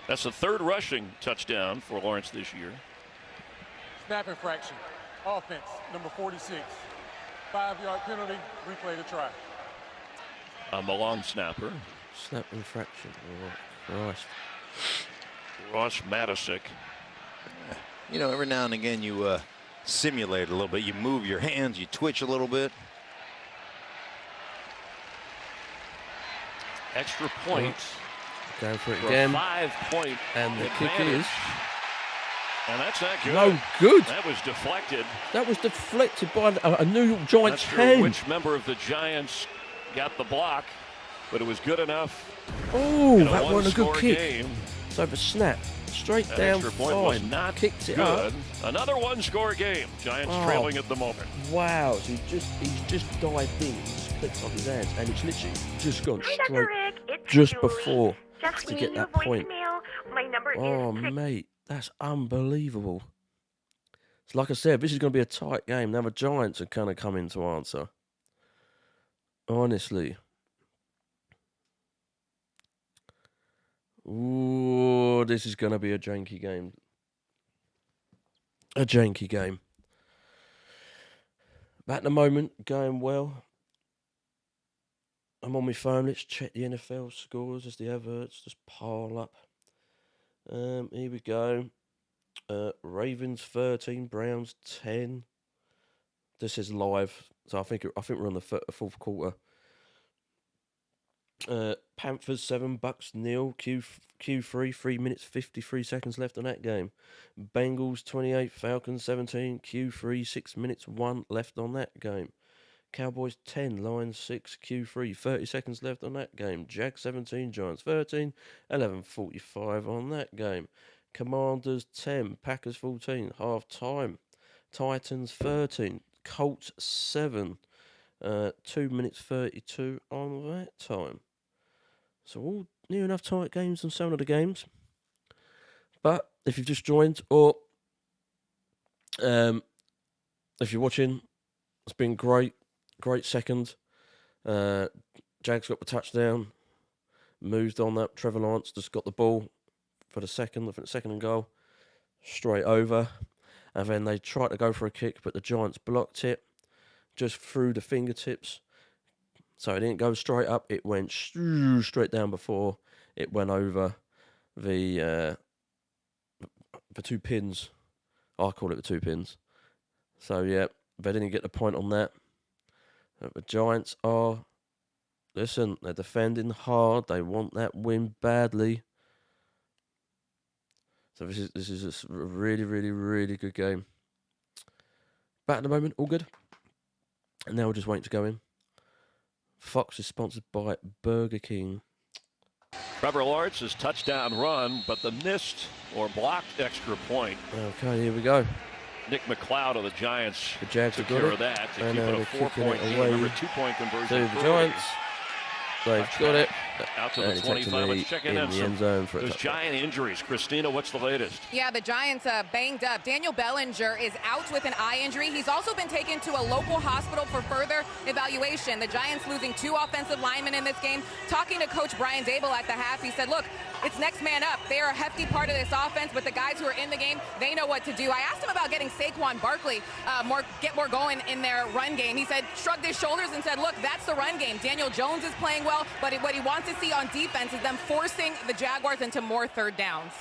That's the 3rd rushing touchdown for Lawrence this year. Snap infraction. Offense, number 46. 5-yard penalty. Replay to try. A Malone snapper. Snap infraction. Oh, Christ. Ross Matisic. You know, every now and again you simulate a little bit. You move your hands. You twitch a little bit. Extra point. Going for it again. 5-point. And the advantage. kick is. And that's not good. No good. That was deflected. That was deflected by a New York Giants Not hand. sure which member of the Giants got the block, but it was good enough. Oh, that wasn't a good kick. Game. So the snap. Straight That down, extra point fine. was not Kicked it good. up. Another 1-score game. Giants trailing at the moment. Wow, so he's just dived in, he's clicked off his hands, and it's literally just gone straight just before to get that point. My number Oh, is mate, that's unbelievable. So like I said, this is going to be a tight game. Now the Giants are kind of coming to answer. Honestly. Ooh, this is going to be a janky game. A janky game. But at the moment, going well. I'm on my phone. Let's check the NFL scores as the adverts just pile up. Here we go. Ravens 13, Browns 10. this is live, so I think we're on the fourth quarter. Panthers 7, Bucks 0. Q3, 3 minutes 53 seconds left on that game. Bengals 28, Falcons 17. Q3, 6 minutes 1 left on that game. Cowboys 10, Lions 6. Q3, 30 seconds left on that game. Jags 17, Giants 13. 11:45 on that game. Commanders 10, Packers 14. Half time. Titans 13, Colts 7. 2 minutes 32 on that time. So all near enough tight games on some of the games. But if you've just joined, or if you're watching, it's been great second. Jags got the touchdown, moved on that. Trevor Lawrence just got the ball for the second, I think second and goal, straight over. And then they tried to go for a kick, but the Giants blocked it just through the fingertips. So it didn't go straight up, it went straight down before it went over the 2 pins. I call it the 2 pins. So yeah, they didn't get the point on that. But the Giants are, listen, they're defending hard. They want that win badly. So this is a really, really, really good game. But at the moment, all good. And now we're just waiting to go in. Fox is sponsored by Burger King. Trevor Lawrence's touchdown run, but the missed or blocked extra point. Okay, here we go. Nick McLeod of the Giants the Jags took got care it. of that to And keep it a 4-point game. Remember, 2-point conversion. To the Giants. They've got it. Out to the 25. Let's check in the end zone for those Giant injuries. Christina, what's the latest? Yeah, the Giants banged up. Daniel Bellinger is out with an eye injury. He's also been taken to a local hospital for further evaluation. The Giants losing 2 offensive linemen in this game. Talking to Coach Brian Dable at the half, he said, look, it's next man up. They are a hefty part of this offense, but the guys who are in the game, they know what to do. I asked him about getting Saquon Barkley get more going in their run game. He said, shrugged his shoulders and said, look, that's the run game. Daniel Jones is playing well, but what he wants to see on defense is them forcing the Jaguars into more third downs.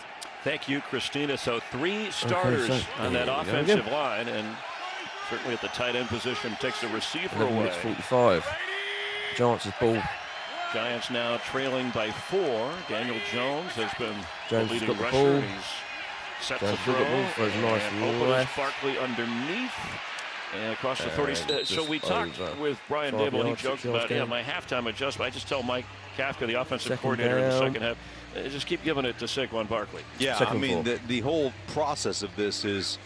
Thank you, Christina. So 3 starters on that offensive line, and certainly at the tight end position takes the receiver away. 45. Giants' ball. Giants now trailing by 4. Daniel Jones has been the leading got the rusher. ball. He's set to Jones throw. got the ball for his nice And open is left. Barkley underneath. And across the 30. So we talked with Brian 5 Dable, and he yards, joked 6 yards about down. my halftime adjustment. I just tell Mike Kafka, the offensive Second coordinator in the down. second half, just keep giving it to Saquon Barkley. Yeah, Second I mean, ball. the whole process of this is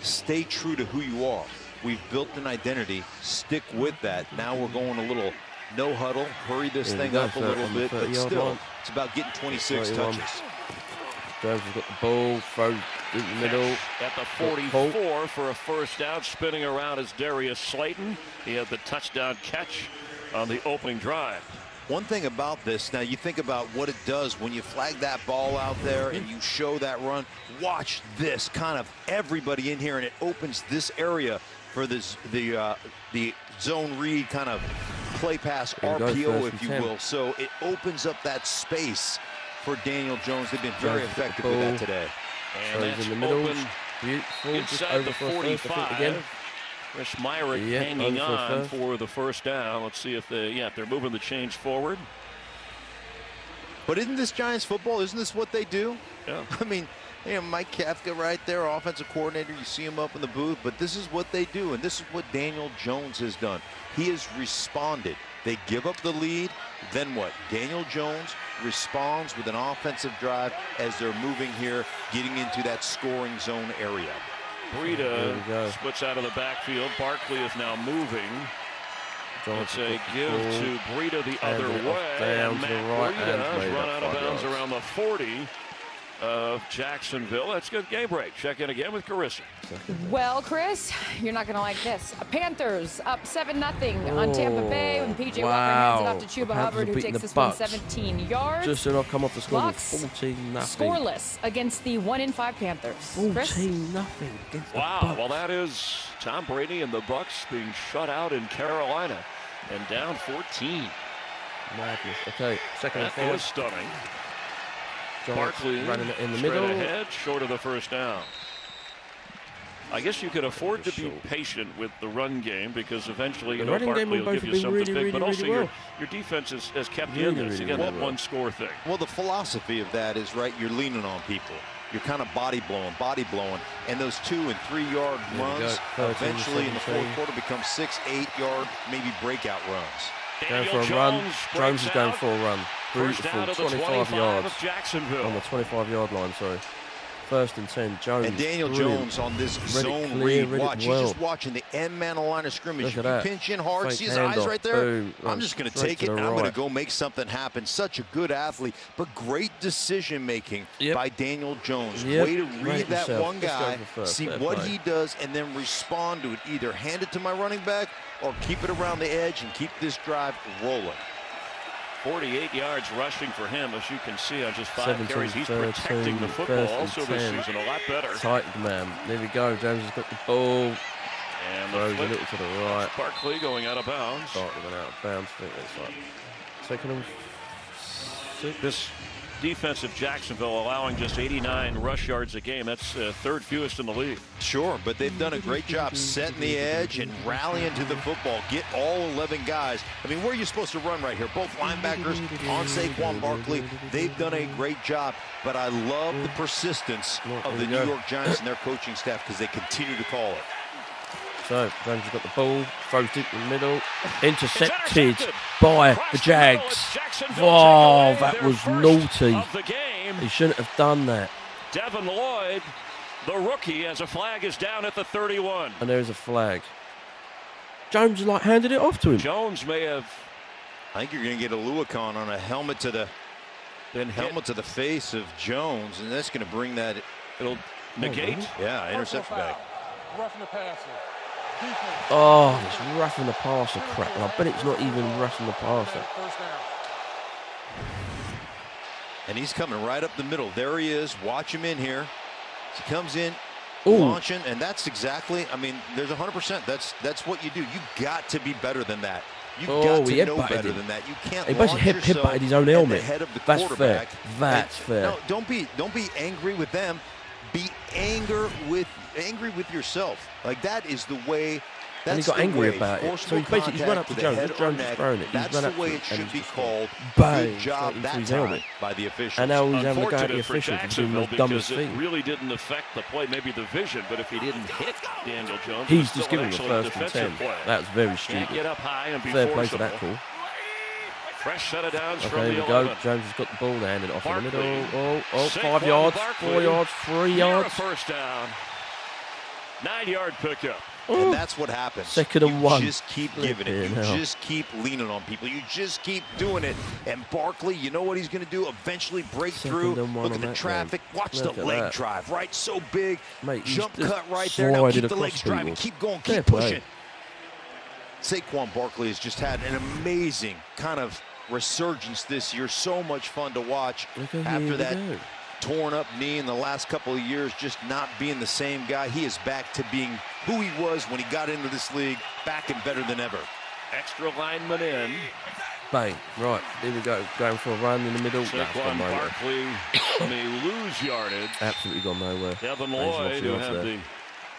stay true to who you are. We've built an identity. Stick with that. Now we're going a little no huddle, hurry this Here we thing go, up a so little on the bit, but 30-yard still, line. it's about getting 26 31. touches. Jones has got the ball, throws in the middle. At the 44 for a first down. Spinning around is Darius Slayton. He had the touchdown catch on the opening drive. One thing about this, now you think about what it does when you flag that ball out there and you show that run. Watch this, kind of everybody in here, and it opens this area for this the zone read kind of play pass RPO, if you will. So it opens up that space for Daniel Jones. They've been very effective with that today. And that's in the middle. open Beautiful. Just inside over the for a first, I think, again. 45. Chris Myrick hanging on for the first down. Let's see if they're moving the chains forward. But isn't this Giants football? Isn't this what they do? Yeah. I mean, you know, Mike Kafka right there, offensive coordinator. You see him up in the booth, but this is what they do, and this is what Daniel Jones has done. He has responded. They give up the lead, then what? Daniel Jones responds with an offensive drive as they're moving here, getting into that scoring zone area. Breida splits out of the backfield. Barkley is now moving. It's a give to Breida the other way. Down and to the Matt right Breida and run out of 5 bounds yards. around the 40 of Jacksonville. That's good. Game break. Check in again with Carissa. Well, Chris, you're not going to like this. Panthers up 7-0 on Tampa Bay when P.J. Walker hands it off to Chuba Hubbard, who takes this one 17 yards. Just did not come off the score with Bucks 14-0. scoreless against the 1-5 Panthers. 14-0 against the Wow. Bucks. Well, that is Tom Brady and the Bucks being shut out in Carolina and down 14. Madness. Okay, second and That was 4. stunning. Giants Barkley running it in the straight middle. ahead, short of the first down. I guess you could afford to be patient with the run game because eventually, you know, running game Barkley will will give both you be something really, big, really, but also really well. your defense has kept you in this. Again, that one score thing. Well, the philosophy of that is, right, you're leaning on people. You're kind of body blowing, and those 2- and 3-yard runs eventually in the fourth quarter become 6, 8-yard, maybe breakout runs. Going for a run. Jones is going for a run. Beautiful, 25 yards Jacksonville. on the 25-yard line. Sorry. 1st and 10. Jones. And Daniel Jones on this zone read. Watch, he's just watching the end man on the line of scrimmage. Look at that. Pinch in hard, Fake see his eyes right there. Boom. I'm just going to take it and I'm going to go make something happen. Such a good athlete, but great decision making by Daniel Jones. Way to read that one guy, see what he does, and then respond to it. Either hand it to my running back or keep it around the edge and keep this drive rolling. 48 yards rushing for him, as you can see on just 5 carries. He's protecting the football also this season a lot better. Tight man. There we go. James has got the ball. And throws a little to the right. Barkley going out of bounds. Barkley went out of bounds. I think that's like 2nd and 6. This defensive Jacksonville allowing just 89 rush yards a game. That's 3rd fewest in the league. Sure, but they've done a great job setting the edge and rallying to the football. Get all 11 guys. I mean, where are you supposed to run right here? Both linebackers on Saquon Barkley. They've done a great job, but I love the persistence of the New York Giants and their coaching staff because they continue to call it. So, Jones has got the ball, throws it in the middle, intercepted by the Jags. Oh, that was naughty. He shouldn't have done that. Devin Lloyd, the rookie, as a flag is down at the 31. And there's a flag. Jones like handed it off to him. Jones may have. I think you're going to get a Luacon on a helmet to the face of Jones, and that's going to bring that. It'll negate. Yeah, interception back. Roughing the passer. Oh, it's roughing the passer crap. And I bet it's not even roughing the passer. And he's coming right up the middle. There he is. Watch him in here. He comes in, launching, and that's exactly, I mean, there's 100%. That's what you do. You got to be better than that. You've got to know better than that. You can't launch yourself headbutted his own helmet. at the head of the That's quarterback. fair. That's fair. No, don't be angry with them. Be angry with yourself. Like, that is the way. And he got angry about it. So he's run up to Jones. Jones is throwing it. That's the way it should be called. Bang. Good job that time by the officials. And now he's having to go at the officials for and do the Jacksonville dumbest because thing. it really didn't affect the play, maybe the vision, but if he didn't hit Daniel Jones, He's just giving him the 1st and 10. That was very stupid. Can't get up high and be fair play forcible. for that call. Fresh set of downs from Okay, the here we go. 11. Jones has got the ball, handed off in the Barkley. middle. Oh, Saquon 5 yards, Barkley. 4 yards, 3 yards. A first down. 9-yard pickup. And that's what happens. 2nd and 1. You just keep giving it. You just keep leaning on people. You just keep doing it. And Barkley, you know what he's going to do? Eventually break through. Look at the traffic. Watch the leg drive, right? So big. Mate, jump cut right there. Now keep the legs driving. Keep going. Keep pushing. Saquon Barkley has just had an amazing kind of resurgence this year. So much fun to watch after that torn up knee in the last couple of years, just not being the same guy. He is back to being who he was when he got into this league, back and better than ever. Extra lineman in. Bang. Right, here we go. Going for a run in the middle. Saquon Barkley may lose yardage. Absolutely gone nowhere. Devin Lloyd, who had the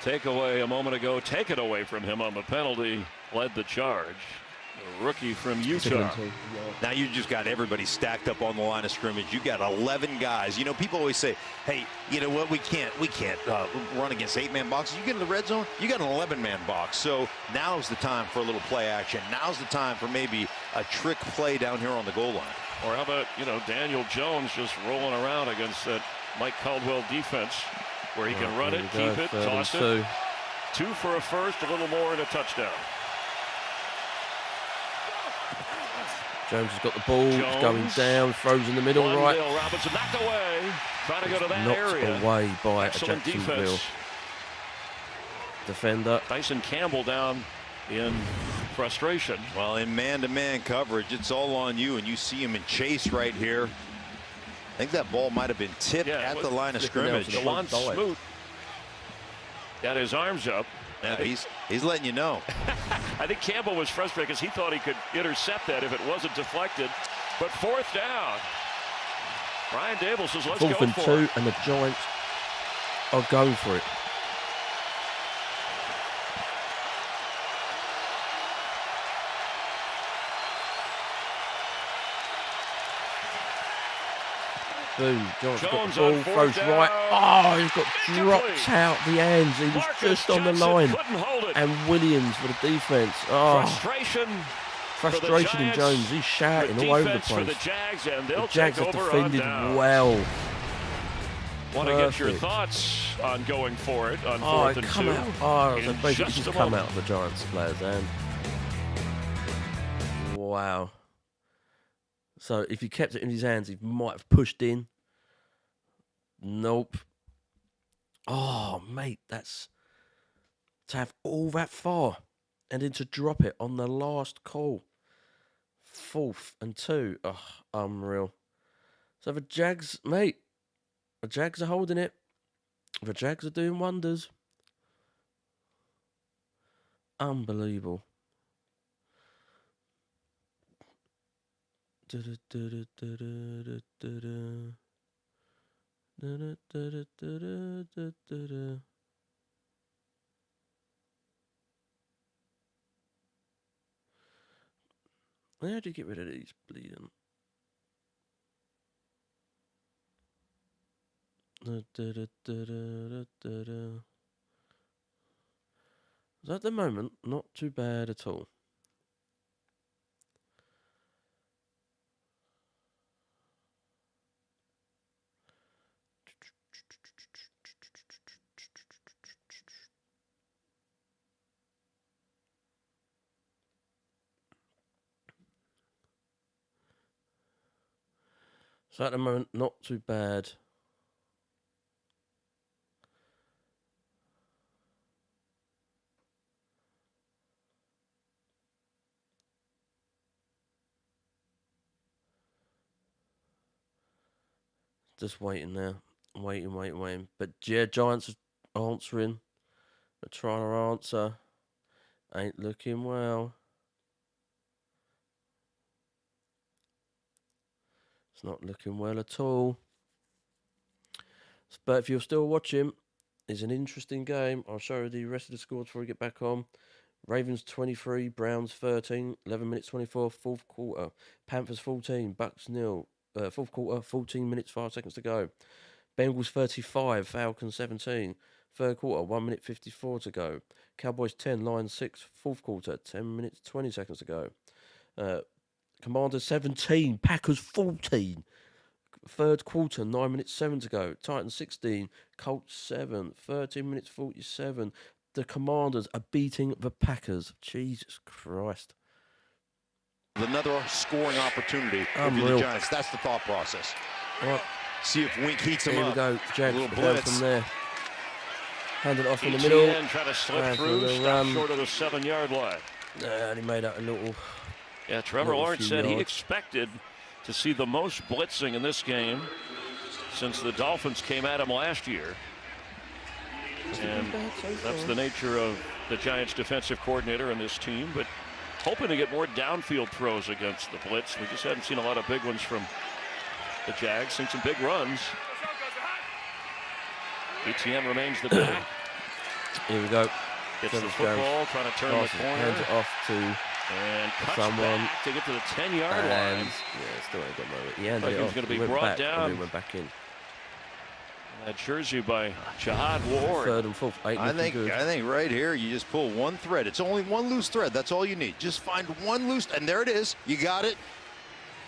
takeaway a moment ago, taken away from him on the penalty, led the charge. The rookie from Utah. Now you just got everybody stacked up on the line of scrimmage. You got 11 guys. You know, people always say, hey, you know what, we can't run against 8-man boxes. You get in the red zone, you got an 11-man box. So now's the time for a little play action. Now's the time for maybe a trick play down here on the goal line. Or how about, you know, Daniel Jones just rolling around against that Mike Caldwell defense where he can run it, keep it, toss it. 2 for a first, a little more, and a touchdown. Jones has got the ball, he's going down, throws in the middle, right. Robinson knocked away, trying to go to that knocked area. Away by Excellent a Jacksonville defender. Tyson Campbell down in frustration. Well, in man-to-man coverage, it's all on you, and you see him in chase right here. I think that ball might have been tipped at the line of scrimmage. Delon Smoot got his arms up. Yeah, he's letting you know. I think Campbell was frustrated because he thought he could intercept that if it wasn't deflected. But 4th down. Brian Dable says, let's go for it. 4th and 2, and the Giants are going for it. Boom. Jones got Jones the ball, on throws fourth right. down. Oh, he's got dropped out the ends. He was Marcus just on the Johnson line. couldn't hold it. And Williams for the defense. Oh, frustration in Jones. He's shouting all over the place. For the Jags, and they'll the Jags take have over defended well. Want to get your Perfect. thoughts on going for it on Oh, 4th and 2? come out. Oh, so in basically just just a come moment. out the Giants players and wow. So if he kept it in his hands, he might have pushed in. Nope. Oh, mate, that's to have all that far and then to drop it on the last call. 4th and 2. Oh, unreal. So the Jags, mate, the Jags are holding it. The Jags are doing wonders. Unbelievable. How do you get rid of these bleeding? So at the moment, not too bad at all. So at the moment, not too bad. Just waiting now. Waiting. But yeah, Giants are answering. They're trying to answer. Ain't looking well. It's not looking well at all. But if you're still watching, it's an interesting game. I'll show you the rest of the scores before we get back on. Ravens 23, Browns 13, 11 minutes 24, 4th quarter. Panthers 14, Bucks 0. 4th quarter, 14 minutes, 5 seconds to go. Bengals 35, Falcons 17. 3rd quarter, 1 minute 54 to go. Cowboys 10, Lions 6. 4th quarter, 10 minutes 20 seconds to go. Commanders 17, Packers 14. 3rd quarter, 9 minutes 7 to go. Titans 16, Colts 7. 13 minutes 47. The Commanders are beating the Packers. Jesus Christ. Another scoring opportunity for the Giants. That's the thought process. Right. See if Wink heats him up. Here we go. Jags little down blitz from there. Hand it off in the middle. Try to slip through. Stop short of the 7-yard line. And he made out a little. Yeah, Trevor Lawrence said he expected to see the most blitzing in this game since the Dolphins came at him last year. And that's the nature of the Giants defensive coordinator and this team, but hoping to get more downfield throws against the blitz. We just hadn't seen a lot of big ones from the Jags. Seen some big runs. ETN remains the back. Here we go. Gets the football, trying to turn the corner. Hands it off to and cuts someone back to get to the 10-yard line. Yeah, still ain't got moment. He handed Like it he was off. going to be Went brought back, down. And he went back in. That jersey by Jihad Ward. 3rd and 4th. I think right here you just pull one thread. It's only one loose thread. That's all you need. Just find one loose, and there it is. You got it.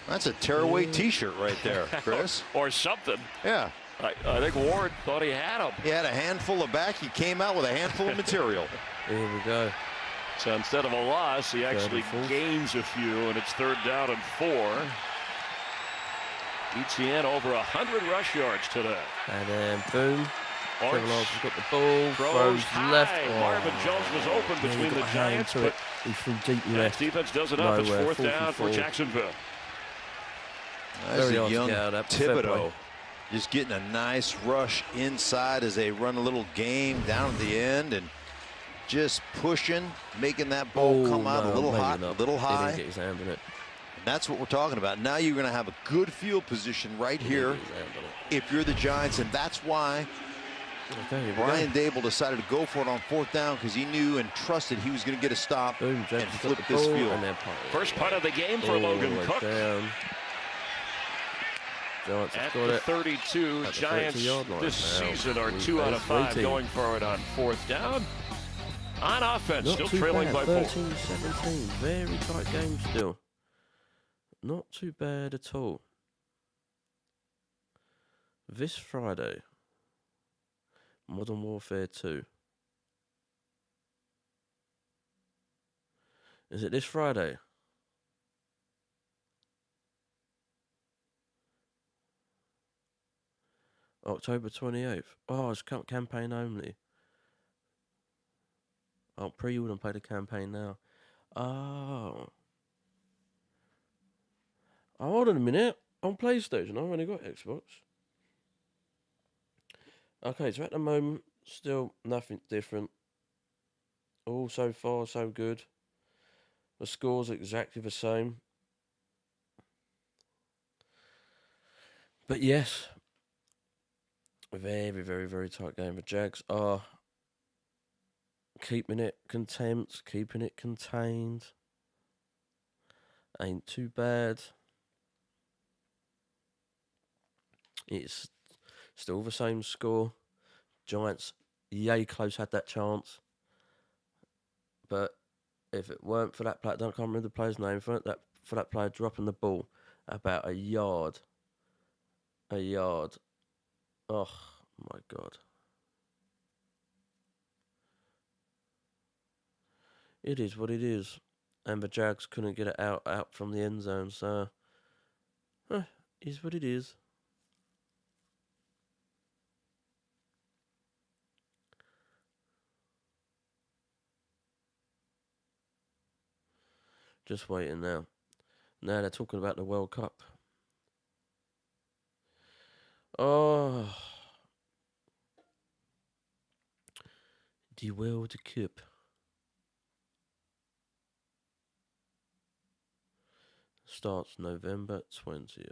That's a tearaway T-shirt right there, Chris. or something. Yeah. I think Ward thought he had him. He had a handful of back. He came out with a handful of material. Here we go. So instead of a loss, he actually gains a few, and it's 3rd down and 4. ETN over 100 rush yards today. And then boom. Trevor Lawrence has got the ball. Throws left. Marvin Jones was open between the Giants, but he threw deep left. Defense does it up. It's 4th down for Jacksonville. That's a young Thibodeau. Just getting a nice rush inside as they run a little game down at the end and just pushing, making that ball come out a little hot, a little high. He didn't get his hand in it. That's what we're talking about. Now you're going to have a good field position right here if you're the Giants, and that's why Brian Dable decided to go for it on 4th down because he knew and trusted he was going to get a stop and flip this field. First punt of the game for Logan Cook. Giants have at got the it. 32. At the Giants 30-yard line. this Now, season are we've 2 out of 5 waiting. going for it on 4th down. On offense, Not still too trailing bad. by 4. 13-17. Very tight game still. Not too bad at all. This Friday, Modern Warfare 2. Is it this Friday? October 28th. Oh, it's campaign only. I'll pre-order and play the campaign now. Oh. Oh, hold on a minute. On PlayStation, I've only got Xbox. Okay, so at the moment, still nothing different. All so far, so good. The score's exactly the same. But yes, very, very, very tight game. The Jags are keeping it content, keeping it contained. Ain't too bad. It's still the same score. Giants, yay close, had that chance. But if it weren't for that player, I can't remember the player's name, for that player dropping the ball about a yard. A yard. Oh, my God. It is what it is. And the Jags couldn't get it out from the end zone, so is what it is. Just waiting now. Now they're talking about the World Cup. Oh. The World Cup. Starts November 20th.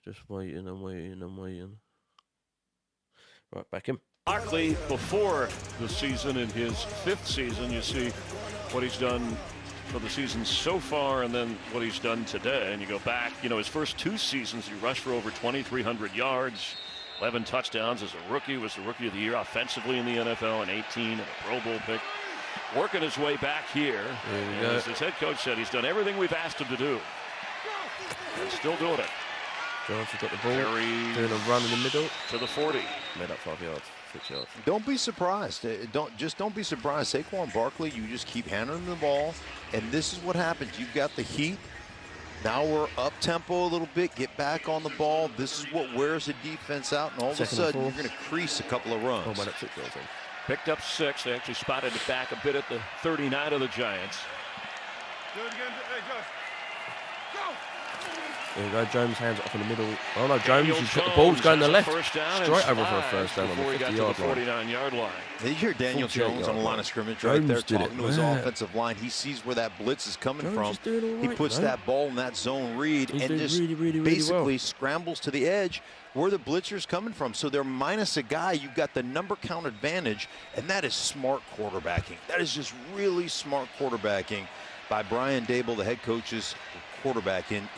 Just waiting and waiting and waiting. Right, back in. Barkley, before the season, in his 5th season, you see what he's done for the season so far and then what he's done today. And you go back, his first 2 seasons, he rushed for over 2,300 yards, 11 touchdowns as a rookie, was the Rookie of the Year offensively in the NFL, and 18 and a Pro Bowl pick. Working his way back here. And as his head coach said, he's done everything we've asked him to do. And still doing it. Johnson got the ball, doing a run in the middle. To the 40. Made up 5 yards, 6 yards. Don't be surprised. Don't be surprised. Saquon Barkley, you just keep handing him the ball, and this is what happens. You've got the heat. Now we're up tempo a little bit. Get back on the ball. This is what wears the defense out, and all of a sudden you're going to crease a couple of runs. Oh, made up 6 yards. Picked up 6. They actually spotted it back a bit at the 39 of the Giants. Do it again. Hey, Josh. Go! There you go, Jones hands it off in the middle. Oh no, Jones has got the ball going to the left. Straight over for a first down on the 50-yard line. 49-yard line. Did you hear Daniel Jones on the line of scrimmage right there talking to his offensive line? He sees where that blitz is coming from. He puts that ball in that zone read and just basically scrambles to the edge where the blitzer's coming from. So they're minus a guy. You've got the number count advantage, and that is smart quarterbacking. That is just really smart quarterbacking by Brian Dable, the head coach's quarterback in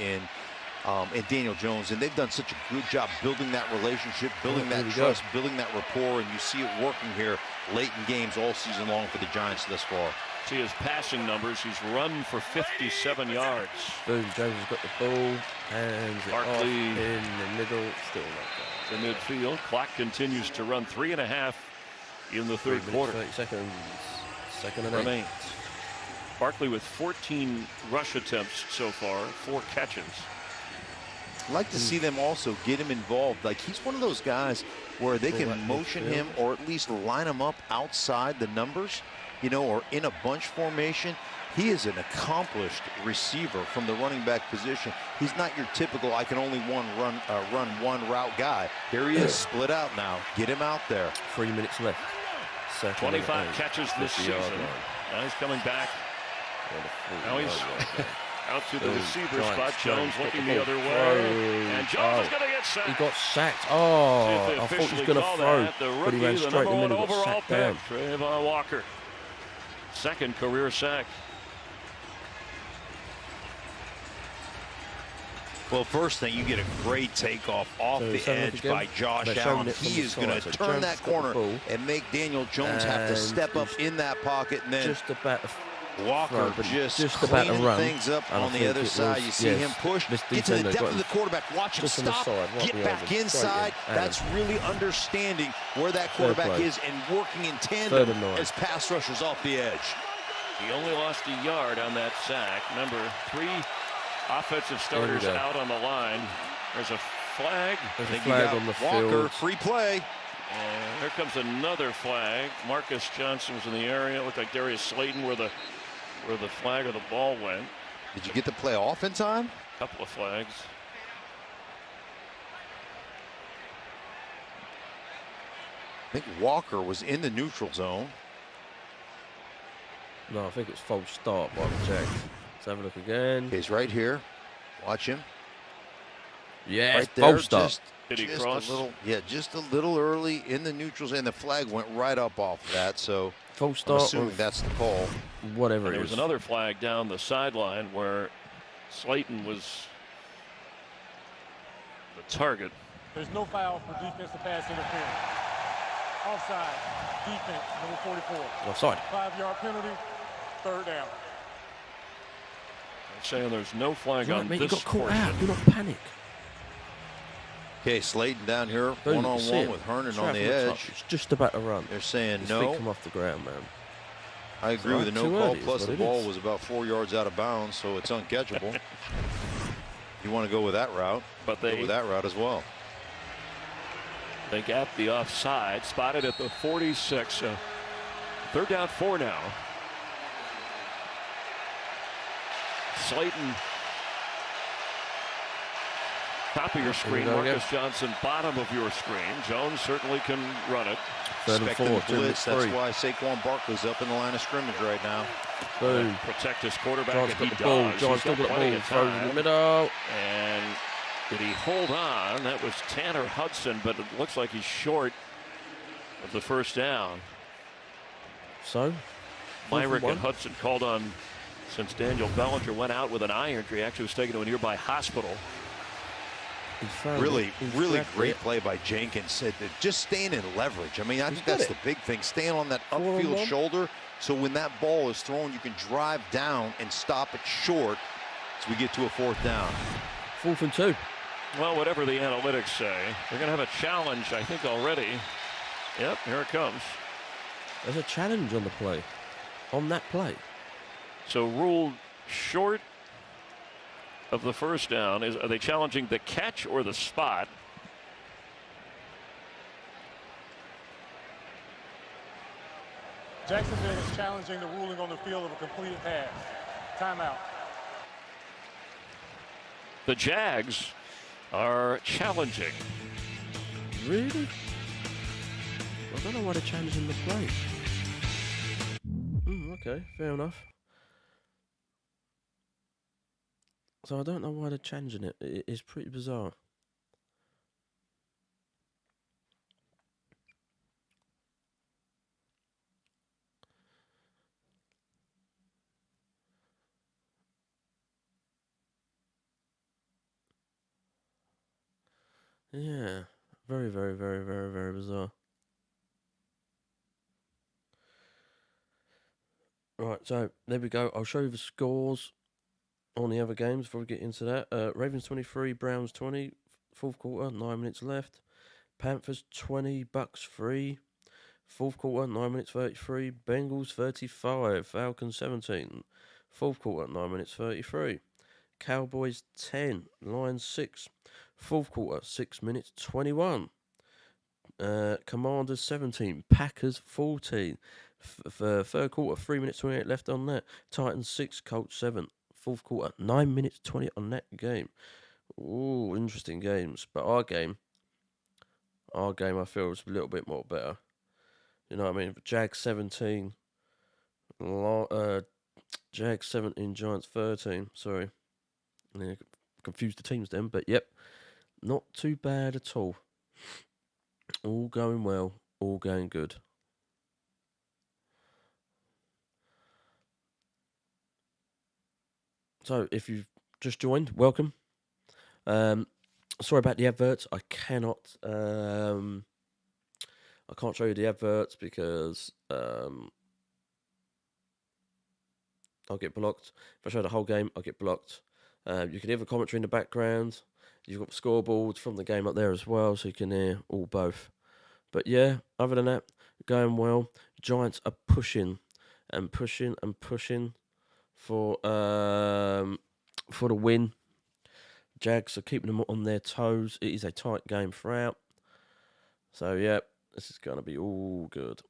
Daniel Jones, and they've done such a good job building that relationship, building that trust, building that rapport, and you see it working here late in games all season long for the Giants thus far. See his passing numbers. He's run for 57 yards. Boom, Jones has got the ball, hands it off in the middle, still like that. To midfield, clock continues to run 3.5 in the third quarter. 30 seconds, second and 8. Barkley with 14 rush attempts so far, 4 catches. I'd like to see them also get him involved. Like, he's one of those guys where they can motion him or at least line him up outside the numbers, or in a bunch formation. He is an accomplished receiver from the running back position. He's not your typical I can only run one route guy. Here he is, split out now. Get him out there. 3 minutes left. 25 catches this season. Now he's coming back. Now he's Out to the receiver spot. Jones looking the the other way. And Jones is going to get sacked. He got sacked. Oh, I thought he was going to throw, but he ran straight in the middle, got sacked down. Trevor Walker. Second career sack. Well, first thing, you get a great takeoff off the edge by Josh Allen. He is going to turn that corner and make Daniel Jones have to step up in that pocket. And then just about Walker just cleaning things up on the other side. You see him push, get to the depth of the quarterback, watch him stop, get back inside. That's really understanding where that quarterback is and working in tandem as pass rushers off the edge. He only lost a yard on that sack. Remember, 3 offensive starters out on the line. There's a flag. There's a flag on the Walker, field. free play. And here comes another flag. Marcus Johnson was in the area. It looked like Darius Slayton where the flag of the ball went. Did you get the play off in time? A couple of flags. I think Walker was in the neutral zone. No, I think it's false start by the Jags. Let's have a look again. He's right here. Watch him. Yeah, right there, false start. Did he cross? Just a little early in the neutrals, and the flag went right up off of that. So false start. I'm assuming that's the call. Whatever it is. There was another flag down the sideline where Slayton was the target. There's no foul for defensive pass interference. Offside, defense, number 44. Offside. 5-yard penalty, 3rd down. I'm saying there's no flag on mate, this you got caught portion. out. Do not panic. Okay, Slayton down here, one-on-one with Herndon on the edge. It's just about to run. They're saying His no. feet come off the ground, man. I agree with the no call, plus the ball was about 4 yards out of bounds, so it's uncatchable. You want to go with that route, but go with that route as well. They got the offside, spotted at the 46. 3rd down, 4 now. Slayton, top of your screen. Marcus Johnson, bottom of your screen. Jones certainly can run it. 3rd and 4, blitz. That's why Saquon Barkley's up in the line of scrimmage right now. Boom. Protect his quarterback. John's got the ball. John's got the ball. Throws in the middle. And did he hold on? That was Tanner Hudson, but it looks like he's short of the 1st down. So? Myrick and Hudson called on since Daniel Bellinger went out with an eye injury. Actually was taken to a nearby hospital. Really great play by Jenkins. Said that just staying in leverage. I mean, I think that's the big thing. Staying on that upfield shoulder, so when that ball is thrown, you can drive down and stop it short as we get to a 4th down. 4th and 2. Well, whatever the analytics say, they're going to have a challenge, I think, already. Yep, here it comes. There's a challenge on the play. On that play. So ruled short of the 1st down. Are they challenging the catch or the spot? Jacksonville is challenging the ruling on the field of a completed pass. Timeout. The Jags are challenging. Really? I don't know why they're challenging the play. Okay, fair enough. So I don't know why they're changing it. It's pretty bizarre. Yeah, very, very, very, very, very bizarre. Right, so there we go. I'll show you the scores on the other games before we get into that. Ravens 23, Browns 20, 4th quarter, 9 minutes left. Panthers 20, Bucks 3, 4th quarter, 9 minutes 33. Bengals 35, Falcons 17, 4th quarter, 9 minutes 33. Cowboys 10, Lions 6, 4th quarter, 6 minutes 21. Commanders 17, Packers 14. 3rd quarter, 3 minutes 28 left on that. Titans 6, Colts 7. 4th quarter, 9 minutes 20 on that game. Ooh, interesting games. But our game I feel was a little bit more better. You know what I mean? Jags 17, Jags 17, Giants 13. Sorry. Yeah, confused the teams then, but yep. Not too bad at all. All going well. All going good. So, if you've just joined, welcome. Sorry about the adverts. I cannot. I can't show you the adverts because I'll get blocked. If I show the whole game, I'll get blocked. You can hear the commentary in the background. You've got the scoreboards from the game up there as well, so you can hear all both. But yeah, other than that, going well. Giants are pushing and pushing and pushing for the win. Jags are keeping them on their toes. It is a tight game throughout. So yeah, this is going to be all good.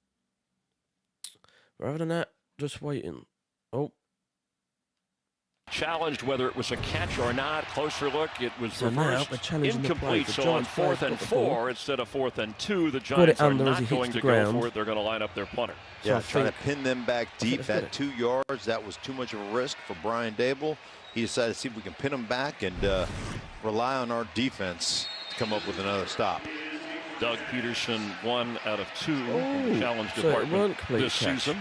But other than that, just waiting. Oh. Challenged whether it was a catch or not. Closer look, it was So reversed. Incomplete, so on 4th and 4 instead of 4th and 2, the Giants are not going to go for it. They're going to line up their punter. Yeah, trying to pin them back deep. That 2 yards, that was too much of a risk for Brian Dable. He decided to see if we can pin them back and rely on our defense to come up with another stop. Doug Peterson, 1 out of 2 in the challenge department this season.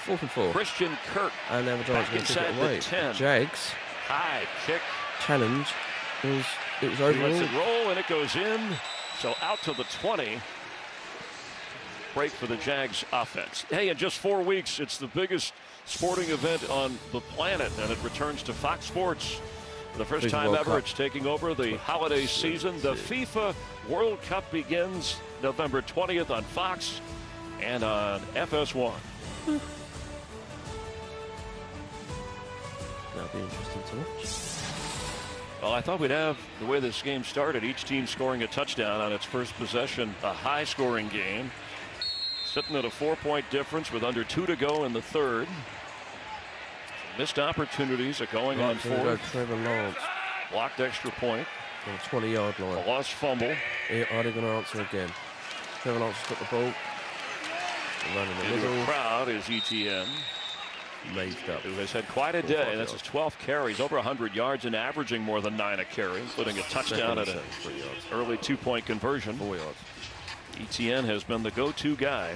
4th and 4. Christian Kirk. And now the Giants going to take it away. 10. Jags. High kick. Challenge. It was over. Lets it roll and it goes in. So out to the 20. Break for the Jags offense. Hey, in just 4 weeks, it's the biggest sporting event on the planet, and it returns to Fox Sports. For the first time ever, it's taking over the holiday season. The FIFA World Cup begins November 20th on Fox and on FS1. That'll be interesting to watch. Well, I thought we'd have, the way this game started, each team scoring a touchdown on its first possession, a high-scoring game. Sitting at a 4-point difference with under 2 to go in the third. Missed opportunities are going on 4th. Trevor Lawrence. Blocked extra point. On the 20-yard line. A lost fumble. Are they going to answer again? Trevor Lawrence has got the ball. Running the middle. The crowd is ETN. Raved up. Who has had quite a day. That's his 12th carries, over 100 yards, and averaging more than 9 a carry, including a touchdown at an early 2-point conversion. 4 yards. ETN has been the go-to guy.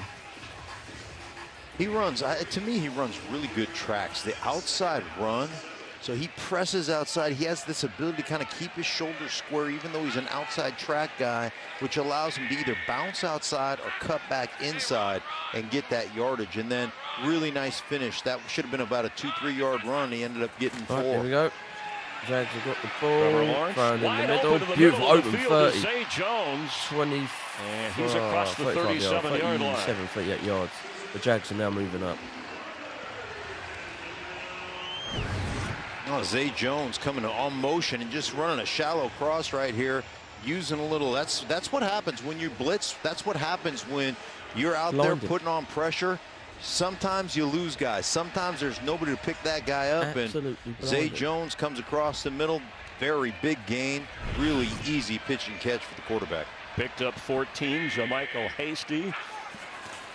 He runs, to me, he runs really good tracks. The outside run, so he presses outside. He has this ability to kind of keep his shoulders square, even though he's an outside track guy, which allows him to either bounce outside or cut back inside and get that yardage. And then really nice finish. That should have been about a 2-3 yard run. He ended up getting 4. Here we go. Jags have got the ball. Trevor Lawrence, thrown in the middle. Open Beautiful open field 30. Zay Jones. 20. And he's across the 37-yard line. 38 yards. The Jags are now moving up. Oh, Zay Jones coming on motion and just running a shallow cross right here, using a little. That's what happens when you blitz. That's what happens when you're out there putting on pressure. Sometimes you lose guys. Sometimes there's nobody to pick that guy up. Absolutely and Zay Jones comes across the middle. Very big gain. Really easy pitch and catch for the quarterback. Picked up 14. JaMychal Hasty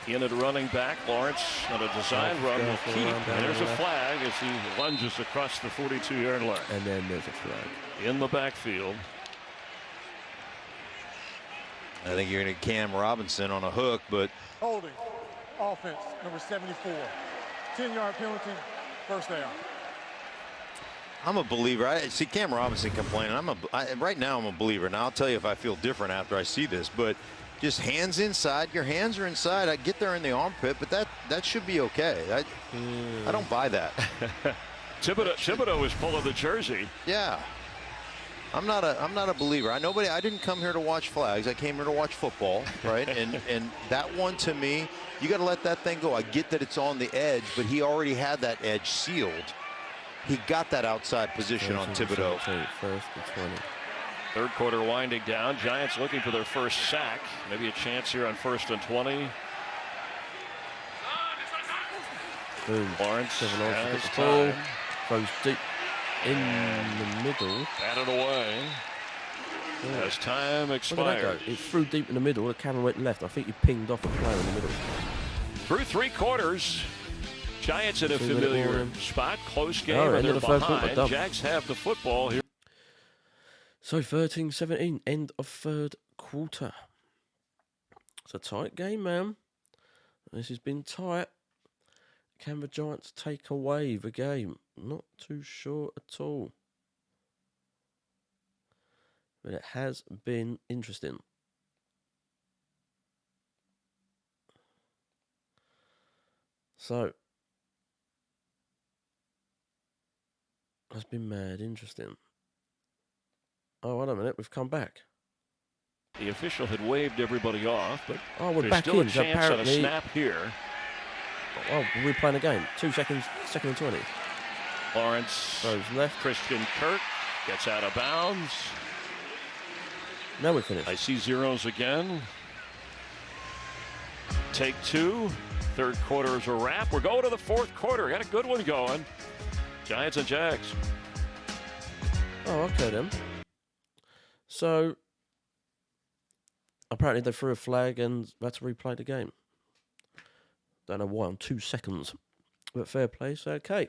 in at running back. Lawrence on a design run will keep. And there's a flag as he lunges across the 42-yard line. And then there's a flag. In the backfield. I think you're going to Cam Robinson on a hook, but. Holding. Offense, number 74. 10-yard penalty, first down. I'm a believer. I see Cam Robinson complaining. Right now I'm a believer. Now I'll tell you if I feel different after I see this, but just hands inside. Your hands are inside. I get there in the armpit, but that should be okay. I don't buy that. Thibodeau is pulling the jersey. Yeah. I'm not a believer. I didn't come here to watch flags. I came here to watch football, right? and that one, to me, you got to let that thing go. I get that it's on the edge, but he already had that edge sealed. He got that outside position on Thibodeau. First and 20. Third quarter winding down. Giants looking for their first sack. Maybe a chance here on 1st and 20. Boom. Lawrence has time. Goes deep in the middle. Batted away. As time expired. It threw deep in the middle. The camera went left. I think he pinged off a player in the middle. Through 3 quarters. Giants in a See a minute more familiar then. spot. Close game. Oh, and end they're of the first quarter, behind. done. Jags have the football here. So 13-17, end of third quarter. It's a tight game, man. This has been tight. Can the Giants take away the game? Not too sure at all. But it has been interesting. So, it's been mad interesting. Oh, wait a minute, we've come back. The official had waved everybody off, but We're there's back still in. a chance at a Apparently, snap here. oh, we're playing a game. 2 seconds, 2nd and 20. Lawrence Throws left. Christian Kirk gets out of bounds. Now we're finished. I see zeros again. Take 2. Third quarter is a wrap. We're going to the fourth quarter. Got a good one going. Giants and Jags. Oh, okay then. So, apparently they threw a flag and had to replay the game. Don't know why, on 2 seconds. But fair play, so okay.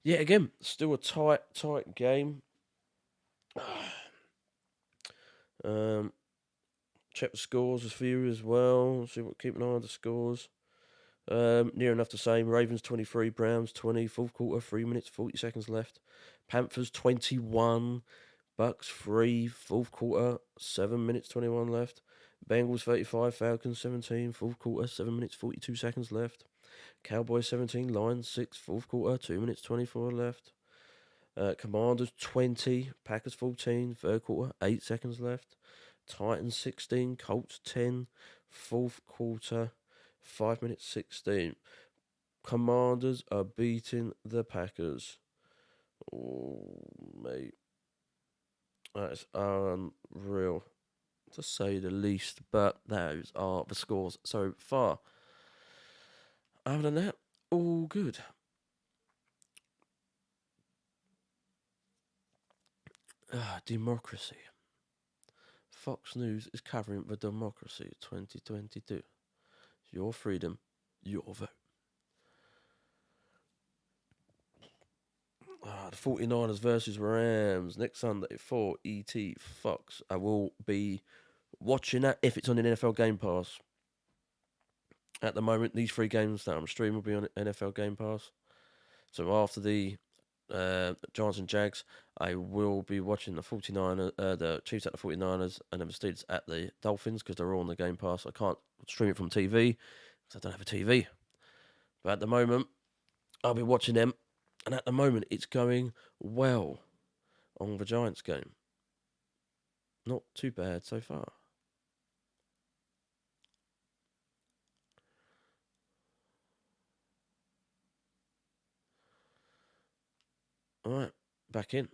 Yeah, again, still a tight game. Check the scores for you as well. Keep an eye on the scores. Near enough the same. Ravens 23, Browns 20. Fourth quarter, 3 minutes, 40 seconds left. Panthers 21, Bucks 3. Fourth quarter, 7 minutes, 21 left. Bengals 35, Falcons 17. Fourth quarter, 7 minutes, 42 seconds left. Cowboys 17, Lions 6. Fourth quarter, 2 minutes, 24 left. Commanders 20, Packers 14. Third quarter, 8 seconds left. Titans 16, Colts 10. Fourth quarter, 5 minutes 16. Commanders are beating the Packers. Oh, mate. That's unreal, to say the least. But those are the scores so far. Other than that, all good. Democracy. Fox News is covering the democracy 2022. Your freedom, your vote. The 49ers versus Rams next Sunday for ET Fox. I will be watching that if it's on an NFL Game Pass. At the moment, these 3 games that I'm streaming will be on NFL Game Pass. So after the Giants and Jags, I will be watching the the Chiefs at the 49ers and then the Steelers at the Dolphins because they're all on the Game Pass. I can't stream it from TV because I don't have a TV. But at the moment, I'll be watching them. And at the moment, it's going well on the Giants game. Not too bad so far. All right, back in.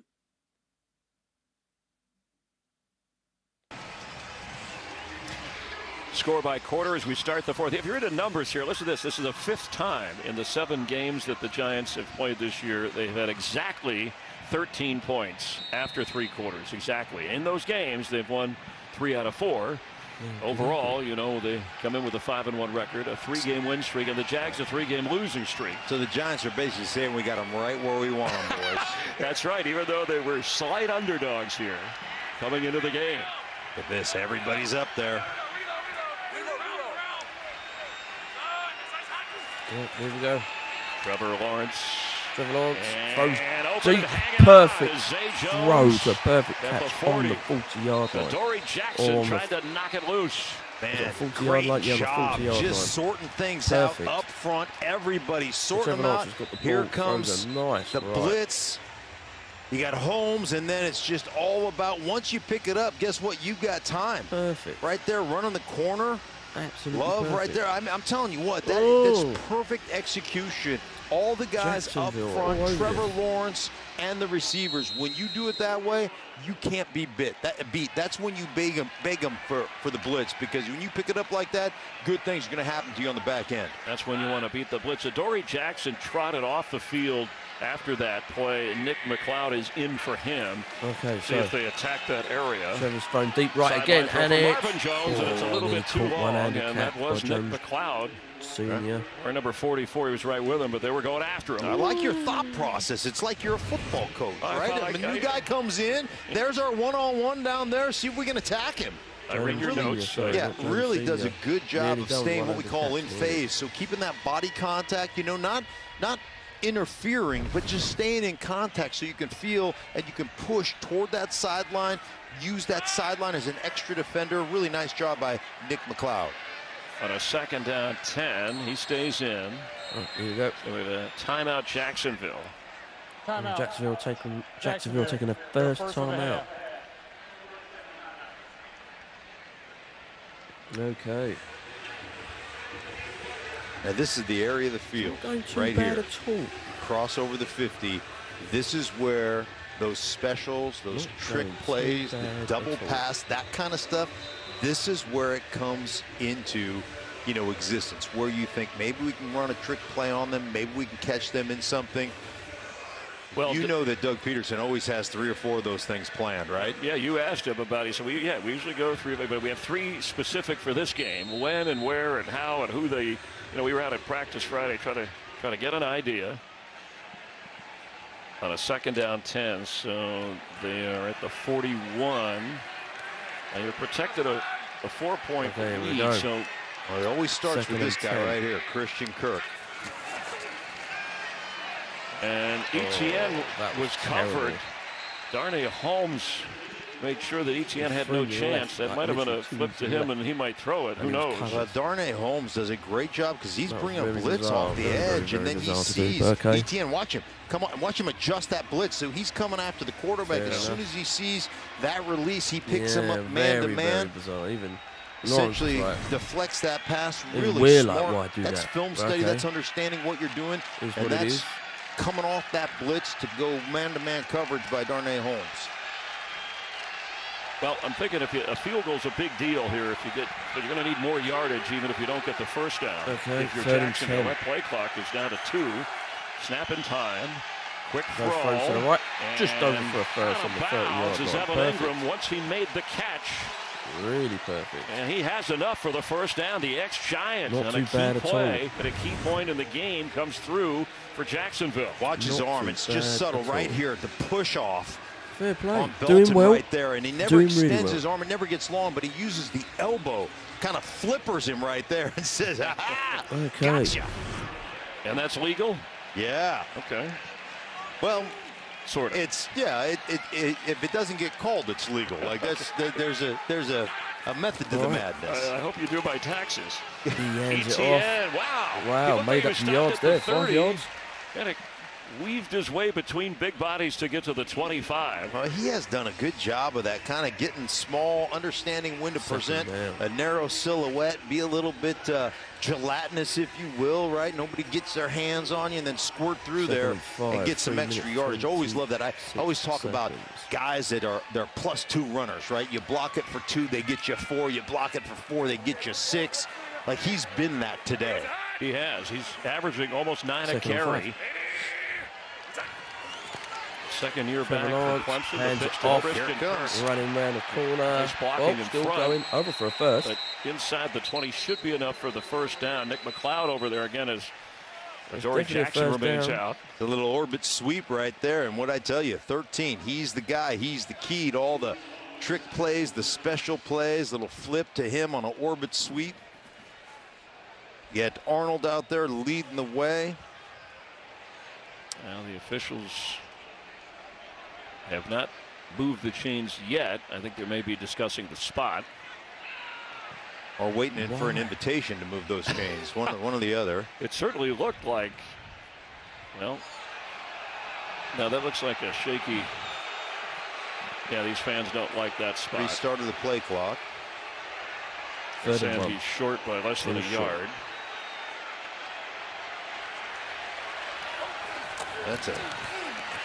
Score by quarter as we start the fourth. If you're into numbers here, listen to this. This is the 5th time in the 7 games that the Giants have played this year. They've had exactly 13 points after 3 quarters. Exactly. In those games, they've won 3 out of 4. Overall, you know, they come in with a 5-1 record, a 3-game win streak, and the Jags a 3-game losing streak. So the Giants are basically saying we got them right where we want them, boys. That's right, even though they were slight underdogs here coming into the game. Look at this, everybody's up there. Yeah, here we go. Trevor Lawrence throws deep, perfect throws, a perfect catch on the 40-yard line. Dory Jackson tried to knock it loose. Man, 40-yard line, yeah, job 40-yard just line. sorting things Perfect. out up front. Everybody sorting Trevor them Lawrence out. has got the Here ball, comes throws a nice the right. blitz. You got Holmes, and then it's just all about once you pick it up, guess what? You've got time. Perfect. Right there, running the corner. Absolutely Love perfect. right there. I'm telling you what, that's perfect execution. All the guys up front, Trevor Lawrence and the receivers. When you do it that way, you can't be beat. That's when you beg them for the blitz, because when you pick it up like that, good things are going to happen to you on the back end. That's when you want to beat the blitz. Dory Jackson trotted off the field after that play. Nick McLeod is in for him. Okay, see if they attack that area. Trevor's thrown deep right Sideline again, and it's Marvin Jones, and it's a little bit too long, and that was Nick McLeod. Senior. Or number 44, he was right with him, but they were going after him. I like your thought process. It's like you're a football coach, right? A new guy comes in, there's our one-on-one down there. See if we can attack him. I read your notes. Yeah, really does a good job of staying what we call in phase. So keeping that body contact, you know, not interfering, but just staying in contact so you can feel and you can push toward that sideline, use that sideline as an extra defender. Really nice job by Nick McLeod. On a 2nd down 10, he stays in. Oh, here you go. So we have a timeout, Jacksonville. Timeout. Jacksonville taking a first timeout. Okay. Now this is the area of the field right here. Cross over the 50. This is where those specials, those trick plays, the double pass, that kind of stuff, this is where it comes into, you know, existence, where you think maybe we can run a trick play on them, maybe we can catch them in something. Well, you know that Doug Peterson always has 3 or 4 of those things planned, right? Yeah, you asked him about it. So we usually go through, but we have 3 specific for this game: when and where and how and who they. You know, we were out at practice Friday trying to get an idea. On a 2nd down 10, so they are at the 41. And you're protected a 4-point lead. So well, it always starts with this guy right here, Christian Kirk. And Etienne was covered. Darnay Holmes made sure that Etienne had no chance. That might have been a flip to him, and he might throw it. Who knows? Darnay Holmes does a great job because he's bringing a blitz off the edge, and then he sees Etienne. Watch him. Come on, watch him adjust that blitz. So he's coming after the quarterback. As soon as he sees that release, he picks him up man to man. Even essentially deflects that pass really smart. Like, that's film study. That's understanding what you're doing, and that's coming off that blitz to go man-to-man coverage by Darnay Holmes. Well, I'm thinking if a field goal is a big deal here. If you get, but you're going to need more yardage even if you don't get the first down. Okay, if you're Jacksonville, that play clock is down to 2. Snap in time. Quick throw. To the right. Just over for a first on the 30-yard line. Evan Ingram, once he made the catch. Really perfect. And he has enough for the first down. The ex-Giant Not on too a key bad play, but a key point in the game comes through for Jacksonville. Watch his arm. It's just subtle right here at the push off. Fair play. On Belton Doing well. Right there, and he never extends his arm. It never gets long, but he uses the elbow, kind of flippers him right there and says, "Ah, gotcha." And that's legal? Yeah. Okay. Well, sort of. It's if it doesn't get called, it's legal. Like there's a method to the madness. I hope you do my taxes. He hands it off. Wow, made up some yards there. 5 yards. And it weaved his way between big bodies to get to the 25. He has done a good job of that, kind of getting small, understanding when to present a narrow silhouette, be a little bit gelatinous, if you will, right? Nobody gets their hands on you and then squirt through there and get some extra yardage. Always love that. I always talk about guys that they're +2 runners, right? You block it for 2, they get you 4. You block it for 4, they get you 6. Like he's been that today. He has. He's averaging almost 9 a carry. Second year back for Clemson. Hands it off. Running around the corner. Nice blocking in still front. going over for a first. But inside the 20 should be enough for the first down. Nick McLeod over there again as Dory Jackson remains out. The little orbit sweep right there. And what I tell you, 13, he's the guy. He's the key to all the trick plays, the special plays. Little flip to him on an orbit sweep. You had Arnold out there leading the way. Now the officials have not moved the chains yet. I think they may be discussing the spot. Or waiting for an invitation to move those chains. one or the other. It certainly looked like, well, now that looks like a shaky. Yeah, these fans don't like that spot. Restart of the play clock. And he's short by less than a yard.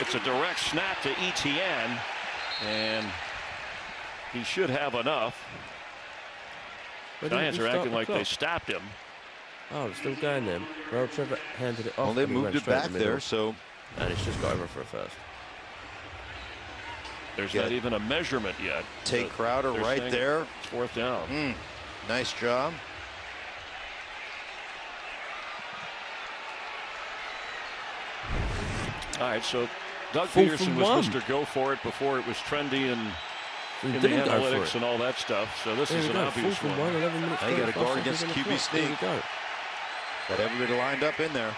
It's a direct snap to Etienne, and he should have enough. Giants are acting like they stopped him. Oh, it's still going then. Well, Trevor handed it off. Well, they moved it back there, so. And it's just got over for a first. There's not even a measurement yet. Take Crowder right there. It's 4th down. Nice job. All right, so Doug 4th Peterson and was 1. Mr. Go For It before it was trendy and He in the didn't go for analytics it. and all that stuff. So this There is we an go. obvious 4th and one. 1, 11 minutes. They got to 35 guard against seconds on the QB clock. There we sneak. go. Got everybody lined up in there.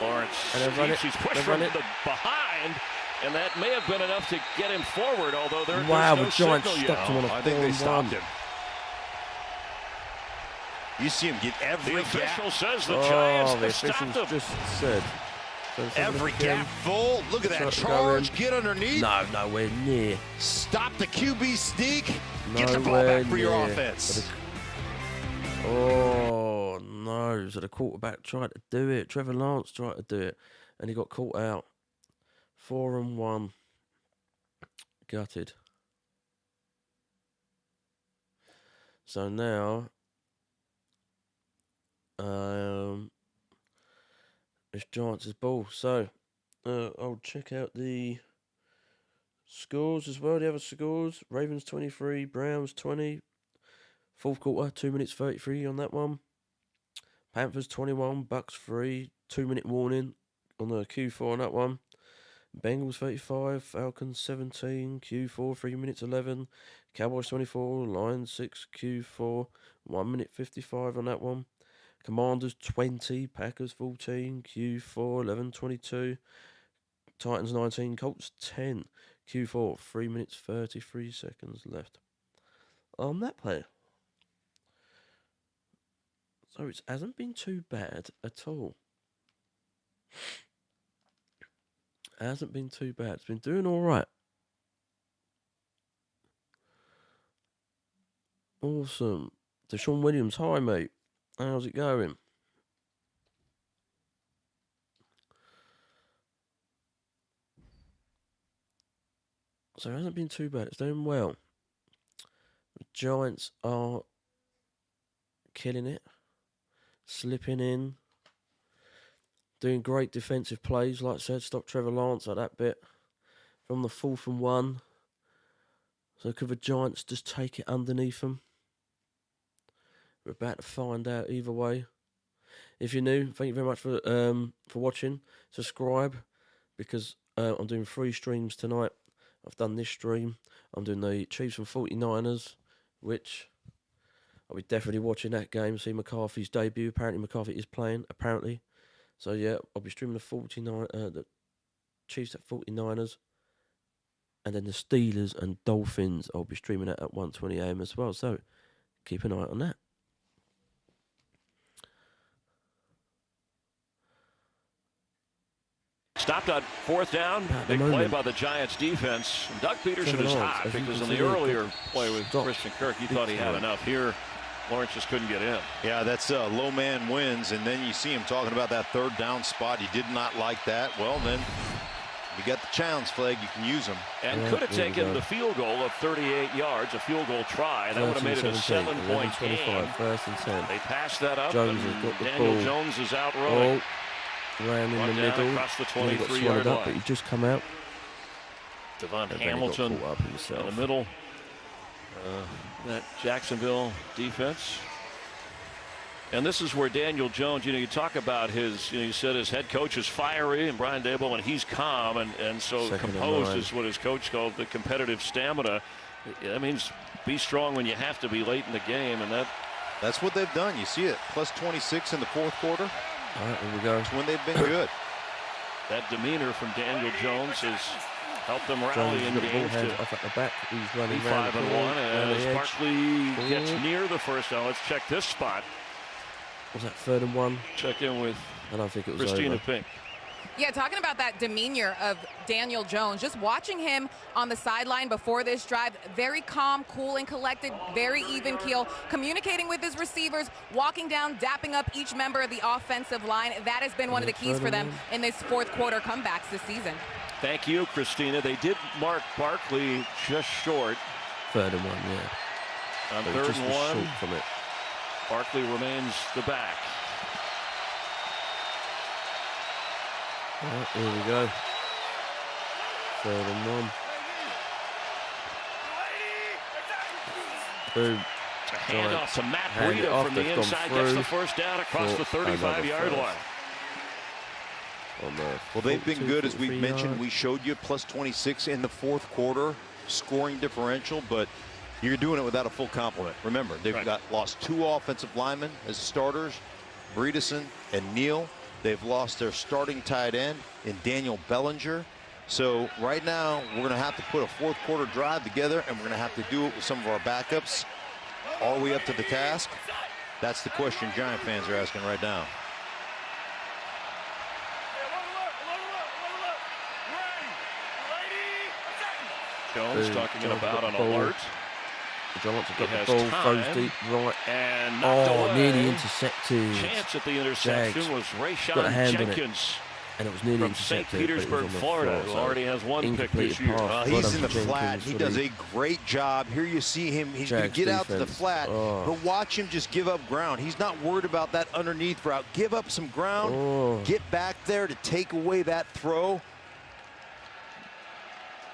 Lawrence, And they've run it. he's pushed They've from run it. the behind, and that may have been enough to get him forward, although Wow, there's the no Giants signal stopped yet. him on a I think 4 they and stopped 1. him. You see him get every The gap. official says the Oh, Giants the have stopped officials him. just said. So let's have a Every look again. gap full. Look at that Shot to go charge. in. Get underneath. No, nowhere near. Stop the QB sneak. Get the ball Nowhere back for your near. offense. Oh, no. So the quarterback tried to do it. Trevor Lawrence tried to do it. And he got caught out. 4 and 1. Gutted. So now, it's Giants' ball. So, I'll check out the scores as well. The other scores: Ravens 23, Browns 20. 4th quarter, 2 minutes 33 on that one. Panthers 21, Bucks 3. 2-minute warning on the Q4 on that one. Bengals 35, Falcons 17, Q4 3 minutes 11. Cowboys 24, Lions 6, Q4 1 minute 55 on that one. Commanders 20, Packers 14, Q4 11:22. Titans 19, Colts 10, Q4 3 minutes 33 seconds left on that play. So it hasn't been too bad at all. Hasn't been too bad. It's been doing all right. Awesome. Deshaun Williams, hi mate. How's it going? So it hasn't been too bad. It's doing well. The Giants are killing it. Slipping in. Doing great defensive plays, like I said. Stop Trevor Lawrence at that bit. From the 4th and 1. So could the Giants just take it underneath them? We're about to find out either way. If you're new, thank you very much for watching. Subscribe, because I'm doing 3 streams tonight. I've done this stream. I'm doing the Chiefs and 49ers, which I'll be definitely watching that game. See McCarthy's debut. Apparently McCarthy is playing, apparently. So yeah, I'll be streaming the Chiefs at 49ers. And then the Steelers and Dolphins, I'll be streaming at 1:20 AM as well. So keep an eye on that. Stopped on 4th down. Big play by the Giants defense. Doug Peterson is hot because in the earlier play with Christian Kirk, he thought he had enough. Here, Lawrence just couldn't get in. Yeah, that's low man wins, and then you see him talking about that 3rd down spot. He did not like that. Well, then you got the challenge flag. You can use them. And could have taken the field goal of 38 yards, a field goal try. That would have made it a 7-point game. 1st and 10. They passed that up, Jones and has got the Daniel ball. Jones is out rolling. Ran in Run the down middle. across the Then he got 23-yard swallowed up, line. but he just come out. Devon And then he got Hamilton caught up himself. in the middle. That Jacksonville defense. And this is where Daniel Jones, you talk about his, you said his head coach is fiery, and Brian Daboll, and he's calm, and so 2nd and composed 9. is what his coach called the competitive stamina. That means be strong when you have to be late in the game, and That's what they've done. You see it. Plus 26 in the 4th quarter. All right, here we go. That's when they've been good. that demeanor from Daniel Jones has helped them rally Jones in got the ball games hands to off at the back. He's running be round 5 and 1 round the as edge. Barkley gets near the 1st down. Let's check this spot. Was that 3rd and 1? Check in with I don't think it was Christina over. Pink. Yeah, talking about that demeanor of Daniel Jones, just watching him on the sideline before this drive, very calm, cool, and collected, very even keel, communicating with his receivers, walking down, dapping up each member of the offensive line. That has been one of the keys for them in this 4th quarter comebacks this season. Thank you, Christina. They did mark Barkley just short. 3rd and 1, yeah. On But 3rd just and was 1, short from it. Barkley remains the back. All right, here we go. 3rd and 1. Boom. A handoff to Matt Hand it Breida off, from the they've gone inside, gets the through 1st down across the for another 35-yard first. line. Well, they've been good, as we've mentioned. We showed you plus 26 in the fourth quarter scoring differential, but you're doing it without a full complement. Remember, they've lost 2 offensive linemen as starters, Bredesen and Neal. They've lost their starting tight end in Daniel Bellinger. So right now, we're going to have to put a fourth quarter drive together, and we're going to have to do it with some of our backups. Are we up to the task? That's the question Giant fans are asking right now. Jones talking about an alert. Jones got the ball, throws deep right. And nearly intercepted. Chance at the interception was Rayshon Jenkins. And it was nearly from St. intercepted. Petersburg, Florida, who already has 1 pick this year. He's in the flat. He does a great job. Here you see him. He's going to get out to the flat, but watch him just give up ground. He's not worried about that underneath route. Give up some ground. Get back there to take away that throw.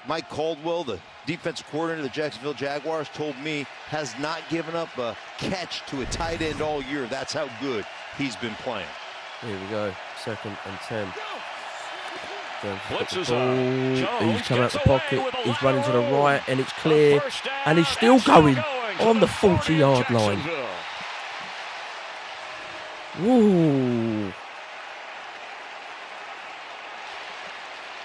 Mike Caldwell, the defensive coordinator of the Jacksonville Jaguars, told me has not given up a catch to a tight end all year. That's how good he's been playing. Here we go. 2nd and 10. Blitz is on. He's come out the pocket. He's running to the right, and it's clear. And he's still going on the 40-yard line. Ooh.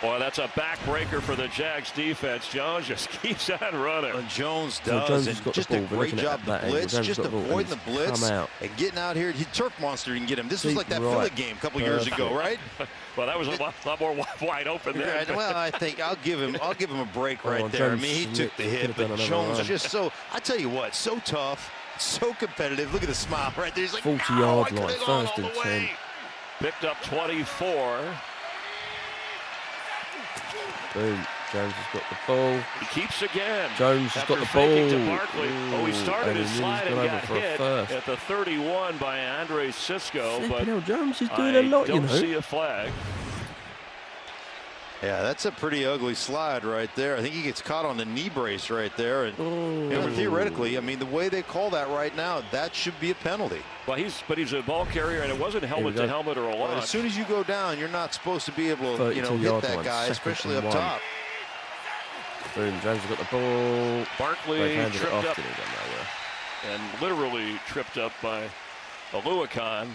Boy, that's a backbreaker for the Jags defense. Jones just keeps on running. And Jones does, and just a great job. The blitz, just avoiding the blitz and getting out here. He turf monster didn't get him. This was like that Philly game a couple years ago, right? Well, that was a lot more wide open there. Right, well, I think I'll give him a break right there. I mean, he took the hit, but Jones just so. I tell you what, so tough, so competitive. Look at the smile right there. He's like 40-yard line, 1st and 10. Picked up 24. Boom. Jones has got the ball. He keeps again. Jones has got the ball. To he started his slide and got hit at the 31 by Andre Sisco, but Jones is doing a lot, don't see a flag. Yeah, that's a pretty ugly slide right there. I think he gets caught on the knee brace right there. And theoretically, I mean, the way they call that right now, that should be a penalty. Well, he's a ball carrier, and it wasn't helmet to helmet or a launch. As soon as you go down, you're not supposed to be able to, hit that guy, especially up top. Boom, Jones has got the ball. Barkley tripped up, and literally tripped up by Aluakon.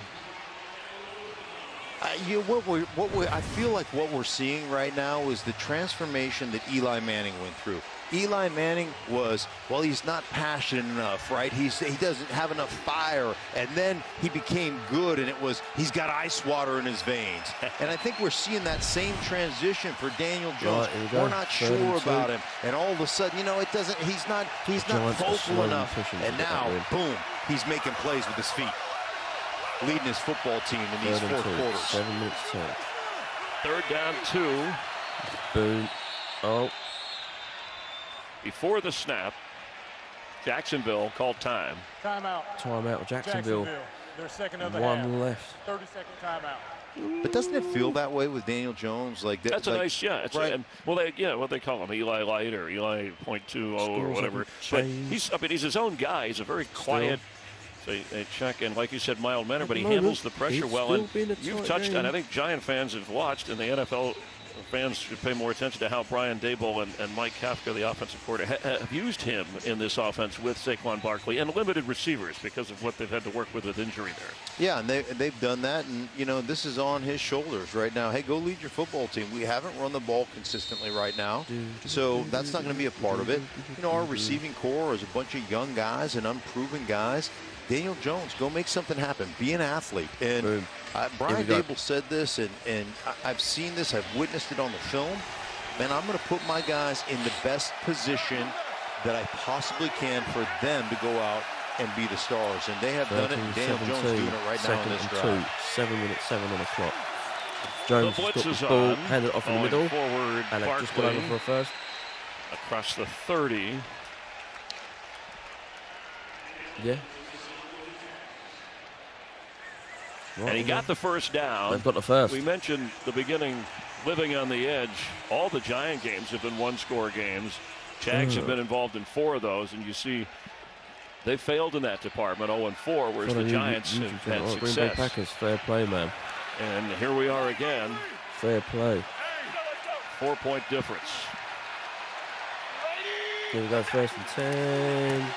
I feel like what we're seeing right now is the transformation that Eli Manning went through. Eli Manning was, well, he's not passionate enough, right? He doesn't have enough fire, and then he became good, and he's got ice water in his veins. And I think we're seeing that same transition for Daniel Jones. We're not sure about him, and all of a sudden, it doesn't. He's not vocal enough, and now, boom, he's making plays with his feet, leading his football team in these fourth quarters. 7 minutes 10. 3rd down 2. Boom. Oh. Before the snap, Jacksonville called time. Timeout. Timeout with Jacksonville. Their second of the 1 left. 30-second timeout. But doesn't it feel that way with Daniel Jones? Like that's a nice, right. What they call him, Eli Light or Eli .20 or whatever. But he's his own guy. He's a very quiet. They check, and like you said, mild manner, but he handles the pressure well. And you've touched on, I think Giant fans have watched, and the NFL fans should pay more attention to how Brian Daboll and Mike Kafka, the offensive coordinator, have used him in this offense with Saquon Barkley and limited receivers because of what they've had to work with injury there. Yeah, and they've done that, and this is on his shoulders right now. Hey, go lead your football team. We haven't run the ball consistently right now, so that's not going to be a part of it. Our receiving core is a bunch of young guys and unproven guys. Daniel Jones, go make something happen. Be an athlete. And Brian Daboll said this, and I've seen this. I've witnessed it on the film. Man, I'm going to put my guys in the best position that I possibly can for them to go out and be the stars. And they have done it, and Daniel Jones is doing it right now in this drive. 7 minutes 7 on the clock. Jones has got the ball, handed it off in the middle. Forward, and just got over for a first. Across the 30. Yeah. And he got the first down. They've got the first. We mentioned the beginning, living on the edge. All the Giant games have been one-score games. Jags have been involved in 4 of those, and you see they failed in that department, 0-4, whereas the Giants have had success. Green Bay Packers, fair play, man. And here we are again. Fair play. 4-point difference. Here we go, 1st and 10.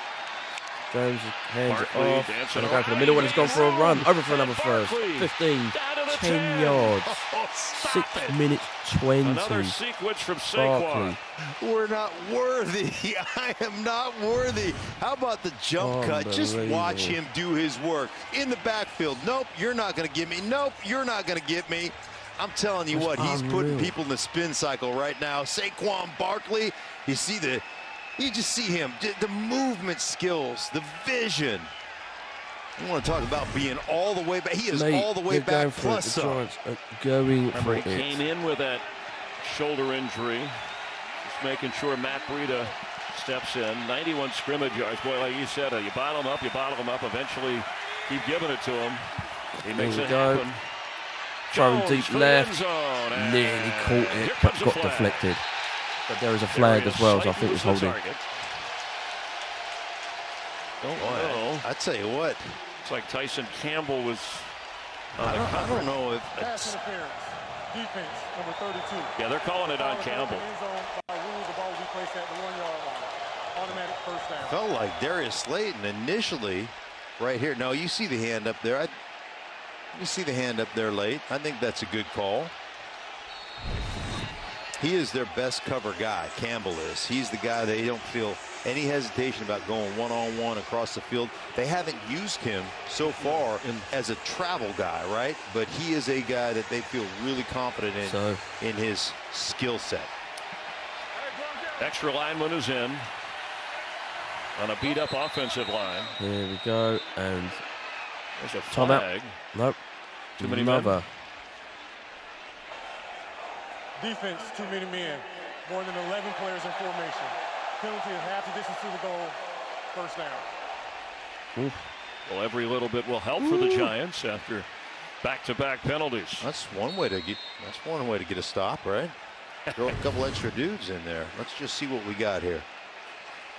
Jones hands Barkley it off. dancing Gonna go for the middle, and it's gone for a run. Over for another first. Barkley 15, down to the 10 yards. Oh, stop 6 it. minutes 20. Another sequence from Saquon. Barkley. We're not worthy. I am not worthy. How about the jump cut? Just watch him do his work. In the backfield. Nope, you're not going to get me. Nope, you're not going to get me. I'm telling you what, he's putting people in the spin cycle right now. Saquon Barkley, you just see him, the movement skills, the vision. You want to talk about being all the way back. He is all the way back plus the some. Giants are going Remember, for he it. came in with that shoulder injury. Just making sure Matt Breida steps in. 91 scrimmage yards. Boy, like you said, you bottle him up, eventually keep giving it to him. He makes it happen. Throwing Jones deep for the left. end zone, Nearly caught it, here but comes the got flag. deflected. But there is a flag as well, so I think it's holding. Oh, I tell you what. It's like Tyson Campbell was I don't know if Pass interference. Defense, number 32. Yeah, they're calling it on Campbell. End zone by rule, the ball will be placed at the 1-yard line. Automatic first down. felt like Darius Slayton initially right here. No, you see the hand up there. You see the hand up there late. I think that's a good call. He is their best cover guy. Campbell is. He's the guy they don't feel any hesitation about going one-on-one across the field. They haven't used him so far as a travel guy, right? But he is a guy that they feel really confident in his skill set. Extra lineman is in on a beat-up offensive line. Here we go, and there's a timeout. flag. Nope. Too many Another. Defense, too many men. More than 11 players in formation. Penalty of half the distance to the goal. First down. Oof. Well, every little bit will help for the Giants after back-to-back penalties. That's one way to get. That's one way to get a stop, right? Throw a couple extra dudes in there. Let's just see what we got here.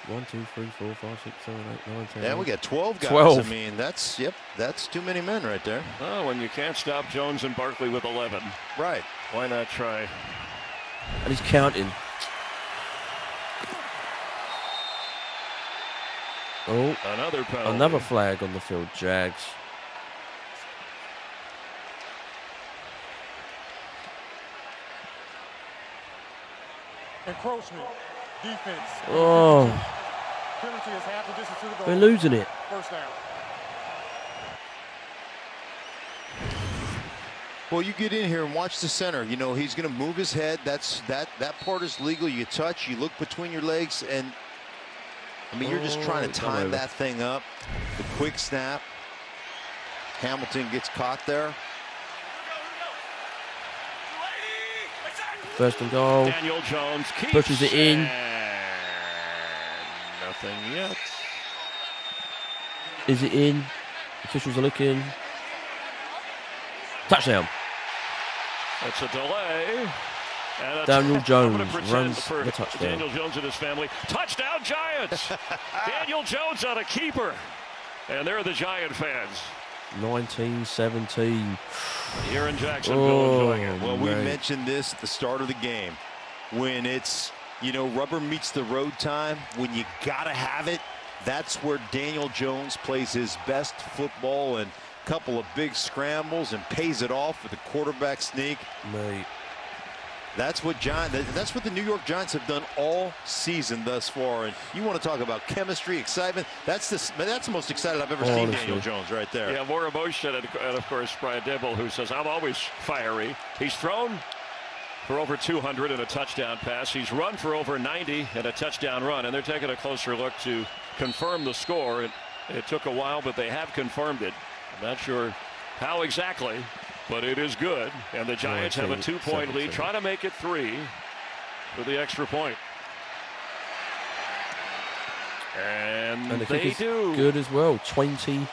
1, 2, 3, 4, 5, 6, 7, 8, 9, 10. Yeah, we got 12 guys. 12. I mean, that's too many men right there. Oh, when you can't stop Jones and Barkley with 11. Right. Why not try? And he's counting. Oh, another penalty. Another flag on the field, Jags. Encroachment. Defense. Oh. Penalty is half the distance to the goal. They're losing it. First down. Well, you get in here and watch the center. You know, he's going to move his head. That part is legal. You touch, you look between your legs, and I mean, you're just trying to time that thing up. The quick snap. Hamilton gets caught there. First and goal. Daniel Jones keeps pushes it in. Nothing yet. Is it in? Officials are looking. Touchdown. It's a delay. And Daniel Jones runs for the touchdown. Daniel Jones and his family. Touchdown Giants. Daniel Jones on a keeper. And they're the Giant fans. 19-17. Here in Jacksonville enjoying it. Well, we mentioned this at the start of the game. When it's, you know, rubber meets the road time, when you got to have it, that's where Daniel Jones plays his best football, and a couple of big scrambles and pays it off with a quarterback sneak. Mate. That's what the New York Giants have done all season thus far. And you want to talk about chemistry, excitement. That's the most excited I've ever seen Daniel Jones right there. Yeah, more emotion, and of course Brian Dibble, who says I'm always fiery. He's thrown for over 200 and a touchdown pass. He's run for over 90 and a touchdown run, and they're taking a closer look to confirm the score. It took a while, but they have confirmed it. I'm not sure how exactly, but it is good. And the Giants have a 2-point lead, trying to make it 3 for the extra point. And the they kick is do. Good as well. 20-17.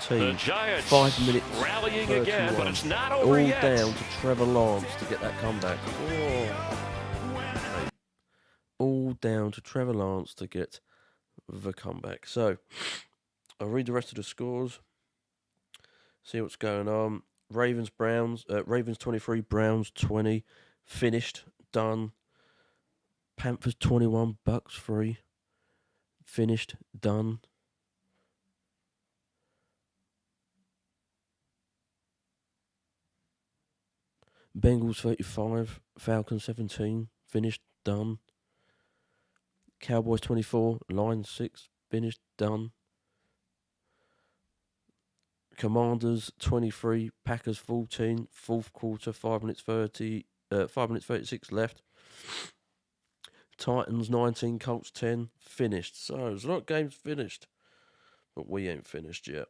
The Giants 5 minutes rallying 31. again, but it's not over All yet. down to Trevor Lawrence to get that comeback. All down to Trevor Lawrence to get the comeback. So I'll read the rest of the scores. See what's going on. Ravens 23, Browns 20. Finished, done. Panthers 21, Bucks 3. Finished, done. Bengals 35, Falcons 17. Finished, done. Cowboys 24, Lions 6. Finished, done. Commanders 23, Packers 14. Fourth quarter, 5 minutes 36 left. Titans 19, Colts 10. Finished. So there's a lot of games finished, but we ain't finished yet.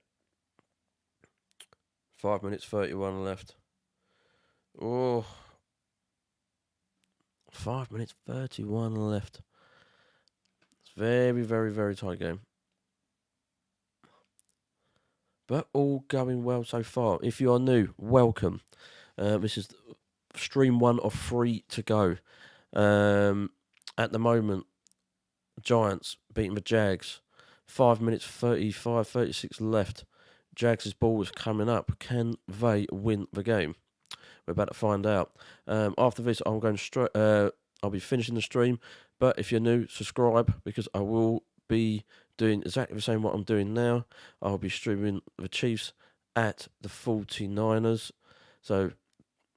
5 minutes 31 left. Oh, 5 minutes 31 left. It's very, very, very tight game. But all going well so far. If you are new, welcome. This is stream 1 of 3 to go. At the moment, Giants beating the Jags. 5 minutes 36 left. Jags' ball is coming up. Can they win the game? We're about to find out. After this, I'm going straight. I'll be finishing the stream. But if you're new, subscribe, because I will be doing exactly the same what I'm doing now. I'll be streaming the Chiefs at the 49ers. So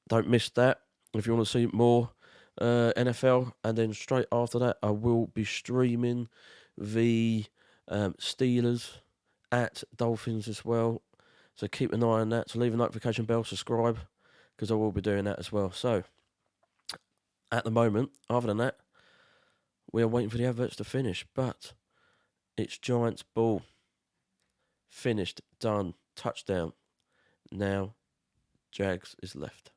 don't miss that. If you want to see more NFL, and then straight after that, I will be streaming the Steelers at Dolphins as well. So keep an eye on that. So leave a notification bell, subscribe, because I will be doing that as well. So at the moment, other than that, we are waiting for the adverts to finish, but it's Giants ball. Finished, done, touchdown. Now, Jags is left.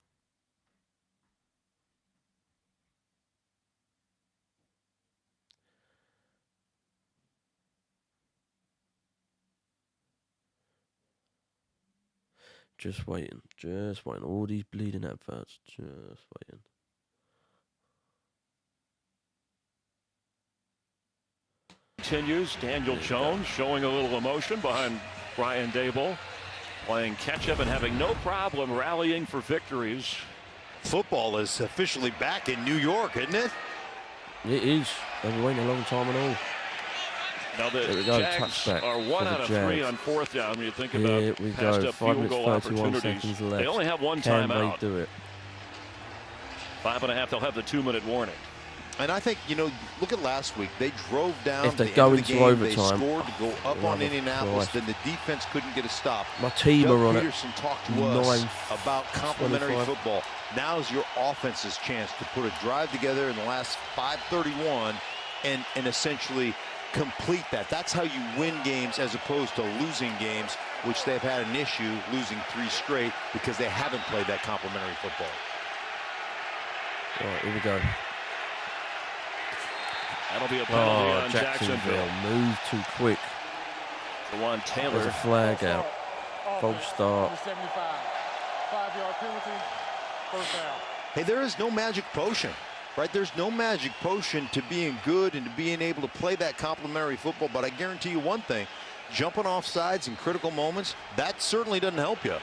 Just waiting. All these bleeding adverts, just waiting. Continues. Daniel Jones showing a little emotion behind Brian Dable, playing catch-up and having no problem rallying for victories. Football is officially back in New York, isn't it? It is. They've been waiting a long time and all. Now the Jags are 1 out of 3 on 4th down. When you think about passed up field goal opportunities, they only have one timeout. Can they do it? 5.5. They'll have the 2-minute warning. And I think, you know, look at last week. They drove down. If they the go end into of the game, overtime, they scored to go up on Indianapolis. Then the defense couldn't get a stop. My team are on it. Peterson talked to us about complementary football. Now's your offense's chance to put a drive together in the last 5:31 and essentially complete that. That's how you win games as opposed to losing games, which they've had an issue losing 3 straight because they haven't played that complementary football. All right, here we go. That'll be a penalty on Jacksonville. Move too quick. Jawan Taylor. There's a flag out. False start. 5-yard penalty. First down. Hey, there is no magic potion, right? There's no magic potion to being good and to being able to play that complementary football. But I guarantee you one thing, jumping off sides in critical moments, that certainly doesn't help you.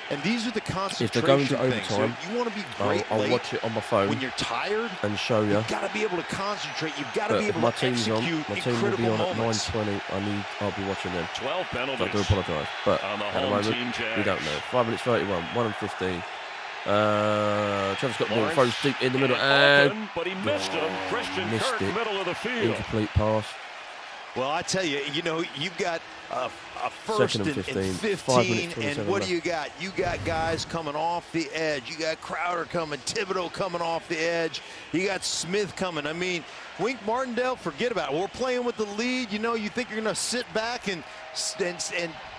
And these are the concentration if they're going to things. overtime, So you want to be great I'll late. watch it on my phone when you're tired and show you. You've got to be able to concentrate. You've got to be able my to team's execute my in team will be critical on moments. at 9:20. I'll be watching them. 12 penalties. So I do apologise, but on the at the home moment team, Jags. we don't know. 5 minutes 31, 1 and 15. Trevor's got the ball, throws deep in the middle, and but he missed him. Christian missed Kirk, it. middle of the field. Incomplete pass. Well, I tell you, you know, you've got a first Second and 15. 15, and what do you got? You got guys coming off the edge. You got Crowder coming, Thibodeau coming off the edge. You got Smith coming. I mean, Wink Martindale, forget about it. We're playing with the lead. You know, you think you're going to sit back and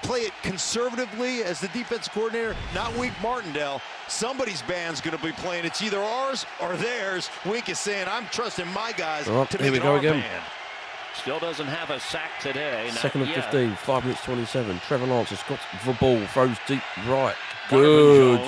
play it conservatively as the defensive coordinator. Not Wink Martindale. Somebody's band's going to be playing. It's either ours or theirs. Wink is saying, I'm trusting my guys to make it our band. Still doesn't have a sack today. Second and yet. 15, 5 minutes 27. Trevor Lawrence has got the ball, throws deep right. Good.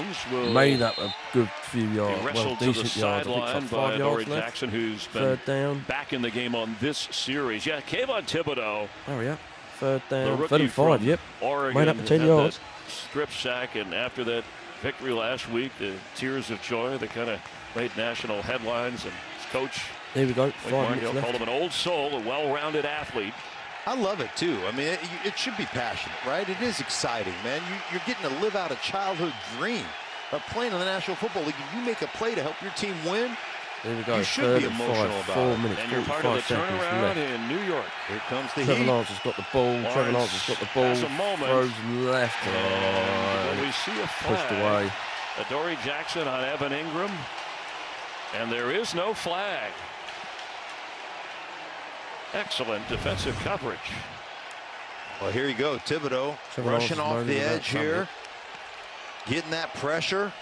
Made up a good few yards. Well, decent yards. I think it's like 5 yards left. Jackson, who's been third down. back in the game on this series. Yeah, Kayvon Thibodeau. Oh, yeah. third The down, rookie 3rd and 5, from yep. Oregon Made up to 10 had yards. that strip sack, and after that victory last week, the tears of joy that kind of made national headlines, and his coach, Here we go, Mike 5 Martindale, minutes called left. him an old soul, a well-rounded athlete. I love it too. I mean, it should be passionate, right? It is exciting, man. You're getting to live out a childhood dream of playing in the National Football League. If you make a play to help your team win, Here we go, you should 3rd be and emotional 5, about 4 it. minutes, And you're part of the 45 seconds turnaround left. in New York. Here comes the Trevor heat. Lawrence has got the ball. Trevor Lawrence has got the ball. has a moment. Throws left. And Oh, we see a pushed flag. away. Adoree Jackson on Evan Ingram. And there is no flag. Excellent defensive coverage. Well, here you go, Thibodeau Trevor rushing Lawrence off the moaning about edge here, getting that pressure.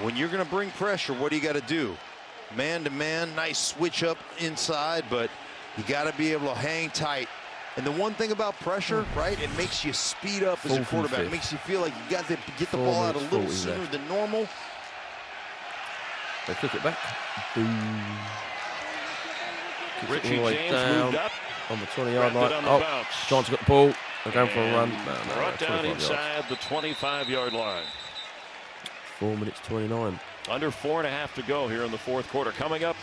When you're going to bring pressure, what do you got to do? Man to man, nice switch up inside, but you got to be able to hang tight. And the one thing about pressure, right, it makes you speed up as a 4th and quarterback. It 5. makes you feel like you got to get the 4 ball out a minutes, little 40 sooner left. than normal. They flick it back. Boom. Kicks it Richie all the way James down moved up. on the 20-yard Grabbed it line. on the bounce. Giants got the ball. They're going for a run. And No, brought down 25 yards. inside the 25-yard line. 4 minutes 29. Under 4.5 to go here in the 4th quarter. Coming up,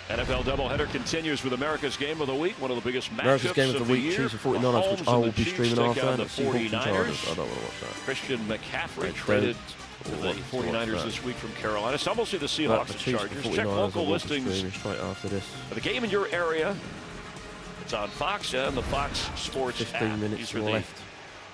NFL doubleheader continues with America's Game of the Week, one of the biggest America's matchups Game of the Week, year. Chiefs and 49ers, which Mahomes I and will the be Chiefs streaming take after. on And the the Seahawks and 49ers. Chargers. I don't want to watch that. Christian McCaffrey I traded to don't the want to watch 49ers that. this week from Carolina. Some will see the But Seahawks the and Chiefs and Chargers. Check 49ers local I will be listings streaming straight after this. for the game in your area. It's on Fox and the Fox Sports 15 app. minutes These are the left.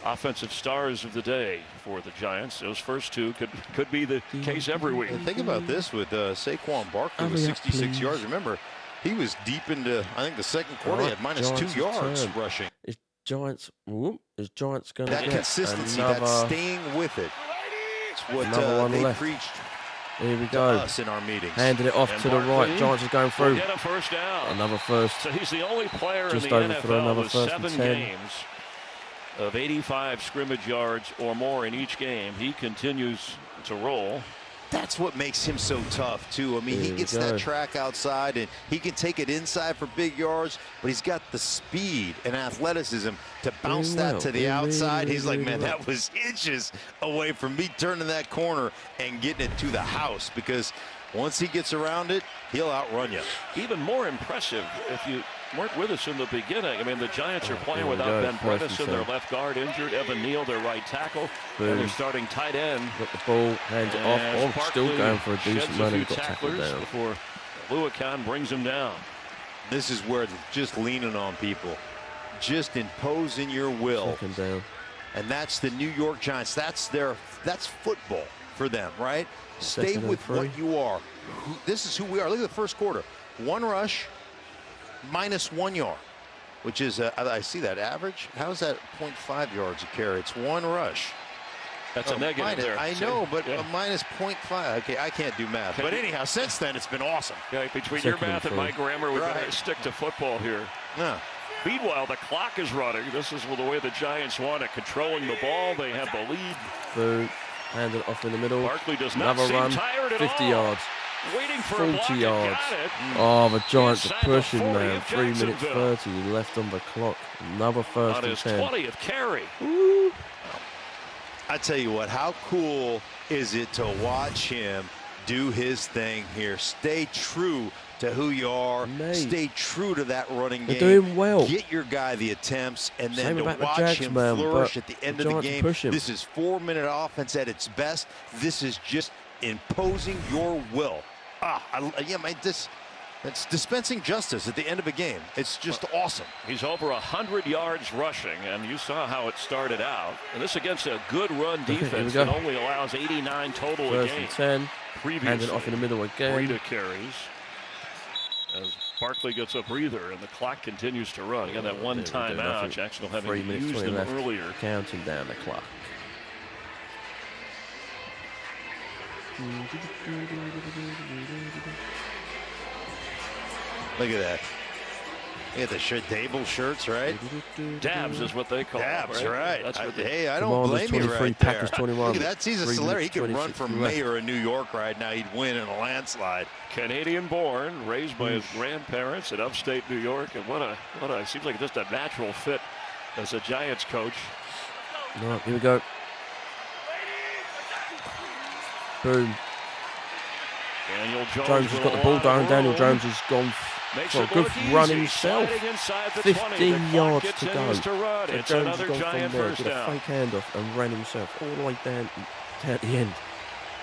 offensive stars of the day for the Giants. Those first two could be the case every week. And think about this with Saquon Barkley with Hurry up, 66 please. yards. Remember, he was deep into, I think, the 2nd quarter. He had minus Giants 2 yards return. rushing. Is Giants going to That get consistency, another? that staying with it. It's what Another one they left. preached Here we to go. us in our meetings. Handed it off And to the Barkley right. Giants is going will through. get a first down. Another first. So he's the only player Just in the over for NFL another with first and 7 10. games of 85 scrimmage yards or more in each game. He continues to roll. That's what makes him so tough, too. I mean, he Here we gets go. that track outside, and he can take it inside for big yards, but he's got the speed and athleticism to bounce Doing that well. to the Doing outside. really, He's like, really man, well. that was inches away from me turning that corner and getting it to the house, because once he gets around it, he'll outrun you. Even more impressive if you weren't with us in the beginning. I mean, the Giants are playing Here we without go. Ben First and Bredesen, their 10. left guard injured, Evan Neal, their right tackle, Boom. and their starting tight end. Got the ball. Hands it As off. Oh, still Barkley going for a decent sheds run a few and got tackled tacklers down. before Luakan brings him down. This is where they're just leaning on people, just imposing your will. 2nd down. And that's the New York Giants. That's football for them, right? Stay 2nd and with 3. what you are. This is who we are. Look at the 1st quarter. 1 rush, minus 1 yard, which is, I see that average. How is that 0.5 yards a carry? It's 1 rush. That's a negative minus, there. I know, but Yeah. a minus 0.5. Okay, I can't do math. But anyhow, since then, it's been awesome. Yeah, between your 2nd and math and 3. my grammar, we better Right. stick to football here. Yeah. Meanwhile, the clock is running. This is the way the Giants want it. Controlling the ball. They have the lead. Through. Handed it off in the middle. Barkley does not Another seem run. tired at 50 all. yards. Waiting for a block 40 and yards. got it. Oh, the Giants are Inside the pushing, 40 man. of 3 minutes Jacksonville. 30 left on the clock. Another first On and his 10. 20th carry. Woo. I tell you what, how cool is it to watch him do his thing here? Stay true to who you are. Mate. Stay true to that running They're game. doing well. Get your guy the attempts, and then Same to about the watch Jags, him man, flourish but at the end the of the Giants game. push him. This is 4-minute offense at its best. This is just imposing your will. Yeah, man, that's dispensing justice at the end of a game. It's just awesome. He's over 100 yards rushing, and you saw how it started out. And this against a good run Here we defense go. that only allows 89 total a First game. and 10. Previously, Handed off in the middle again. Rita carries as Barkley gets a breather, and the clock continues to run. Again, that one There we go, timeout. nothing. Jacksonville 3 having minutes used 20 them left. earlier. Counting down the clock. Look at that. Yeah, the Dable shirts, right? Dabs is what they call Dabs, them, right? That's what Hey, I don't blame you right Packers there. 21. Look at that. He's a celebrity. He could run for 26 mayor of New York right now. He'd win in a landslide. Canadian-born, raised by his grandparents in upstate New York, and what a seems like just a natural fit as a Giants coach. All right, here we go. Boom. Daniel Jones has got the ball down. Daniel Jones has gone for a good run himself. 15 yards to go. So Jones has gone from there, did a fake handoff and ran himself all the way down at the end.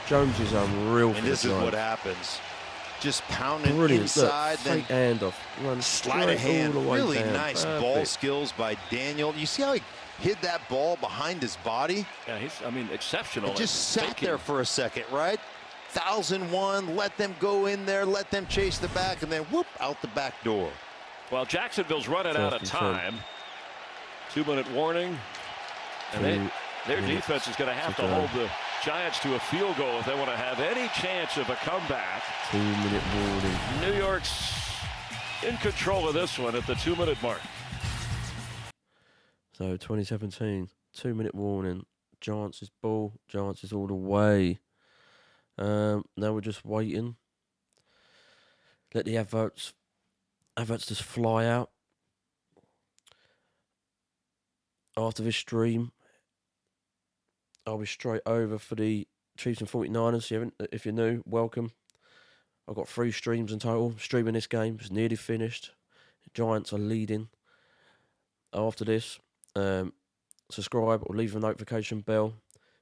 Jones is unreal for And this is what happens. Just pounding inside, then fake handoff, run sleight of hand. All the way really down. nice ball skills by Daniel. You see how he hid that ball behind his body? Yeah, I mean, exceptional. It just sat there for a second, right? 1,001, let them go in there, let them chase the back, and then whoop, out the back door. Well, Jacksonville's running out of time. 2-minute warning. And their defense is going to have to hold the Giants to a field goal if they want to have any chance of a comeback. 2-minute warning. New York's in control of this one at the 2-minute mark. So 2017, 2-minute warning. Giants is ball. Giants is all the way. Now we're just waiting. Let the adverts just fly out. After this stream, I'll be straight over for the Chiefs and 49ers. If you're new, welcome. I've got 3 streams in total. Streaming this game. It's nearly finished. The Giants are leading. After this, subscribe or leave a notification bell,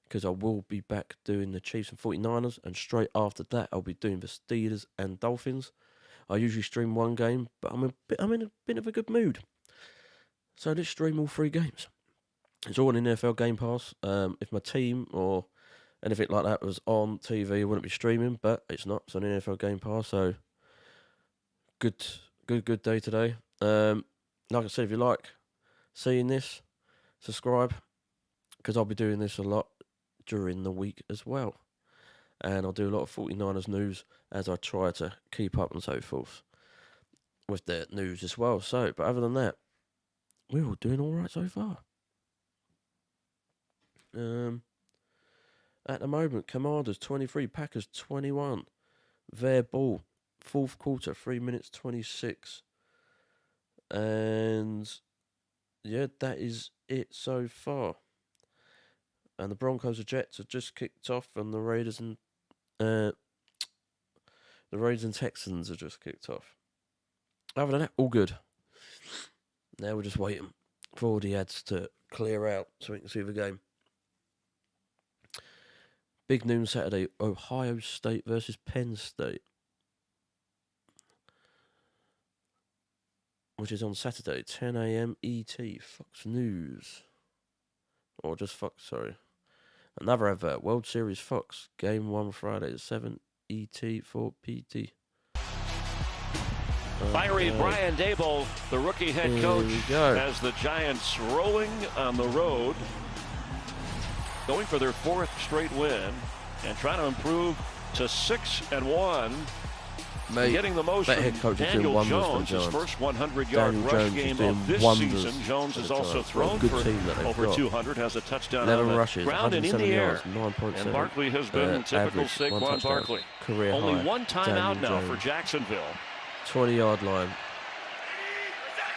because I will be back doing the Chiefs and 49ers, and straight after that I'll be doing the Steelers and Dolphins. I usually stream one game, but I'm in a bit of a good mood, so let's stream all 3 games. It's all in NFL Game Pass. If my team or anything like that was on TV, I wouldn't be streaming, but it's not. It's on NFL Game Pass, so good day today. Like I said, if you like seeing this, subscribe, because I'll be doing this a lot during the week as well, and I'll do a lot of 49ers news as I try to keep up and so forth with their news as well. So, but other than that, we're all doing all right so far. At the moment, Commanders 23, Packers 21. Their ball, 4th quarter, 3 minutes 26, and yeah, that is it so far. And the Broncos and Jets have just kicked off, and the Raiders and Texans have just kicked off. Other than that, all good. Now we're just waiting for all the ads to clear out so we can see the game. Big noon Saturday, Ohio State versus Penn State, which is on Saturday, 10 a.m. ET, Fox News. Or just Fox, sorry. Another advert, World Series Fox, Game 1 Friday, 7 ET 4 PT. Fiery Brian Daboll, the rookie head coach, has the Giants rolling on the road, going for their 4th straight win and trying to improve to 6-1. Getting the most from Daniel Jones, his first 100-yard rush game of this season. Jones has also thrown for over 200, has a touchdown on the ground and in the air. And Barkley has been typical Saquon Barkley. Only one timeout now for Jacksonville. 20-yard line.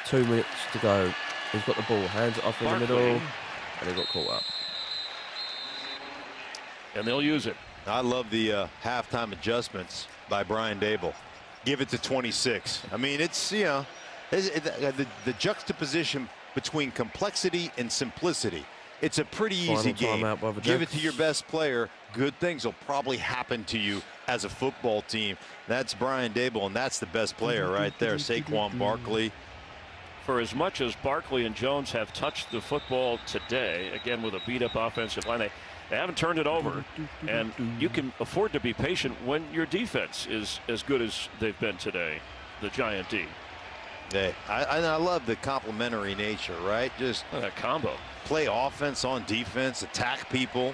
2 minutes to go. He's got the ball, hands it off in the middle, and he got caught up. And they'll use it. I love the halftime adjustments by Brian Daboll. Give it to 26. I mean, it's, you know, the juxtaposition between complexity and simplicity. It's a pretty easy game. Give it to your best player. Good things will probably happen to you as a football team. That's Brian Daboll, and that's the best player right there, Saquon Barkley. For as much as Barkley and Jones have touched the football today, again with a beat-up offensive line, they haven't turned it over, and you can afford to be patient when your defense is as good as they've been today, the Giant D. I love the complementary nature, right? Just a combo. Play offense on defense, attack people,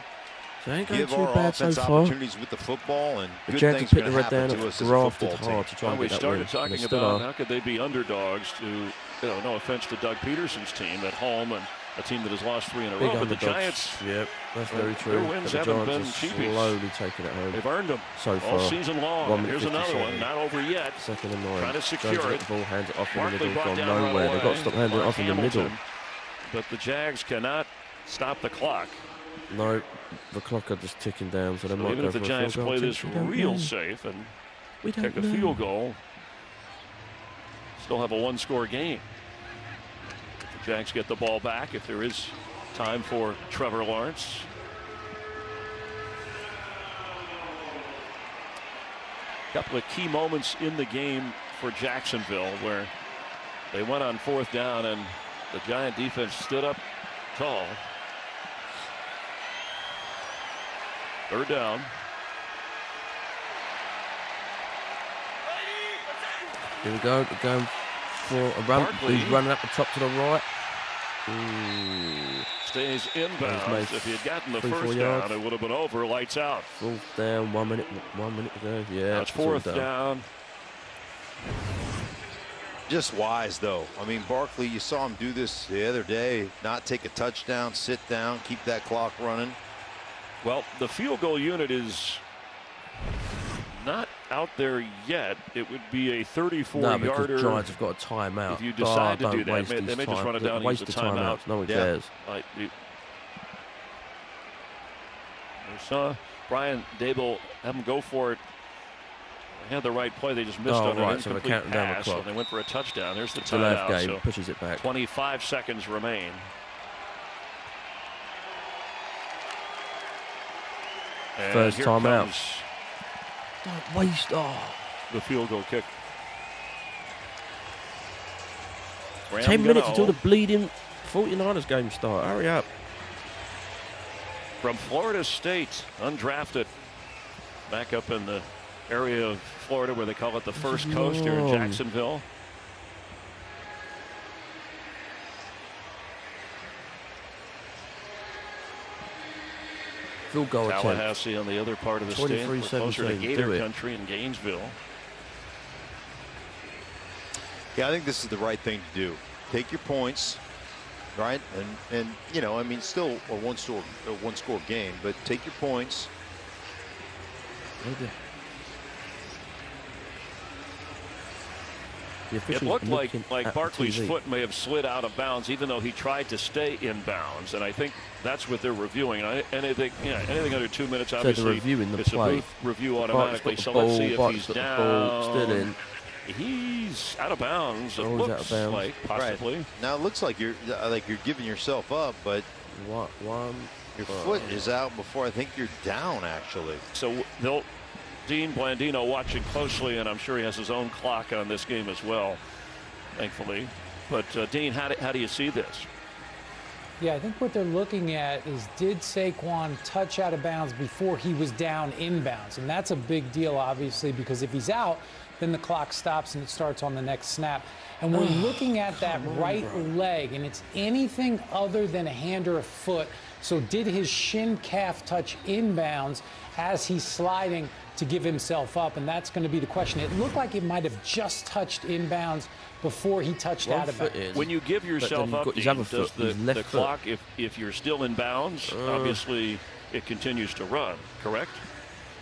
give our offense opportunities with the football, and good things are going to happen to us as a football team. We started talking about how could they be underdogs to no offense to Doug Peterson's team at home and a team that has lost 3 in a Big row, but the underdogs. Giants, Yep, that's very true. their wins the haven't Giants been are cheapies. slowly taking it home. They've earned them so far. all season long. 1 And minute here's another 57. one, not over yet. Second and 9. Trying to secure Jones it. get the ball, hands it off in the Barkley middle, brought gone down right nowhere. They've got away. to stop handing it off in the middle. But the Jags cannot stop the clock. No, the clock are just ticking down, so they might Even go if the for a Giants field goal play this attempt. We don't real know. safe and We don't take a know. field goal, still have a 1-score game. If the Jags get the ball back, if there is time for Trevor Lawrence. A couple of key moments in the game for Jacksonville where they went on 4th down and the Giant defense stood up tall. 3rd down. Here we go. We're going for a run. Barkley. He's running up the top to the right. Ooh. Stays inbounds. made If he had gotten the 3-4 first yards. down, it would have been over. Lights out. 4th down. 1 minute to go. Yeah. That's it's all 4th down. Just wise, though. I mean, Barkley, you saw him do this the other day. Not take a touchdown, sit down, keep that clock running. Well, the field goal unit is not out there yet. It would be a 34-yarder. No, because Giants have got a timeout. If you decide to don't do that, waste they these may just run it down and use waste a the timeout. timeouts. No one Yeah. cares. We saw Brian Dable have him go for it. They had the right play. They just missed on an right, so they're incomplete counting down the pass. clock. And they went for a touchdown. There's the It's a left timeout. game. So Pushes it back. 25 seconds remain. And First here timeout. comes Don't waste. Oh. the field goal kick. 10 minutes until the bleeding 49ers game start. Hurry up. From Florida State, undrafted, back up in the area of Florida where they call it the First Coast here in long. Jacksonville. Field goal attempt. Tallahassee on the other part of the state. We're closer to 23-17. Gator Do it. country in Gainesville. Yeah, I think this is the right thing to do. Take your points, right? And you know, I mean, still a one-score game, but take your points. It looked like Barkley's foot may have slid out of bounds, even though he tried to stay in bounds. And I think that's what they're reviewing. Anything under 2 minutes, obviously, they're reviewing the it's play. a booth review automatically. So let's see if he's down. Still in. He's out of bounds. It He's looks out of bounds. like possibly. Right. Now it looks like you're giving yourself up, but your foot is out before I think you're down, actually. So Dean Blandino watching closely, and I'm sure he has his own clock on this game as well, thankfully. But Dean, how do you see this? Yeah, I think what they're looking at is, did Saquon touch out of bounds before he was down inbounds? And that's a big deal, obviously, because if he's out, then the clock stops and it starts on the next snap. And we're looking at that right leg, and it's anything other than a hand or a foot. So did his shin calf touch inbounds as he's sliding to give himself up? And that's going to be the question. It looked like it might have just touched inbounds before he touched out of bounds. When you give yourself up, Dean, does the clock, if you're still in bounds, obviously it continues to run, correct?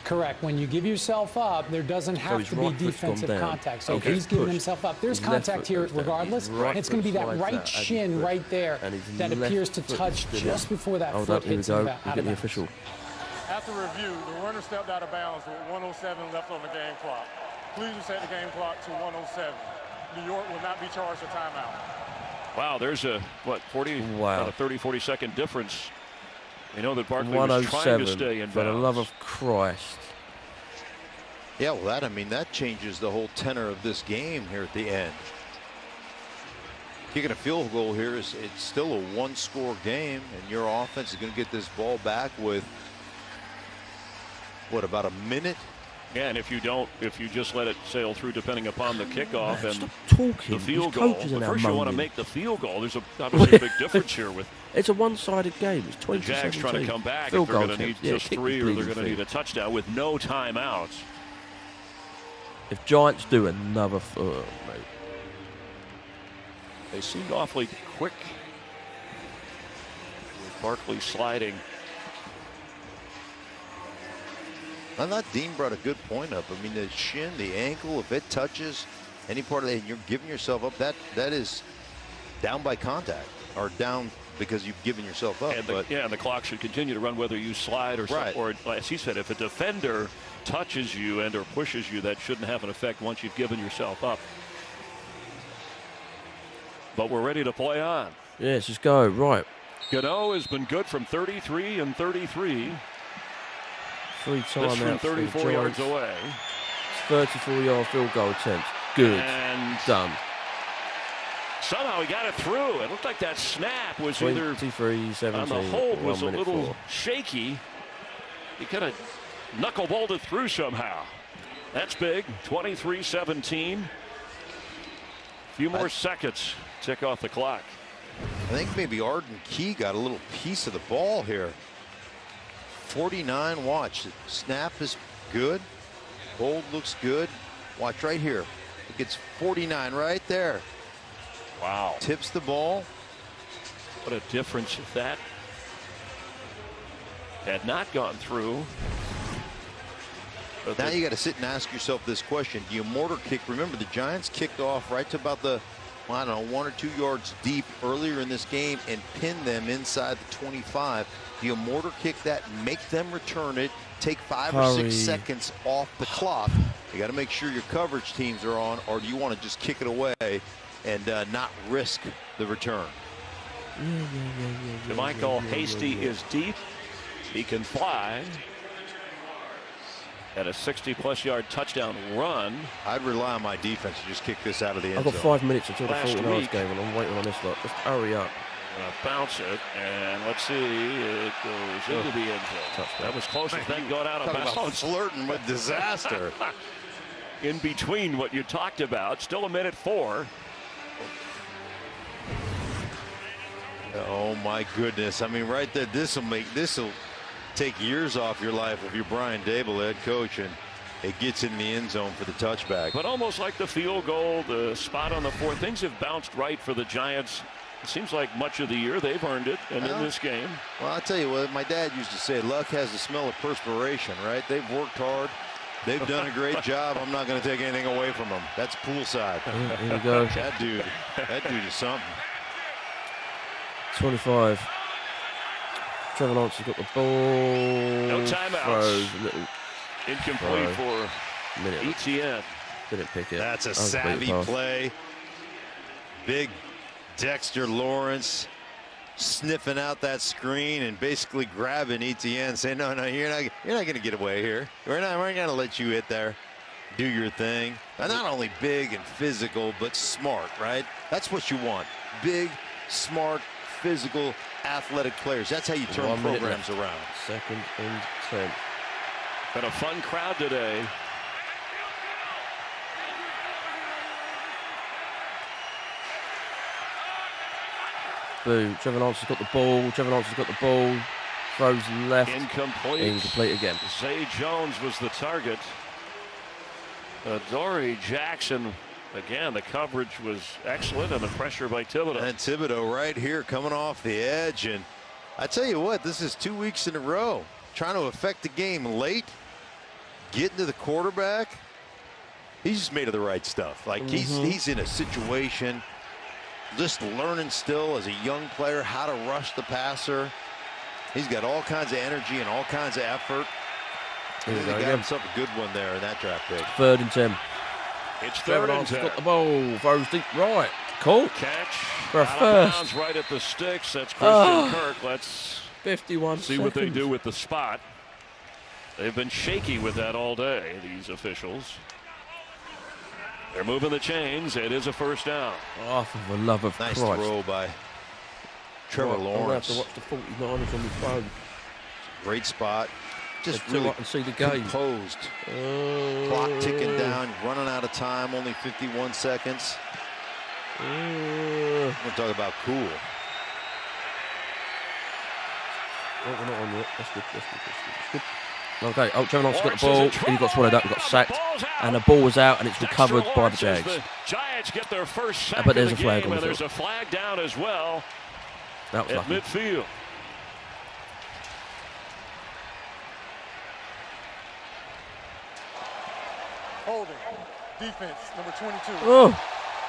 Correct. When you give yourself up, there doesn't have to be defensive contact. So if he's giving himself up, there's contact here regardless. It's going to be that right shin right there that appears to touch just before that foot hits him out of bounds. Official. After review, the runner stepped out of bounds with 1:07 left on the game clock. Please reset the game clock to 1:07. New York will not be charged a timeout. Wow, there's a 30-40 second difference. We know that Barkley was trying to 107, stay in for the bounds. love of Christ. Yeah, well, that changes the whole tenor of this game here at the end. Kicking a field goal here it's still a one-score game, and your offense is going to get this ball back with about a minute? Yeah, and if you just let it sail through, depending upon the kickoff and talking. the field These goal. coaches are But now first, you want to moaning. make the field goal. There's obviously a big difference here with It's a one-sided game. It's 20-17. the Jags trying to come back. Field If they're goal going to need attempt. just Kick the 3 or they're bleeding going to need thing. a touchdown with no timeouts. If Giants do another, mate. They seemed awfully quick with Barkley sliding. I thought Dean brought a good point up. I mean, the shin, the ankle, if it touches any part of it, and you're giving yourself up, that is down by contact, or down because you've given yourself up. And and the clock should continue to run whether you slide or right. Or as he said, if a defender touches you and or pushes you, that shouldn't have an effect once you've given yourself up. But we're ready to play on. Yes, let's go. Right. Gano has been good from 33 and 33. 3 This from timeouts. 34 yards away. 34-yard field goal attempt. Good. And done. Somehow he got it through. It looked like that snap was either 23-17 on the hold was a 1 minute little 4. shaky. He kind of knuckleballed it through somehow. That's big. 23-17. A few more seconds. Tick off the clock. I think maybe Arden Key got a little piece of the ball here. 49, watch. The snap is good. Hold looks good. Watch right here. It gets 49 right there. Wow. Tips the ball. What a difference if that had not gone through. But now you got to sit and ask yourself this question. Do you mortar kick? Remember, the Giants kicked off right to about the, I don't know, 1 or 2 yards deep earlier in this game and pinned them inside the 25. Do you mortar kick that, make them return it, take 5 or 6 seconds off the clock? You got to make sure your coverage teams are on, or do you want to just kick it away and not risk the return? Michael Hasty is deep. He can fly. At a 60-plus yard touchdown run. I'd rely on my defense to just kick this out of the end zone. I've got 5 minutes until the 49ers game, and I'm waiting on this lot. Just hurry up. Bounce it, and let's see, it goes into the end zone. That was close as that got out of bounds. Flirting with disaster. In between what you talked about, still a minute 4. Oh my goodness! I mean, right there, this will take years off your life if you're Brian Dable, head coach, and it gets in the end zone for the touchback. But almost like the field goal, the spot on the 4, things have bounced right for the Giants. It seems like much of the year they've earned it, and in this game. Well, I'll tell you what, my dad used to say, luck has the smell of perspiration, right? They've worked hard. They've done a great job. I'm not going to take anything away from them. That's poolside. Here we go. That dude is something. 25. Trevor Lawrence has got the ball. No timeouts. Incomplete for ETN. Didn't pick it. That's a savvy play. Big Dexter Lawrence sniffing out that screen and basically grabbing ETN, saying, "No, you're not going to get away here. We're not going to let you hit there. Do your thing." And not only big and physical, but smart, right? That's what you want. Big, smart, physical, athletic players. That's how you turn programs around. 2nd and 10. Been a fun crowd today. Boom. Trevor Lawrence has got the ball. Trevor Lawrence has got the ball. Throws left. Incomplete. Incomplete again. Zay Jones was the target. Dory Jackson, again, the coverage was excellent, and the pressure by Thibodeau. And Thibodeau right here coming off the edge. And I tell you what, this is 2 weeks in a row. Trying to affect the game late. Getting to the quarterback. He's just made of the right stuff. Like he's in a situation, just learning still as a young player how to rush the passer. He's got all kinds of energy and all kinds of effort. He got himself a good one there in that draft pick. 3rd and 10. It's Trevor 3rd and Lawrence 10. has got the ball. Throws deep right. Cool. Catch. For a out first. Of bounds right at the sticks. That's Christian Kirk. Let's 51 see what they do with the spot. They've been shaky with that all day, these officials. They're moving the chains. It is a 1st down. Oh, for the love of Nice Christ. throw by Trevor Lawrence. I'm going to have to watch the 49ers on my phone. Great spot. Just so really I can see the game. Composed. Clock ticking down, running out of time, only 51 seconds. We're talking about cool. Oh, we're not on yet. That's good. That's good. That's good. That's good. Okay, Trevor Lawrence got the ball. He got swallowed up, he got sacked. And the ball was out, and it's recovered by the Jags. The Giants get their first sack But there's of a the flag game, on the and there's field. a flag down as well That was at lucky. midfield. Holding. Defense, number 22. Oh,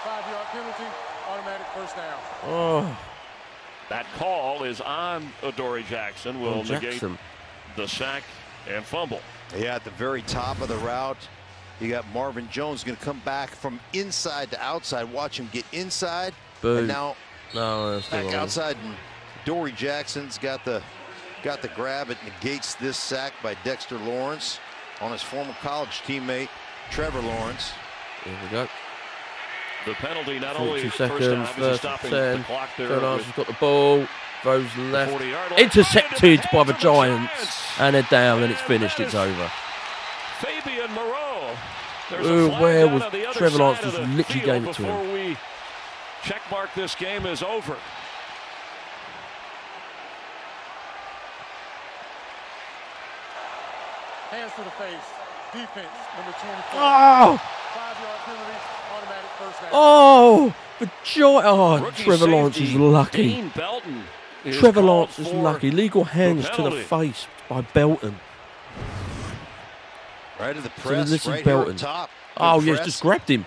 5-yard penalty, automatic first down. oh. That call is on Adoree Jackson. Will negate Jackson. the sack and fumble. Yeah, at the very top of the route, you got Marvin Jones going to come back from inside to outside. Watch him get inside, Boo. and now No, that's back still on. outside. And Adoree Jackson's got the grab. It negates this sack by Dexter Lawrence on his former college teammate Trevor Lawrence. Here we go. The penalty not 42 only seconds, first down, obviously first stopping 10. the clock there. Trevor Lawrence with has got the ball, throws left, 40-yard line. intercepted by the To Giants, and they're down, and it's finished, it's over. Fabian Moreau. There's Ooh, a flag where down was on the other Trevor Lawrence side of just the literally field gave it to him. before we check mark this game is over. Hands to the face. Defense, number 24. Oh! 5-yard penalty, automatic first down. Oh! Rookie Trevor Lawrence is safety lucky. Dean Belton is Trevor called Lawrence is for lucky. Legal hands to the penalty. face by Belton. Right at the So press, this is right Belton. here up top. Oh, Good yes, press. just grabbed him.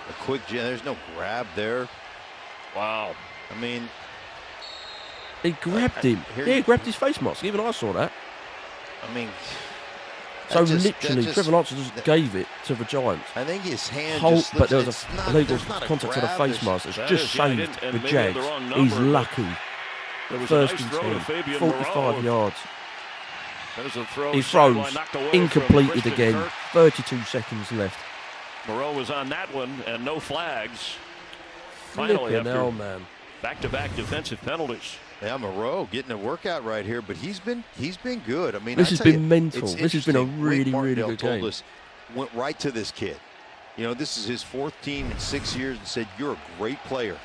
A quick jam. There's no grab there. Wow. I mean, He grabbed him. here Yeah, he you- grabbed his face mask. Even I saw that. I mean. So that literally, just- Trevor Lawrence just gave it to the Giants. I think his hand Whole, just but there was it's a not, illegal there's not a contact to the grab, face there's- mask. It's That just is, yeah, he saved didn't- and the maybe had the Jags. wrong He's number, but lucky. There was First a nice and throw to 10, Fabian 45 Moreau. yards. There's a throw He sideline throws, knocked away from incompleted Christian again. Kirk. 32 seconds left. Moreau was on that one and no flags. Finally, Flipping after hell, man. back-to-back defensive penalties. Yeah, Moreau getting a workout right here, but he's been good. I mean, This I has tell you, been mental. it's This has been a interesting. really, Wink really Martindale good told game. us, went right to this kid. You know, this is his fourth team in 6 years, and said, "You're a great player.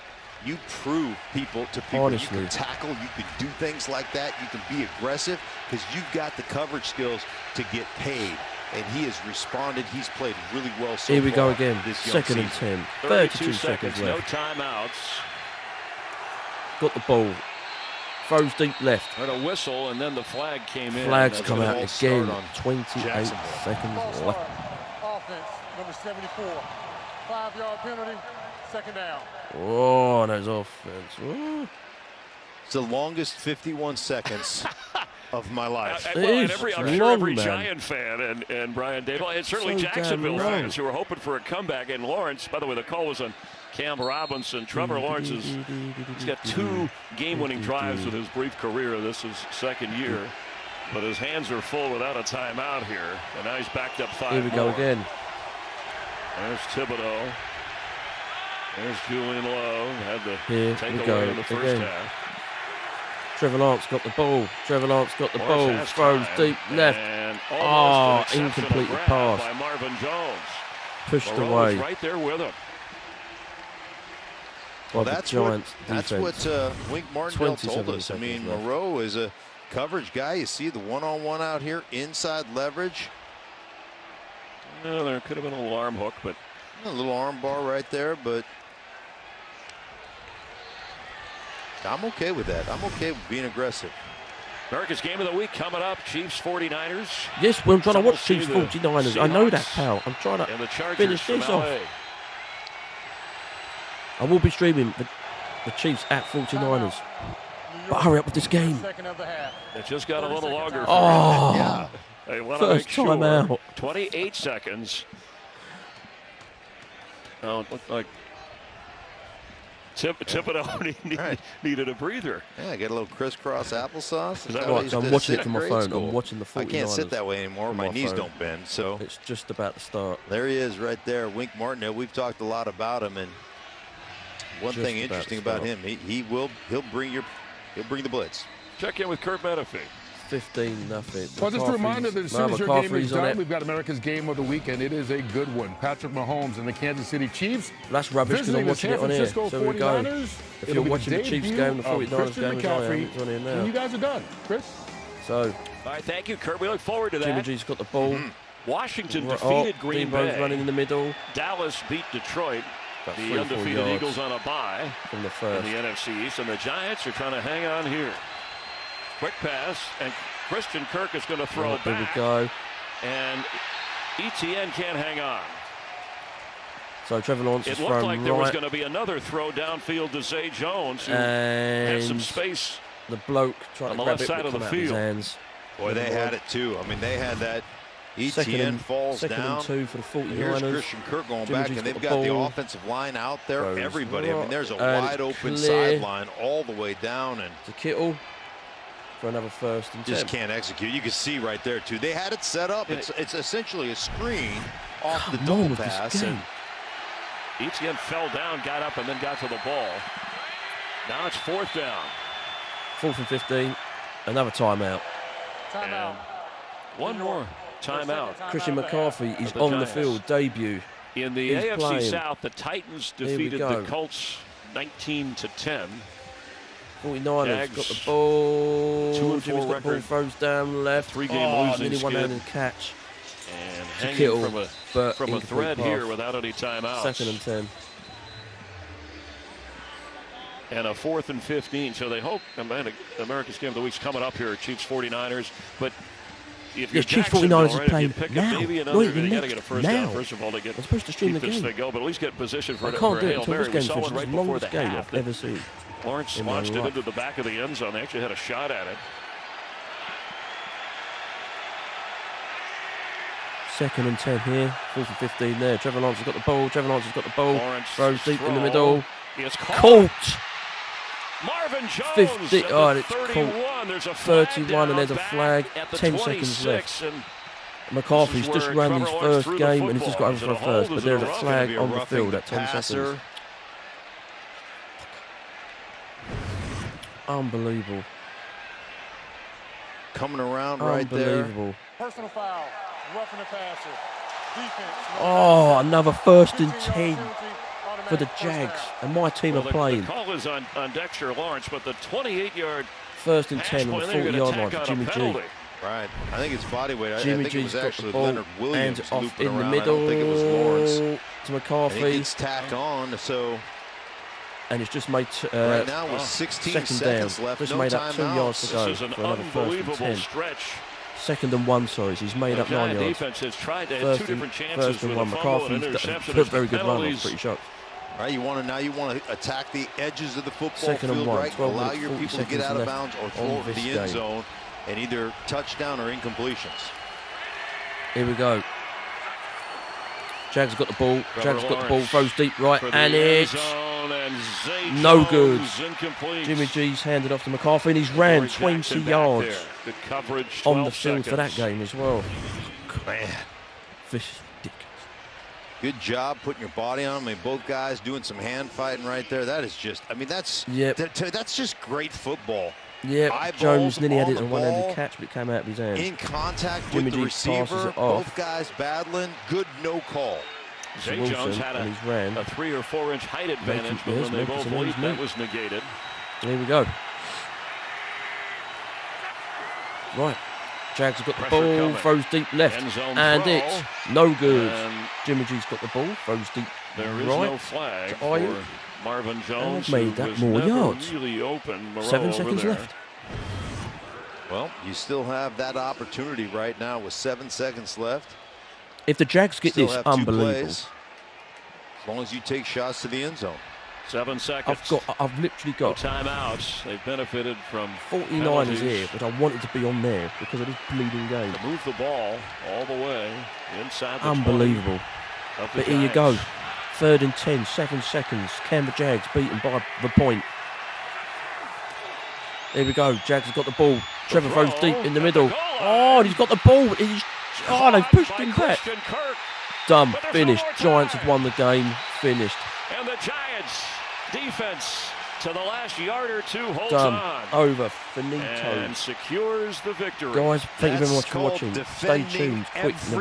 You prove to people Honestly. you can tackle, you can do things like that, you can be aggressive because you've got the coverage skills to get paid." And he has responded. He's played really well so far. Here we go again. This young Second and season. 10. 32 seconds no left. timeouts. Got the ball. Throws deep left. Heard a whistle, and then the flag came in. Flags That's come a out false again. start on 28 Jacksonville. seconds False left. start. Offense, number 74. 5-yard penalty, second down. Oh, and there's offense. Oh. It's the longest 51 seconds of my life. It Well, and is. every, It's I'm sure long, every man. Giant fan and Brian Dable, and certainly So damn Jacksonville long. fans who were hoping for a comeback. And Lawrence, by the way, the call was on Cam Robinson. Trevor Lawrence he's got 2 game-winning drives with his brief career. This is second year, but his hands are full without a timeout here. And now he's backed up 5 Here we go more. again. There's Thibodeau. There's Julian Lowe. Had the Here take we away go in the first again. half. Trevor Lawrence got the ball. Trevor Lawrence got the ball. Lawrence has Throws time, deep left. and Oh, almost an exceptional incompleted grab pass. by Marvin Jones. Pushed Moreau away was right there with him. by the That's Giants what defense. Wink Martindale 27 told us. I mean, seconds left. Moreau is a coverage guy. You see the one-on-one out here, inside leverage. No, there could have been a little arm hook, but A little arm bar right there, but I'm okay with that. I'm okay with being aggressive. America's Game of the Week coming up. Chiefs 49ers. Yes, well, I'm trying to Some watch will see Chiefs the 49ers. I know that, Seahawks pal. I'm trying And the to Chargers finish from this LA. off. I will be streaming the Chiefs at 49ers. But hurry up with this game. Second of the half. It just got a little longer. For Oh, Yeah. They want to first make sure. time out. 28 seconds. Oh, it looked like Thibodeau needed a breather. Yeah, I got a little crisscross applesauce. Is that how I what- used I'm to watching sit it from in my grade phone. school. I'm watching the I 49ers. can't sit that way anymore. on My my knees phone. don't bend. So It's just about to start. there he is right there, Wink Martindale. We've talked a lot about him, and one Just thing about to interesting about start. him, he'll bring the blitz. Check in with Kurt Menefee. 15-0. Well, just a reminder that as soon as your game is McCaffrey's on done, it. we've got America's Game of the Week, and it is a good one. Patrick Mahomes and the Kansas City Chiefs That's rubbish because I'm visiting the watching San it on here. Francisco So we go. 49ers. If It'll you're be watching the Chiefs debut game, the of 49ers Christian game as I am, McCaffrey, it's on here and now. you guys are done. Chris? So. All right, thank you, Kurt. We look forward to that. Jimmy G's got the ball. Washington defeated Green Debo's Bay. running in the middle. Dallas beat Detroit. About The 3-4 undefeated yards Eagles on a bye from the first. in the NFC East, and the Giants are trying to hang on here. Quick pass, and Christian Kirk is going to throw it back. There we go. And Etienne can't hang on. So Trevor Lawrence is It thrown looked like there was right, going to be another throw downfield to Zay Jones, who had and some space. the bloke trying on to the grab left it, side but of the come out of his field. hands. Boy, they had it too. I mean, they had that. Etienne falls second down. and 2 for the 49ers. Here's Christian Kirk going Jimmy back, G's and they've the got the ball. offensive line out there. Throws Everybody. I mean, there's a and wide open clear. sideline all the way down, and To Kittle for another first and 10. just can't execute. You can see right there too. They had it set up. It's essentially a screen off the Come double on with this pass. game. Etienne fell down, got up, and then got to the ball. Now it's 4th down. 4th and 15. Another timeout. Timeout. One more timeout. Christian McCaffrey is the on the Giants. field. Debut. In the He's AFC playing. South, the Titans we defeated the go. Colts 19-10. 49ers Jags, got the ball. 2-4 Jimmy's got the ball, record. throws down left. 3-game losing nearly skid. one-handed catch. And To hanging Kittle, from but a incomplete thread pass. here without any timeouts. 2nd and 10. And a 4th and 15. So they hope, America's Game of the Week's coming up here, Chiefs 49ers. But if you're Chiefs Jacksonville, 49ers is right, if playing you pick now. up maybe Not another, even they got to next, get a first now. down, first of all, to get I'm supposed to stream keep the this game. thing going, but at least get position for I a can't do it Hail until Mary. this We game's saw finished. one It's right the before longest the game half. I've ever seen. Lawrence in my launched it life. into the back of the end zone. They actually had a shot at it. 2nd and 10 here. 4th and 15 there. Trevor Lawrence has got the ball. Trevor Lawrence has got the ball. Lawrence Throws deep in the throw middle. is caught. Caught. Marvin Jones 50. at Oh, the it's caught. 31. There's a flag 31 and there's a down flag. back at the 10 seconds 26, left. and McCarthy's this is just where ran Trevor his Lawrence first threw the game and he's just got football. over for a Is it a first, hold? but Is there's it a a rough? flag Gonna be a on the roughing field the at 10 passer. seconds. Unbelievable. Coming around right there. Unbelievable. Personal foul. Roughing the passer. Defense. Oh, another 1st and 15-yard 10 penalty, for the automatic first Jags. down. And my team well, are playing. The call is on Dexter Lawrence, but the 28-yard 1st and hash 10 on point, the they're gonna 40-yard line tack for on a Jimmy G. penalty. Right. I think it's body weight. I Jimmy think it was G's got the actually ball Leonard Williams and off looping in the around. middle I don't think it was Lawrence. to And it McCarthy. gets tacked on, so And it's just made right now with 16 second seconds down. left, Just no made up 2 yards timeouts. to go This is an for another 1st and unbelievable 10. stretch. 2nd and 1, sorry. So he's made The up 9 Giant yards. defense has tried to have 1st two different and, chances 1st and with 1. a fumble and McCarthy's interception. put There's very good run. I was penalties. pretty shocked. Right, you want to attack the edges of the football 2nd and field, 1, right? 12 Allow minutes, your 40 people to get seconds out of left bounds or on throw it to this the end game. zone, and either touchdown or incompletions. Here we go. Jags got the ball. Trevor Jags got the ball. Lawrence Throws deep right, for the and end it's zone, and Zay no good. Jones incomplete. Jimmy G's handed off to McCarthy, and he's ran Corey 20 Jackson back yards there. Good coverage. on the 12 field for that seconds. game as well. Man, This is ridiculous. good job putting your body on them. I mean, both guys doing some hand fighting right there. That is just, I mean, that's that's just great football. Yep, Eyeballs Jones nearly had on it the in one-handed ball, catch, but it came out of his hands. in contact Jimmy with the G passes receiver. it off. Both guys battling. Good no call. Zay Wilson, Jones had and he's ran. a 3 or 4 inch height advantage, but yes, when they making both some leaped, noise, that was negated. Here we go. Right. Jags have got the Pressure ball, coming. throws deep left, End zone and throw. it's no good. And Jimmy G's got the ball, throws deep there is right. no flag to for Ayuk. Marvin Jones, And made who that was more never yards. really open. Moreau 7 over seconds there. left. Well, you still have that opportunity right now with 7 seconds left. If the Jags get Still this, have 2 unbelievable. plays. As long as you take shots to the end zone. 7 seconds. I've literally No got timeouts. They've benefited from 49ers penalties. here, but I wanted to be on there because of this bleeding game. To move the ball all the way inside the 20 Unbelievable. of the But here you go. Giants. 3rd and 10, 7 seconds. Can the Jags beaten by the point? Here we go. Jags has got the ball. Trevor throws deep in the middle. Oh, and he's got the ball. They've pushed him back. Christian Kirk, Done. But there's Finished. no more Giants time. have won the game. Finished. and the Giants defense to the last yard or 2 holds Done. on Over. Finito. and secures the victory. Guys, thank you very That's much for called watching. Stay defending tuned. Quick. every